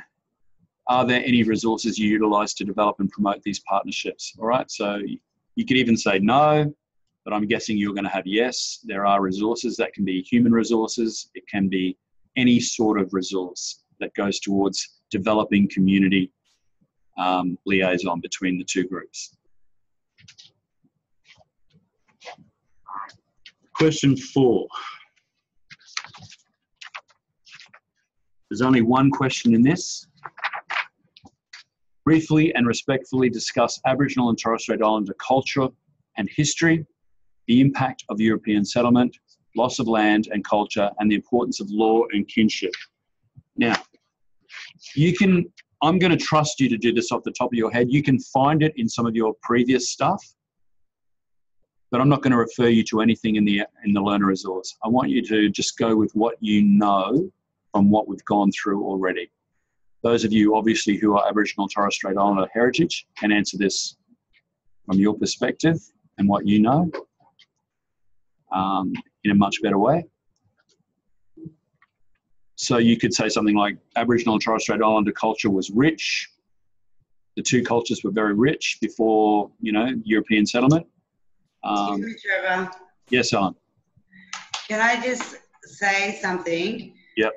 are there any resources you utilise to develop and promote these partnerships? All right, so you could even say no, but I'm guessing you're going to have yes. There are resources. That can be human resources. It can be any sort of resource that goes towards developing community liaison between the two groups. Question 4. There's only one question in this. Briefly and respectfully discuss Aboriginal and Torres Strait Islander culture and history, the impact of European settlement, loss of land and culture, and the importance of law and kinship. Now, I'm going to trust you to do this off the top of your head. You can find it in some of your previous stuff, but I'm not going to refer you to anything in the learner resource. I want you to just go with what you know from what we've gone through already. Those of you, obviously, who are Aboriginal Torres Strait Islander heritage can answer this from your perspective and what you know in a much better way. So you could say something like Aboriginal and Torres Strait Islander culture was rich. The two cultures were very rich before, European settlement. Excuse me, Trevor. Yes, Ellen. Can I just say something? Yep.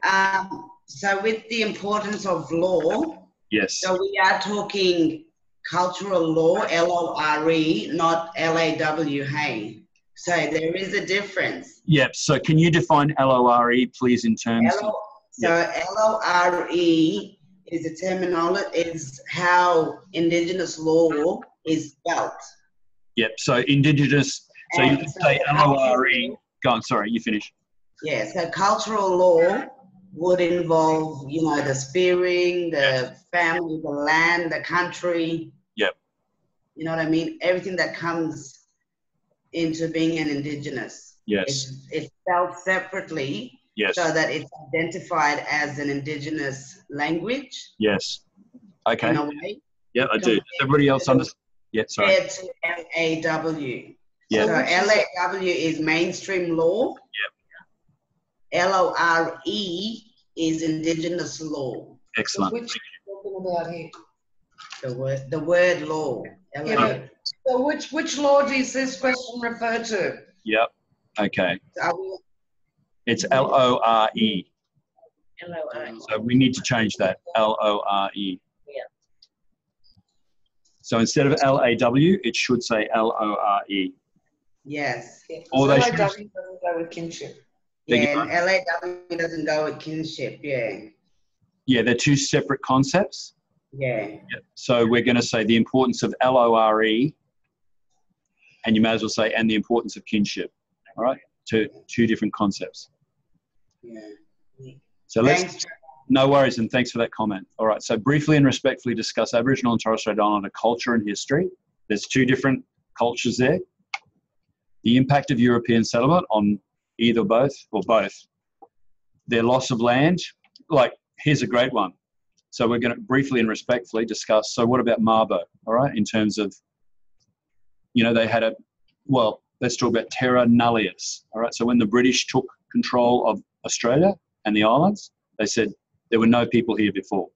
So with the importance of law, yes. So we are talking cultural law, L-O-R-E, not L-A-W, hey. So there is a difference. Yep. So can you define L-O-R-E, please, in terms of... So L-O-R-E is a terminology, is how Indigenous law is spelt. Yep. So Indigenous, so you can say L-O-R-E. Go on, sorry, you finish. Yeah, so cultural law would involve, the spearing, the family, the land, the country. Yep. you know what I mean? Everything that comes into being an Indigenous. Yes. It's spelled separately. Yes. So that it's identified as an Indigenous language. Yes. Okay. In a way. Yeah, I do. Does everybody else understand? Yeah, sorry. It's LAW. Yeah. So LAW is mainstream law. Yep. LORE is Indigenous law. Excellent. Which you're talking about here? The word law. Yeah, so which law does this question refer to? Yep. Okay. It's LORE. LORE. So we need to change that. LORE. Yeah. So instead of LAW, it should say LORE. Yes. Or So they LAW should. doesn't go with kinship. Yeah, and LAW doesn't go with kinship, yeah. Yeah, they're two separate concepts. Yeah. So we're going to say the importance of LORE, and you may as well say, and the importance of kinship. All right? Two different concepts. Yeah. So no worries, and thanks for that comment. All right, so briefly and respectfully discuss Aboriginal and Torres Strait Islander culture and history. There's two different cultures there. The impact of European settlement on either both or both. Their loss of land, like here's a great one. So we're going to briefly and respectfully discuss, so what about Mabo, all right, in terms of, you know, they had let's talk about terra nullius, all right? So when the British took control of Australia and the islands, they said there were no people here before.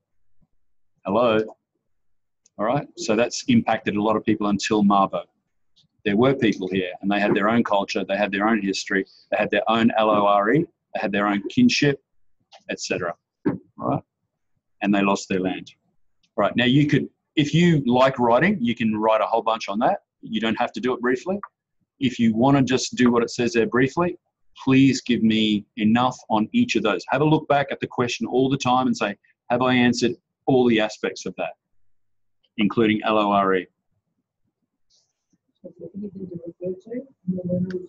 Hello? All right? So that's impacted a lot of people until Mabo. There were people here and they had their own culture, they had their own history, they had their own LORE, they had their own kinship, etc. All right? And they lost their land. All right, now you could, if you like writing, you can write a whole bunch on that. You don't have to do it briefly. If you want to just do what it says there briefly, please give me enough on each of those. Have a look back at the question all the time and say, have I answered all the aspects of that, including LORE?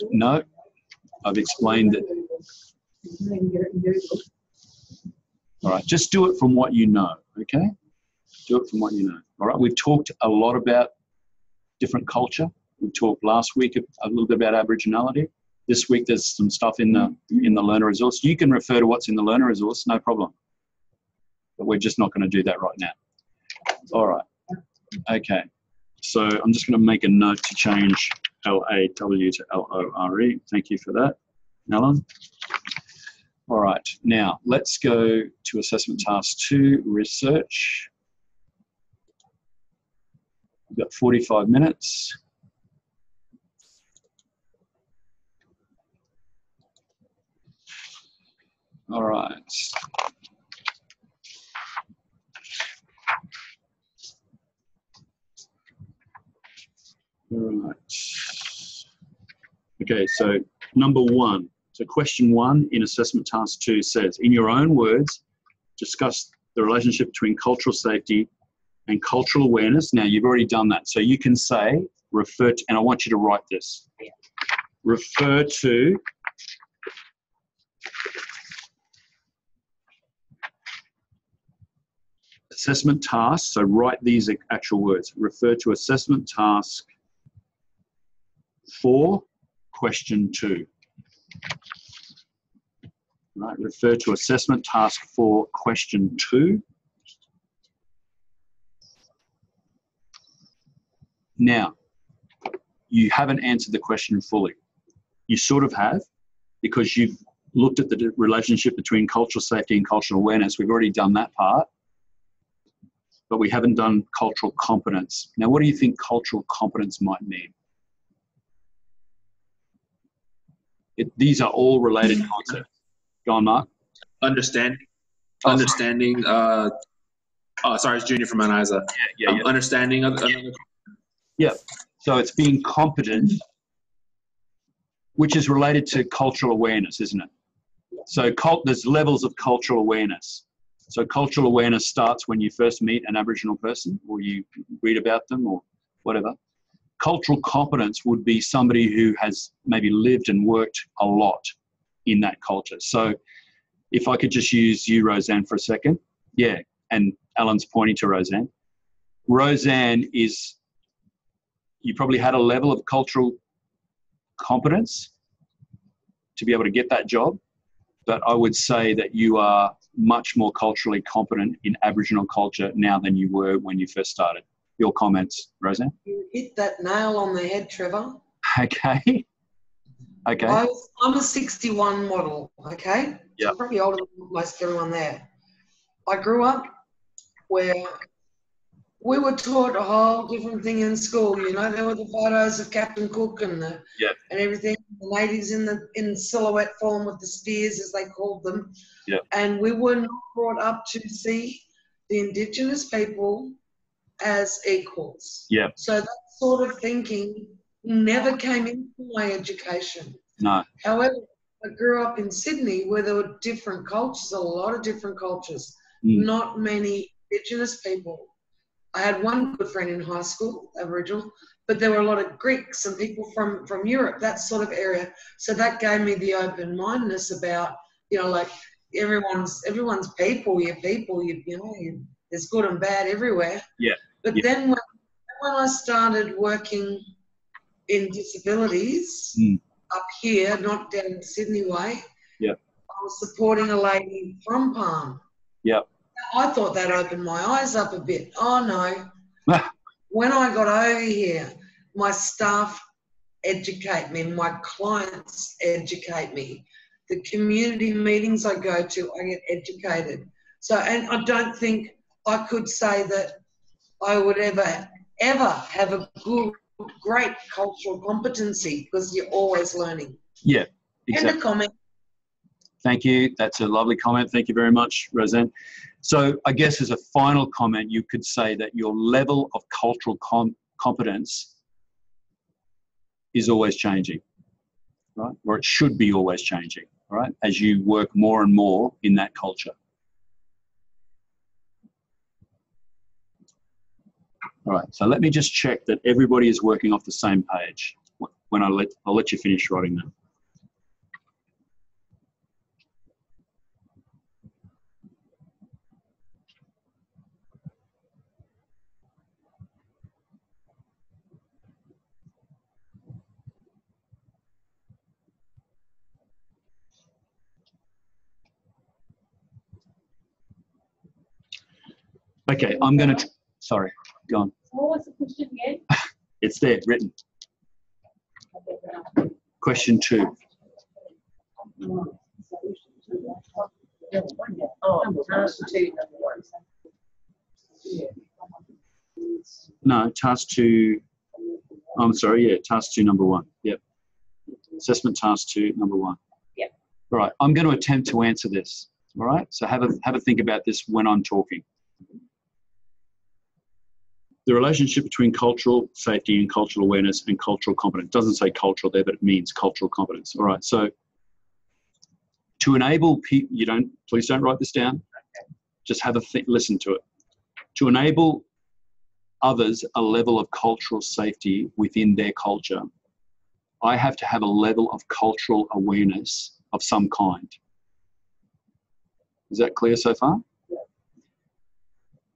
No, I've explained it. All right, just do it from what you know, okay? Do it from what you know. All right, we've talked a lot about different culture. We talked last week a little bit about Aboriginality. This week there's some stuff in the learner resource. You can refer to what's in the learner resource, no problem. But we're just not going to do that right now. All right. Okay. So I'm just going to make a note to change LAW to LORE. Thank you for that, Alan. All right. Now let's go to assessment task 2, research. We've got 45 minutes. All right. All right. Okay, so number 1. So question 1 in assessment task 2 says, in your own words, discuss the relationship between cultural safety and cultural awareness. Now, you've already done that. So you can say, refer to, and I want you to write this. Refer to assessment task. So write these actual words. Refer to assessment task 4, question 2. Right, refer to assessment task 4, question 2. Now, you haven't answered the question fully. You sort of have, because you've looked at the relationship between cultural safety and cultural awareness. We've already done that part, but we haven't done cultural competence. Now, what do you think cultural competence might mean? These are all related concepts. Go on, Mark. Understanding. Oh, Sorry, it's Junior from Mount Isa. Yeah. Understanding of another. Yeah. So it's being competent, which is related to cultural awareness, isn't it? So there's levels of cultural awareness. So cultural awareness starts when you first meet an Aboriginal person or you read about them or whatever. Cultural competence would be somebody who has maybe lived and worked a lot in that culture. So if I could just use you, Roseanne, for a second. Yeah, and Alan's pointing to Roseanne. Roseanne is you probably had a level of cultural competence to be able to get that job, but I would say that you are much more culturally competent in Aboriginal culture now than you were when you first started. Your comments, Roseanne? You hit that nail on the head, Trevor. Okay. Okay. I'm a 61 model, okay? Yeah. So I'm probably older than most everyone there. I grew up where we were taught a whole different thing in school. You know, there were the photos of Captain Cook and and everything. The ladies in silhouette form with the spears, as they called them. Yeah. And we were not brought up to see the Indigenous people as equals. Yeah. So that sort of thinking never came into my education. No. However, I grew up in Sydney where there were different cultures, a lot of different cultures, not many Indigenous people. I had one good friend in high school, Aboriginal, but there were a lot of Greeks and people from Europe, that sort of area. So that gave me the open-mindedness about, you know, like everyone's people, there's good and bad everywhere. Yeah. But then when I started working in disabilities up here, not down in Sydney way, I was supporting a lady from Palm. Yeah. I thought that opened my eyes up a bit. Oh, no. When I got over here, my staff educate me, my clients educate me. The community meetings I go to, I get educated. So, and I don't think I could say that I would ever have a great cultural competency because you're always learning. Yeah, exactly. And a comment. Thank you. That's a lovely comment. Thank you very much, Roseanne. So I guess as a final comment, you could say that your level of cultural competence is always changing, right? Or it should be always changing, right? As you work more and more in that culture. All right, so let me just check that everybody is working off the same page when I'll let you finish writing that. Okay, I'm going to, sorry, go on. What was the question again? It's there, written. Question 2. No, task 2, I'm sorry, yeah, task 2, number 1. Yep. Assessment task 2, number 1. Yep. All right, I'm going to attempt to answer this. All right, so have a think about this when I'm talking. The relationship between cultural safety and cultural awareness and cultural competence. It doesn't say cultural there, but it means cultural competence. All right, so to enable people, please don't write this down. Just have a listen to it. To enable others a level of cultural safety within their culture, I have to have a level of cultural awareness of some kind. Is that clear so far?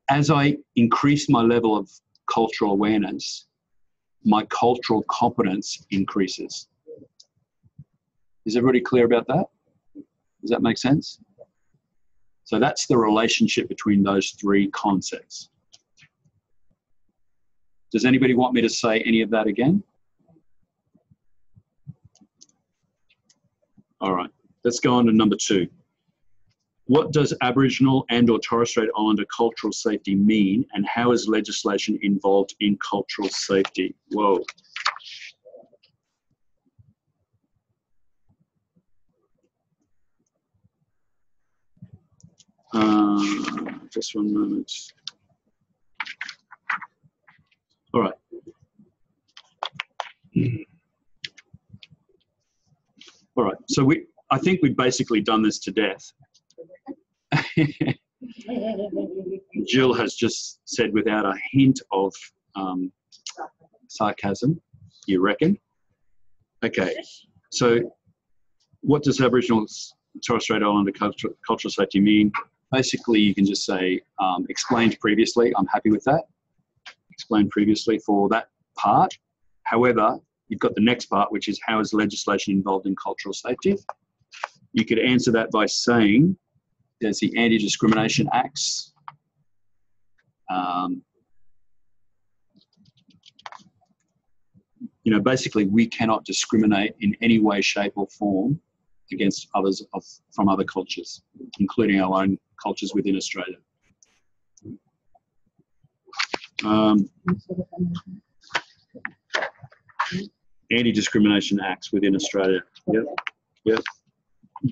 As I increase my level of cultural awareness, my cultural competence increases. Is everybody clear about that? Does that make sense? So that's the relationship between those 3 concepts. Does anybody want me to say any of that again? All right, let's go on to number 2. What does Aboriginal and/or Torres Strait Islander cultural safety mean, and how is legislation involved in cultural safety? Whoa. Just one moment. All right. All right, so I think we've basically done this to death. Jill has just said without a hint of sarcasm, you reckon? Okay, so what does Aboriginal Torres Strait Islander cultural safety mean? Basically, you can just say, explained previously. I'm happy with that. Explained previously for that part. However, you've got the next part, which is how is legislation involved in cultural safety? You could answer that by saying there's the Anti-Discrimination Acts. You know, basically, we cannot discriminate in any way, shape, or form against others from other cultures, including our own cultures within Australia. Anti-Discrimination Acts within Australia. Yep. Yep.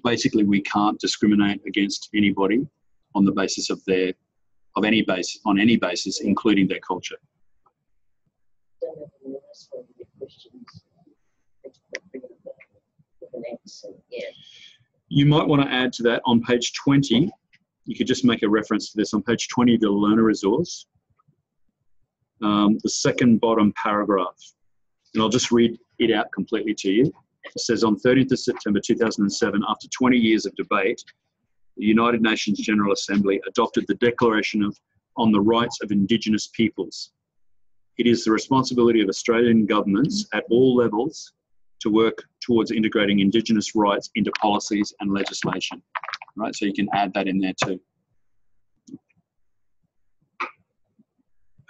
Basically, we can't discriminate against anybody on the basis of any basis, including their culture. You might want to add to that on page 20. You could just make a reference to this on page 20 of the learner resource. The second bottom paragraph, and I'll just read it out completely to you. It says, on 30th of September 2007, after 20 years of debate, the United Nations General Assembly adopted the Declaration on the Rights of Indigenous Peoples. It is the responsibility of Australian governments at all levels to work towards integrating Indigenous rights into policies and legislation. Right, so you can add that in there too.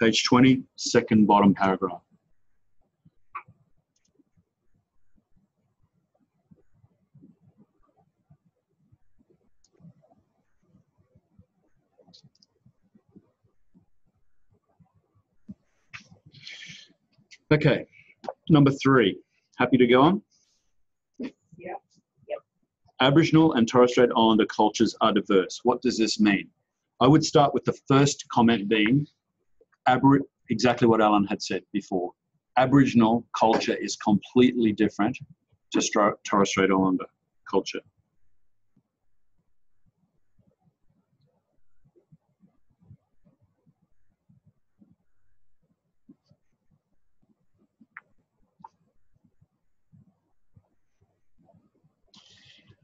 Page 20, second bottom paragraph. Okay, number 3. Happy to go on? Yeah. Yep. Aboriginal and Torres Strait Islander cultures are diverse. What does this mean? I would start with the first comment being exactly what Alan had said before. Aboriginal culture is completely different to Torres Strait Islander culture.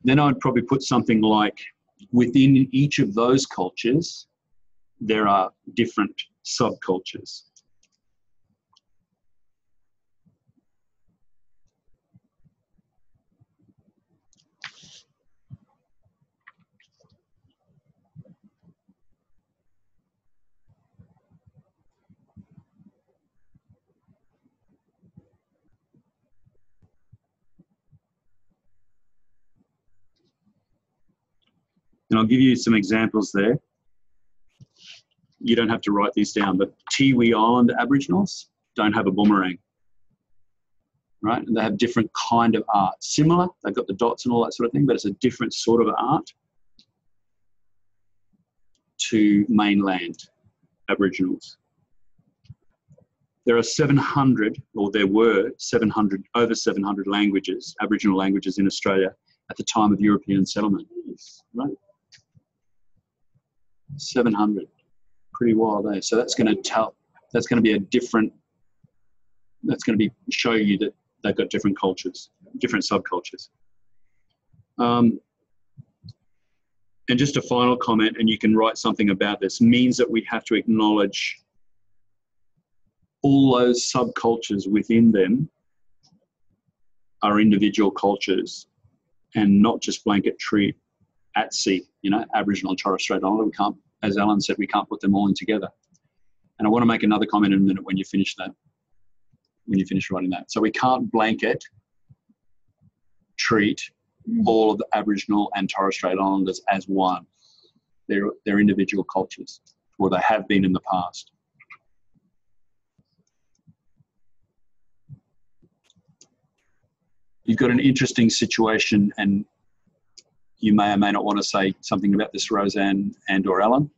Then I'd probably put something like, within each of those cultures, there are different subcultures. And I'll give you some examples there. You don't have to write these down, but Tiwi Island Aboriginals don't have a boomerang, right? And they have different kind of art. Similar, they've got the dots and all that sort of thing, but it's a different sort of art to mainland Aboriginals. There are 700, or there were 700, over 700 languages, Aboriginal languages in Australia at the time of European settlement, right? 700, pretty wild, eh? So that's going to be a different, that's going to be show you that they've got different cultures, different subcultures. And just a final comment, and you can write something about this, means that we have to acknowledge all those subcultures within them are individual cultures and not just blanket treat at sea, you know, Aboriginal and Torres Strait Islander. We can't, as Alan said, we can't put them all in together. And I want to make another comment in a minute when you finish that, when you finish writing that. So we can't blanket treat all of the Aboriginal and Torres Strait Islanders as one. They're individual cultures, or they have been in the past. You've got an interesting situation, and you may or may not want to say something about this, Roseanne and or Alan.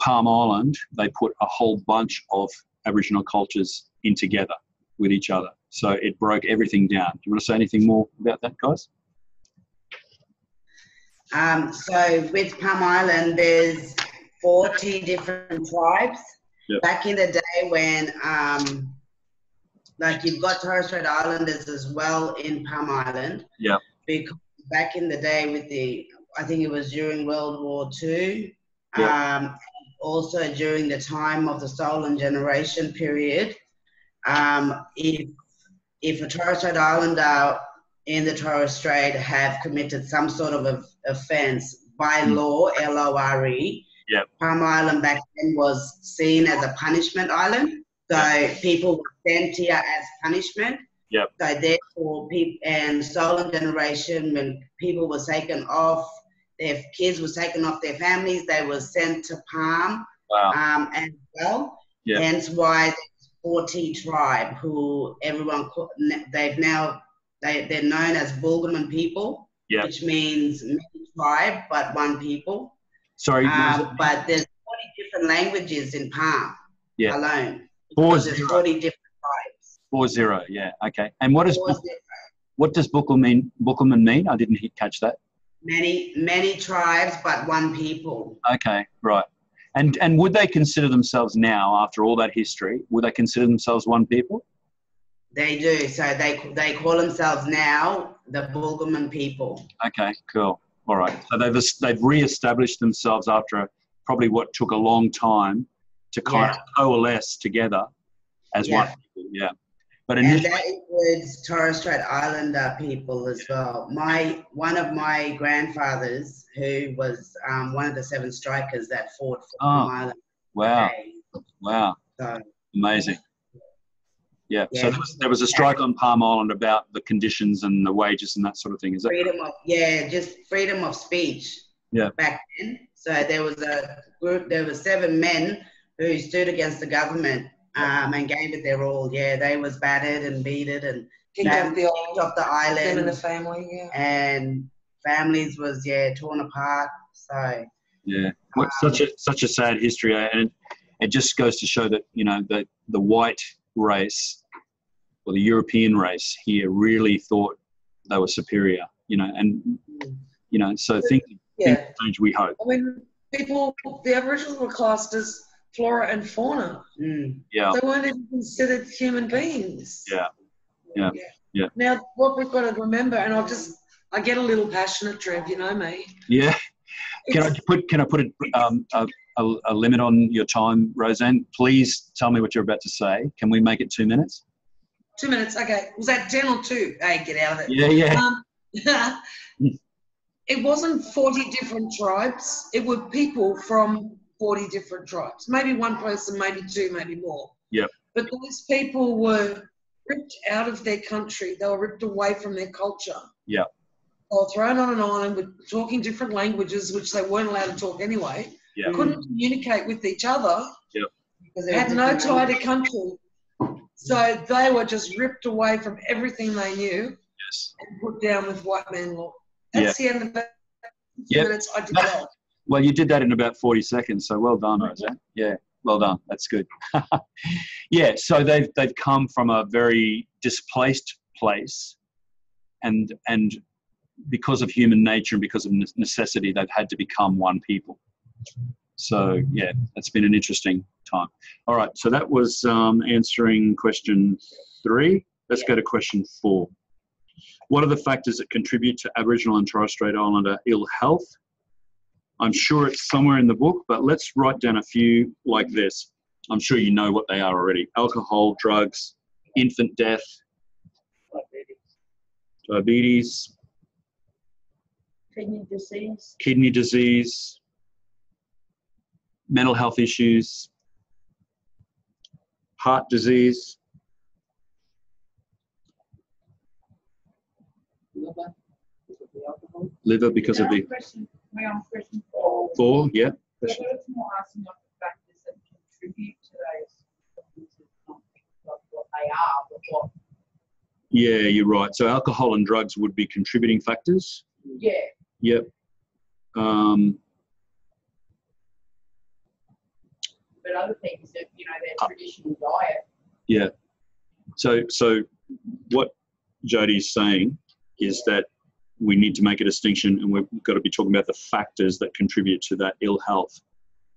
Palm Island, they put a whole bunch of Aboriginal cultures in together with each other. So it broke everything down. Do you want to say anything more about that, guys? So with Palm Island, there's 40 different tribes. Yep. Back in the day when, like you've got Torres Strait Islanders as well in Palm Island. Yeah. Because back in the day with I think it was during World War II, yep. Also during the time of the Stolen Generation period, if a Torres Strait Islander in the Torres Strait have committed some sort of offence by law, LORE, Palm Island back then was seen as a punishment island. So people were sent here as punishment. So therefore, and stolen generation, when people were taken off, their kids were taken off their families, they were sent to Palm as well. Hence why there's 40 tribe who everyone, they're known as Bulgaman people, which means many tribe, but one people. Sorry. But there's 40 different languages in Palm alone. 40. There's 40 different tribes. 40, yeah, okay. And what does Bulgaman mean? I didn't catch that. Many tribes, but one people. Okay, right. And would they consider themselves now, after all that history, would they consider themselves one people? They do. So they call themselves now the Bulgaman people. Okay, cool. All right. So they've re-established themselves after probably what took a long time to kind of coalesce together as one people. Yeah. But and that includes Torres Strait Islander people as well. One of my grandfathers, who was one of the 7 strikers that fought for Palm Island. Wow. Wow. So, amazing. Yeah. So there was a strike on Palm Island about the conditions and the wages and that sort of thing. Is that just freedom of speech. Yeah. Back then. So there was a group, there were 7 men who stood against the government and gave it their all. Yeah, they was battered and beaten and kicked off the island. Them and the family, and families was torn apart. So such a sad history, and it just goes to show that the white race or the European race here really thought they were superior. So things change. We hope. I mean, the Aboriginals were classed as flora and fauna. Yeah. They weren't even considered human beings. Yeah. Now, what we've got to remember, and I get a little passionate, Trev, you know me. Yeah. Can I put a limit on your time, Roseanne? Please tell me what you're about to say. Can we make it 2 minutes? 2 minutes, okay. Was that 10 or 2? Hey, get out of it. Yeah. It wasn't 40 different tribes. It were people from 40 different tribes. Maybe one person, maybe 2, maybe more. Yep. But those people were ripped out of their country. They were ripped away from their culture. Yeah. They were thrown on an island with talking different languages, which they weren't allowed to talk anyway. Yeah. Couldn't communicate with each other. Yep. Because they had no tie to country. So they were just ripped away from everything they knew. Yes. And put down with white man law. That's the end of that. 2 minutes. I did well. Well, you did that in about 40 seconds, so well done, Roseanne. Yeah, well done. That's good. So they've come from a very displaced place, and because of human nature and because of necessity, they've had to become one people. So it's been an interesting time. All right, so that was answering question 3. Let's go to question 4. What are the factors that contribute to Aboriginal and Torres Strait Islander ill health? I'm sure it's somewhere in the book, but let's write down a few like this. I'm sure you know what they are already. Alcohol, drugs, infant death, diabetes, kidney disease, mental health issues, heart disease, liver because of the... We're on question 4. 4, yeah. So it's more asking of the factors that contribute to those, not what they are, but what. Yeah, you're right. So alcohol and drugs would be contributing factors. Yeah. Yep. But other things that their traditional diet. Yeah. So what Jodie's saying is that we need to make a distinction, and we've got to be talking about the factors that contribute to that ill health.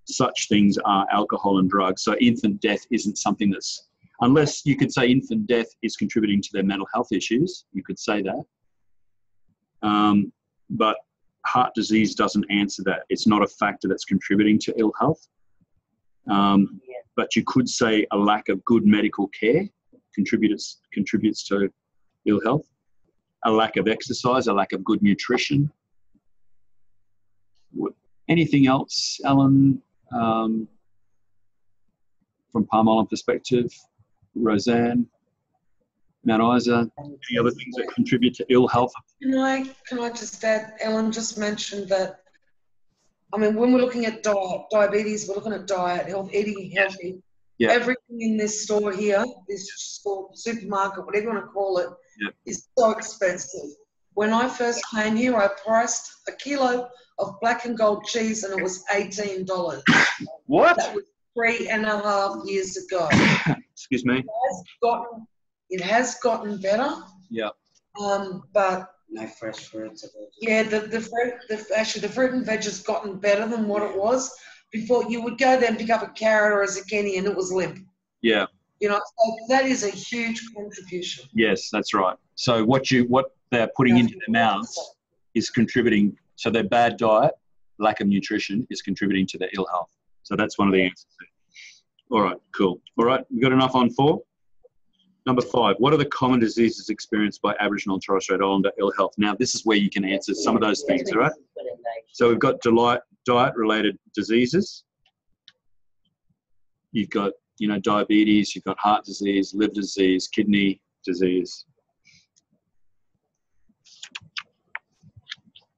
Such things are alcohol and drugs. So infant death isn't something that's, unless you could say infant death is contributing to their mental health issues, you could say that. But heart disease doesn't answer that. It's not a factor that's contributing to ill health. But you could say a lack of good medical care contributes to ill health. A lack of exercise, a lack of good nutrition. Anything else, Alan, from Palm Island perspective? Roseanne, Mount Isa, any other things that contribute to ill health? Can I just add, Ellen just mentioned that, I mean, when we're looking at diabetes, we're looking at diet, health, eating healthy. Yeah. Everything in this store here, this store, supermarket, whatever you want to call it, is so expensive. When I first came here, I priced a kilo of black and gold cheese and it was $18. What? That was 3.5 years ago. Excuse me. It has gotten better. Yeah. But no fresh fruits. Yeah, the fruit and veg has gotten better than what it was before. You would go there and pick up a carrot or a zucchini and it was limp. Yeah. You know, so that is a huge contribution. Yes, that's right. So what they're putting into their mouths is contributing. So their bad diet, lack of nutrition, is contributing to their ill health. So that's one of the answers there. All right, cool. All right, we got enough on 4. Number 5, what are the common diseases experienced by Aboriginal and Torres Strait Islander ill health? Now, this is where you can answer some of those things, all right? So we've got diet-related diseases. You've got, diabetes, you've got heart disease, liver disease, kidney disease.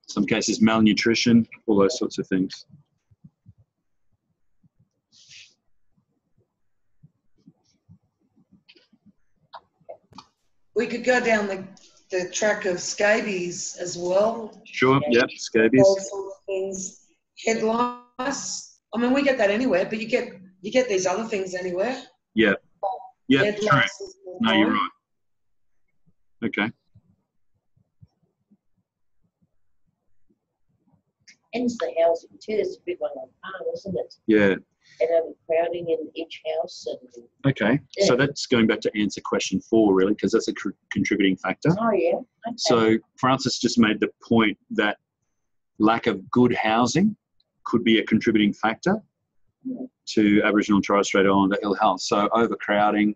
Some cases, malnutrition, all those sorts of things. We could go down the track of scabies as well. Sure, yeah, scabies. Those sort of things. Head lice. I mean, we get that anywhere, but you get these other things anywhere. Yeah. Yeah, head true. lice is more No, you're common. right. Okay. And it's the housing too. There's a big one on Palm, isn't it? Yeah. And overcrowding in each house. And okay, yeah. So that's going back to answer question 4, really, because that's a contributing factor. Oh, yeah. Okay. So Francis just made the point that lack of good housing could be a contributing factor to Aboriginal and Torres Strait Islander ill health. So overcrowding,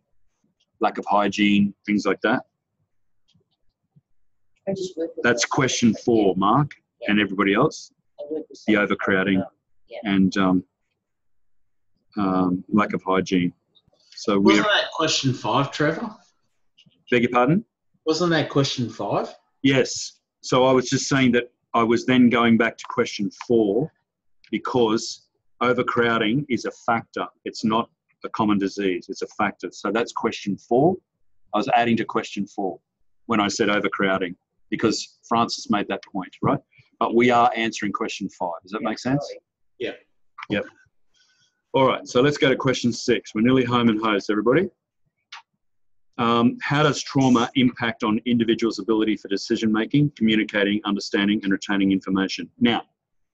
lack of hygiene, things like that. That's question 4, Mark, and everybody else. The overcrowding and lack of hygiene. So wasn't that question 5, Trevor? Beg your pardon? Wasn't that question 5? Yes. So I was just saying that I was then going back to question 4 because overcrowding is a factor. It's not a common disease. It's a factor. So that's question 4. I was adding to question 4 when I said overcrowding because Francis made that point, right? But we are answering question 5. Does that make sense? Yeah. Yep. All right, so let's go to question 6. We're nearly home and hosed, everybody. How does trauma impact on individuals' ability for decision-making, communicating, understanding, and retaining information? Now,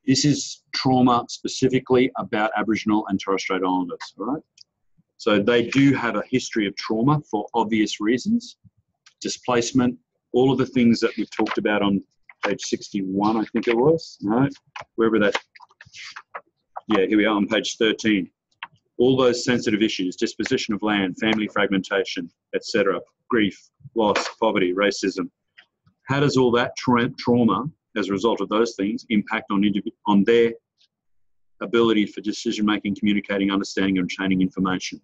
this is trauma specifically about Aboriginal and Torres Strait Islanders, all right? So they do have a history of trauma for obvious reasons, displacement, all of the things that we've talked about on page 61, I think it was. No, wherever that. Yeah, here we are on page 13. All those sensitive issues, disposition of land, family fragmentation, etc., grief, loss, poverty, racism. How does all that trauma, as a result of those things, impact on their ability for decision-making, communicating, understanding, and retaining information?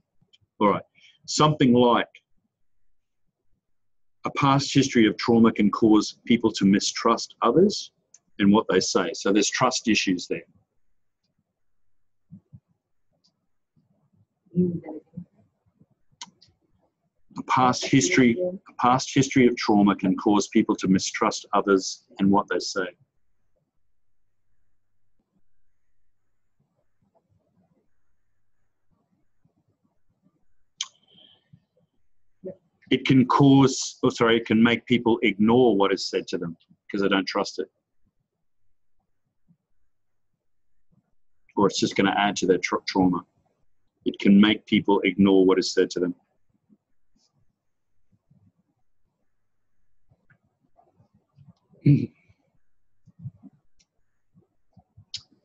All right. Something like a past history of trauma can cause people to mistrust others and what they say. So there's trust issues there. A past history of trauma can cause people to mistrust others and what they say. It can cause, it can make people ignore what is said to them because they don't trust it. Or it's just going to add to their trauma. It can make people ignore what is said to them.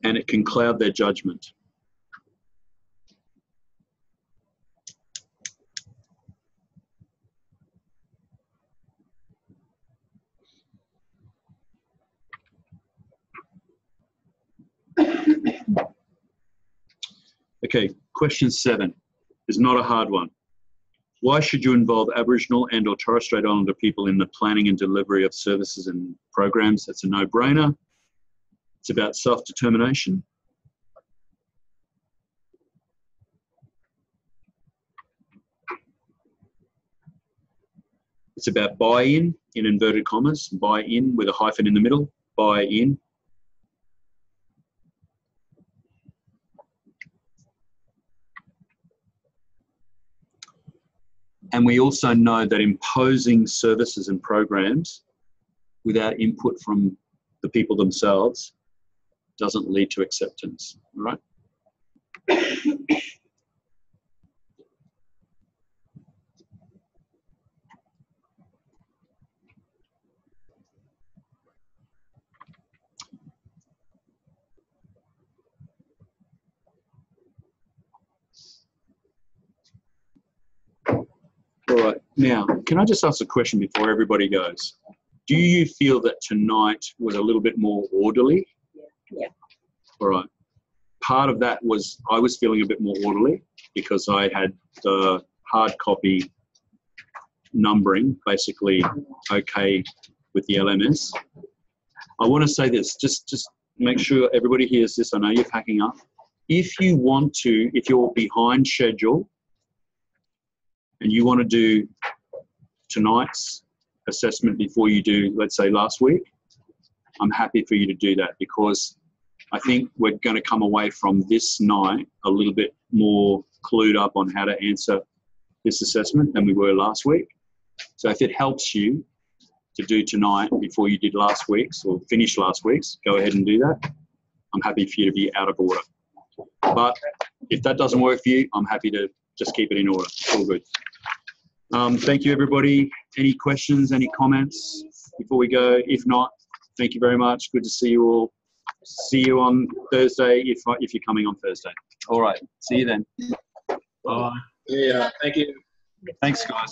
And it can cloud their judgment. Okay, question 7 is not a hard one. Why should you involve Aboriginal and or Torres Strait Islander people in the planning and delivery of services and programs? That's a no-brainer. It's about self-determination. It's about buy-in, in inverted commas, buy-in with a hyphen in the middle, buy-in. And we also know that imposing services and programs without input from the people themselves doesn't lead to acceptance, all right? All right, now, can I just ask a question before everybody goes? Do you feel that tonight was a little bit more orderly? Yeah. All right. Part of that was I was feeling a bit more orderly because I had the hard copy numbering basically okay with the LMS. I want to say this, just make sure everybody hears this. I know you're packing up. If you want to, if you're behind schedule and you want to do tonight's assessment before you do, let's say, last week, I'm happy for you to do that because I think we're going to come away from this night a little bit more clued up on how to answer this assessment than we were last week. So if it helps you to do tonight before you did last week's or finish last week's, go ahead and do that. I'm happy for you to be out of order. But if that doesn't work for you, I'm happy to just keep it in order. It's all good. Thank you, everybody. Any questions, any comments before we go? If not, thank you very much. Good to see you all. See you on Thursday if you're coming on Thursday. All right. See you then. Bye. Yeah. Thank you. Thanks, guys.